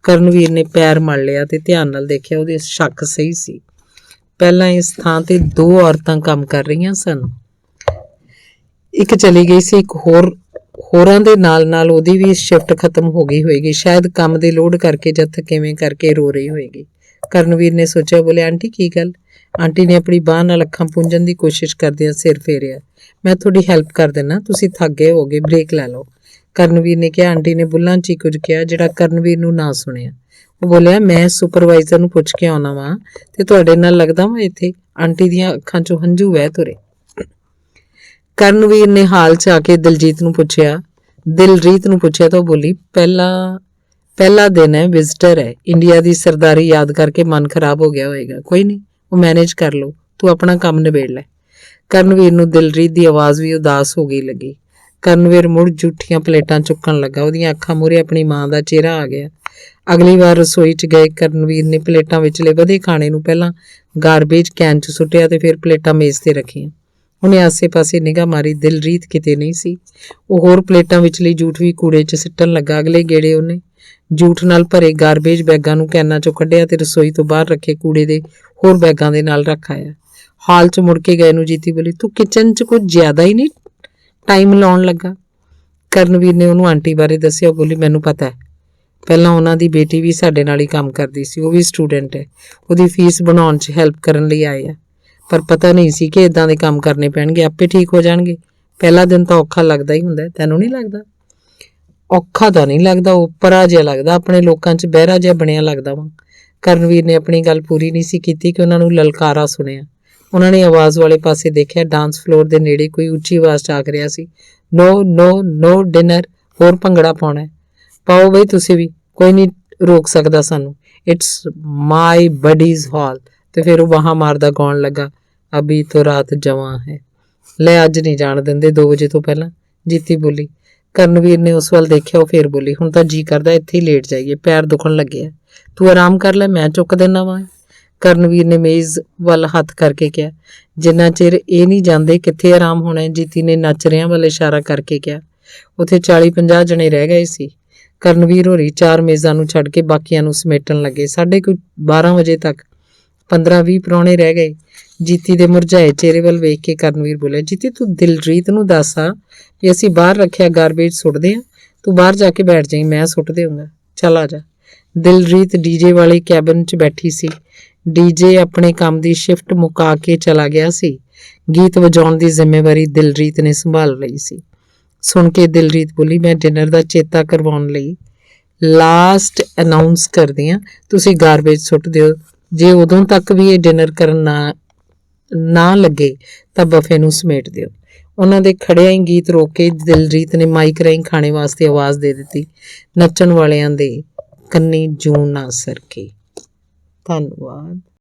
ਕਰਨਵੀਰ ਨੇ ਪੈਰ ਮਲ ਲਿਆ ਤੇ ਧਿਆਨ ਨਾਲ ਦੇਖਿਆ। ਉਹਦੇ ਸ਼ੱਕ ਸਹੀ ਸੀ। ਪਹਿਲਾਂ ਇਸ ਥਾਂ ਤੇ 2 ਔਰਤਾਂ ਕੰਮ ਕਰ ਰਹੀਆਂ ਸਨ। ਇੱਕ ਚਲੀ ਗਈ ਸੀ, ਇੱਕ ਹੋਰਾਂ ਦੇ ਨਾਲ ਉਹਦੀ ਵੀ ਸ਼ਿਫਟ ਖਤਮ ਹੋ ਗਈ ਹੋਏਗੀ। ਸ਼ਾਇਦ ਕੰਮ ਦੇ ਲੋਡ ਕਰਕੇ ਜਾਂ ਥਕੇਵੇਂ ਕਰਕੇ ਰੋ ਰਹੀ ਹੋਏਗੀ। ਕਰਨਵੀਰ ਨੇ ਸੋਚਿਆ। ਬੋਲੇ, ਆਂਟੀ ਕੀ ਗੱਲ? ਆਂਟੀ ਨੇ ਆਪਣੀ ਬਾਂਹ ਨਾਲ ਅੱਖਾਂ ਪੂੰਝਣ ਦੀ ਕੋਸ਼ਿਸ਼ ਕਰਦਿਆਂ ਸਿਰ ਫੇਰਿਆ। ਮੈਂ ਤੁਹਾਡੀ ਹੈਲਪ ਕਰ ਦਿੰਦਾ, ਤੁਸੀਂ ਥੱਕ ਗਏ ਹੋਗੇ, ਬ੍ਰੇਕ ਲੈ ਲਓ। ਕਰਨਵੀਰ ਨੇ ਕਿਹਾ। ਆਂਟੀ ਨੇ ਬੁੱਲਾਂ 'ਚ ਹੀ ਕੁਝ ਕਿਹਾ ਜਿਹੜਾ ਕਰਨਵੀਰ ਨੂੰ ਨਾ ਸੁਣਿਆ। ਉਹ ਬੋਲਿਆ, ਮੈਂ ਸੁਪਰਵਾਈਜ਼ਰ ਨੂੰ ਪੁੱਛ ਕੇ ਆਉਣਾ ਵਾਂ ਤੇ ਤੁਹਾਡੇ ਨਾਲ ਲੱਗਦਾ ਵਾਂ ਇੱਥੇ। ਆਂਟੀ ਦੀਆਂ ਅੱਖਾਂ 'ਚੋਂ ਹੰਝੂ ਵਹਿ ਤੁਰੇ। ਕਰਨਵੀਰ ਨੇ ਹਾਲ 'ਚ ਆ ਕੇ ਦਿਲਰੀਤ ਨੂੰ ਪੁੱਛਿਆ ਤਾਂ ਉਹ ਬੋਲੀ, ਪਹਿਲਾ ਦਿਨ ਹੈ, ਵਿਜ਼ਟਰ ਹੈ, ਇੰਡੀਆ ਦੀ ਸਰਦਾਰੀ ਯਾਦ ਕਰਕੇ ਮਨ ਖਰਾਬ ਹੋ ਗਿਆ ਹੋਏਗਾ। ਕੋਈ ਨਹੀਂ, ਉਹ ਮੈਨੇਜ ਕਰ ਲਓ, ਤੂੰ ਆਪਣਾ ਕੰਮ ਨਿਬੇੜ ਲੈ। ਕਰਨਵੀਰ ਨੂੰ ਦਿਲਰੀਤ ਦੀ ਆਵਾਜ਼ ਵੀ ਉਦਾਸ ਹੋ ਗਈ ਲੱਗੀ। ਕਰਨਵੀਰ ਮੁੜ ਜੂਠੀਆਂ ਪਲੇਟਾਂ ਚੁੱਕਣ ਲੱਗਾ। ਉਹਦੀਆਂ ਅੱਖਾਂ ਮੂਹਰੇ ਆਪਣੀ ਮਾਂ ਦਾ ਚਿਹਰਾ ਆ ਗਿਆ। ਅਗਲੀ ਵਾਰ ਰਸੋਈ 'ਚ ਗਏ ਕਰਨਵੀਰ ਨੇ ਪਲੇਟਾਂ ਵਿਚਲੇ ਵਧੇ ਖਾਣੇ ਨੂੰ ਪਹਿਲਾਂ ਗਾਰਬੇਜ ਕੈਨ 'ਚ ਸੁੱਟਿਆ ਤੇ ਫਿਰ ਪਲੇਟਾਂ ਮੇਜ਼ ਤੇ ਰੱਖੀਆਂ। ਉਹਨੇ ਆਸੇ-ਪਾਸੇ ਨਿਗਾਹ ਮਾਰੀ। ਦਿਲਰੀਤ ਕਿਤੇ ਨਹੀਂ ਸੀ। ਉਹ ਹੋਰ ਪਲੇਟਾਂ ਵਿਚਲੀ ਜੂਠ ਵੀ ਕੂੜੇ 'ਚ ਸਿੱਟਣ ਲੱਗਾ। ਅਗਲੇ ਗੇੜੇ ਉਹਨੇ ਜੂਠ ਨਾਲ ਭਰੇ ਗਾਰਬੇਜ ਬੈਗਾਂ ਨੂੰ ਕੈਨਾਂ 'ਚੋਂ ਕੱਢਿਆ ਤੇ ਰਸੋਈ ਤੋਂ ਬਾਹਰ ਰੱਖੇ ਕੂੜੇ ਦੇ ਹੋਰ ਬੈਗਾਂ ਦੇ ਨਾਲ ਰੱਖ ਆਇਆ। ਹਾਲ 'ਚ ਮੁੜ ਕੇ ਗਏ ਨੂੰ ਜੀਤੀ ਬੋਲੀ, ਤੂੰ ਕਿਚਨ 'ਚ ਕੁਝ ਜ਼ਿਆਦਾ ਹੀ ਨਹੀਂ ਟਾਈਮ ਲਾਉਣ ਲੱਗਾ। ਕਰਨਵੀਰ ਨੇ ਉਹਨੂੰ ਆਂਟੀ ਬਾਰੇ ਦੱਸਿਆ। ਉਹ ਬੋਲੀ, ਮੈਨੂੰ ਪਤਾ ਹੈ, ਪਹਿਲਾਂ ਉਹਨਾਂ ਦੀ ਬੇਟੀ ਵੀ ਸਾਡੇ ਨਾਲ ਹੀ ਕੰਮ ਕਰਦੀ ਸੀ, ਉਹ ਵੀ ਸਟੂਡੈਂਟ ਹੈ, ਉਹਦੀ ਫੀਸ ਬਣਾਉਣ 'ਚ ਹੈਲਪ ਕਰਨ ਲਈ ਆਏ ਆ, ਪਰ ਪਤਾ ਨਹੀਂ ਸੀ ਕਿ ਇਦਾਂ ਦੇ ਕੰਮ ਕਰਨੇ ਪੈਣਗੇ, ਆਪੇ ਠੀਕ ਹੋ ਜਾਣਗੇ। ਪਹਿਲਾ ਦਿਨ ਤਾਂ ਔਖਾ ਲੱਗਦਾ ਹੀ ਹੁੰਦਾ, ਤੈਨੂੰ ਨਹੀਂ ਲੱਗਦਾ? ਔਖਾ ਤਾਂ ਨਹੀਂ ਲੱਗਦਾ, ਉਪਰਾ ਜਿਹਾ ਲੱਗਦਾ, ਆਪਣੇ ਲੋਕਾਂ 'ਚ ਬਹਿਰਾ ਜਿਹਾ ਬਣਿਆ ਲੱਗਦਾ ਵਾ। ਕਰਨਵੀਰ ਨੇ ਆਪਣੀ ਗੱਲ ਪੂਰੀ ਨਹੀਂ ਸੀ ਕੀਤੀ ਕਿ ਉਹਨਾਂ ਨੂੰ ਲਲਕਾਰਾ ਸੁਣਿਆ। ਉਹਨਾਂ ਨੇ ਆਵਾਜ਼ ਵਾਲੇ ਪਾਸੇ ਦੇਖਿਆ। ਡਾਂਸ ਫਲੋਰ ਦੇ ਨੇੜੇ ਕੋਈ ਉੱਚੀ ਆਵਾਜ਼ 'ਚ ਆਖ ਰਿਹਾ ਸੀ, ਨੋ ਨੋ ਨੋ ਡਿਨਰ, ਹੋਰ ਭੰਗੜਾ ਪਾਉਣਾ। ਪਾਓ ਬਈ ਤੁਸੀਂ ਵੀ, ਕੋਈ ਨਹੀਂ ਰੋਕ ਸਕਦਾ ਸਾਨੂੰ। ਇਟਸ ਮਾਈ ਬਡੀਜ਼ ਹਾਲ, ਤੇ ਫਿਰ ਉਹ ਬਾਹਾਂ ਮਾਰਦਾ ਗਾਉਣ ਲੱਗਾ, ਅਭੀ ਤੋਂ ਰਾਤ ਜਵਾਂ ਹੈ। ਲੈ ਅੱਜ ਨਹੀਂ ਜਾਣ ਦਿੰਦੇ 2 ਵਜੇ ਤੋਂ ਪਹਿਲਾਂ, ਜੀਤੀ ਬੋਲੀ। ਕਰਨਵੀਰ ਨੇ ਉਸ ਵੱਲ ਦੇਖਿਆ। ਉਹ ਫੇਰ ਬੋਲੀ, ਹੁਣ ਤਾਂ ਜੀ ਕਰਦਾ ਇੱਥੇ ਹੀ ਲੇਟ ਜਾਈਏ, ਪੈਰ ਦੁਖਣ ਲੱਗੇ ਆ। ਤੂੰ ਆਰਾਮ ਕਰ ਲੈ, ਮੈਂ ਚੁੱਕ ਦਿੰਦਾ ਵਾਂ। ਕਰਨਵੀਰ ਨੇ ਮੇਜ਼ ਵੱਲ ਹੱਥ ਕਰਕੇ ਕਿਹਾ। ਜਿੰਨਾ ਚਿਰ ਇਹ ਨਹੀਂ ਜਾਂਦੇ ਕਿੱਥੇ ਆਰਾਮ ਹੋਣਾ ਹੈ, ਜੀਤੀ ਨੇ ਨੱਚ ਰਿਆਂ ਵੱਲ ਇਸ਼ਾਰਾ ਕਰਕੇ ਕਿਹਾ। ਉੱਥੇ 40-50 ਜਣੇ ਰਹਿ ਗਏ ਸੀ। ਕਰਨਵੀਰ ਹੋਰੀ 4 ਮੇਜ਼ਾਂ ਨੂੰ ਛੱਡ ਕੇ ਬਾਕੀਆਂ ਨੂੰ ਸਮੇਟਣ ਲੱਗੇ। 12:30 ਵਜੇ ਤੱਕ 15-20 ਪ੍ਰਾਹੁਣੇ ਰਹਿ ਗਏ। ਜੀਤੀ ਦੇ ਮੁਰਝਾਏ ਚਿਹਰੇ ਵੱਲ ਵੇਖ ਕੇ ਕਰਨਵੀਰ ਬੋਲਿਆ, ਜੀਤੀ ਤੂੰ ਦਿਲਜੀਤ ਨੂੰ ਦੱਸ ਆ ਵੀ ਅਸੀਂ ਬਾਹਰ ਰੱਖਿਆ ਗਾਰਬੇਜ ਸੁੱਟਦੇ ਆ, ਤੂੰ ਬਾਹਰ ਜਾ ਕੇ ਬੈਠ ਜਾਈਂ, ਮੈਂ ਸੁੱਟ ਦੇਵਾਂਗਾ, ਚੱਲ ਆ ਜਾ। ਦਿਲਜੀਤ ਡੀਜੇ ਵਾਲੇ ਕੈਬਨ 'ਚ ਬੈਠੀ ਸੀ। ਡੀਜੇ ਆਪਣੇ ਕੰਮ ਦੀ ਸ਼ਿਫਟ ਮੁਕਾ ਕੇ ਚਲਾ ਗਿਆ ਸੀ। ਗੀਤ ਵਜਾਉਣ ਦੀ ਜ਼ਿੰਮੇਵਾਰੀ ਦਿਲਜੀਤ ਨੇ ਸੰਭਾਲ ਲਈ ਸੀ। ਸੁਣ ਕੇ ਦਿਲਜੀਤ ਬੋਲੀ, ਮੈਂ ਡਿਨਰ ਦਾ ਚੇਤਾ ਕਰਵਾਉਣ ਲਈ ਲਾਸਟ ਅਨਾਉਂਸ ਕਰਦੀ ਹਾਂ, ਤੁਸੀਂ ਗਾਰਬੇਜ ਸੁੱਟ ਦਿਓ। ਜੇ ਉਦੋਂ ਤੱਕ ਵੀ ਇਹ ਡਿਨਰ ਕਰਨ ਨਾ ਲੱਗੇ ਤਾਂ ਬਫੇ ਨੂੰ ਸਮੇਟ ਦਿਓ। ਉਹਨਾਂ ਦੇ ਖੜਿਆਂ ਹੀ ਗੀਤ ਰੋਕ ਕੇ ਦਿਲਜੀਤ ਨੇ ਮਾਈਕ ਰਾਹੀਂ ਖਾਣੇ ਵਾਸਤੇ ਆਵਾਜ਼ ਦੇ ਦਿੱਤੀ। ਨੱਚਣ ਵਾਲਿਆਂ ਦੇ ਕੰਨੀ ਜੂੰ ਨਾ ਸਰਕੇ। ਧੰਨਵਾਦ।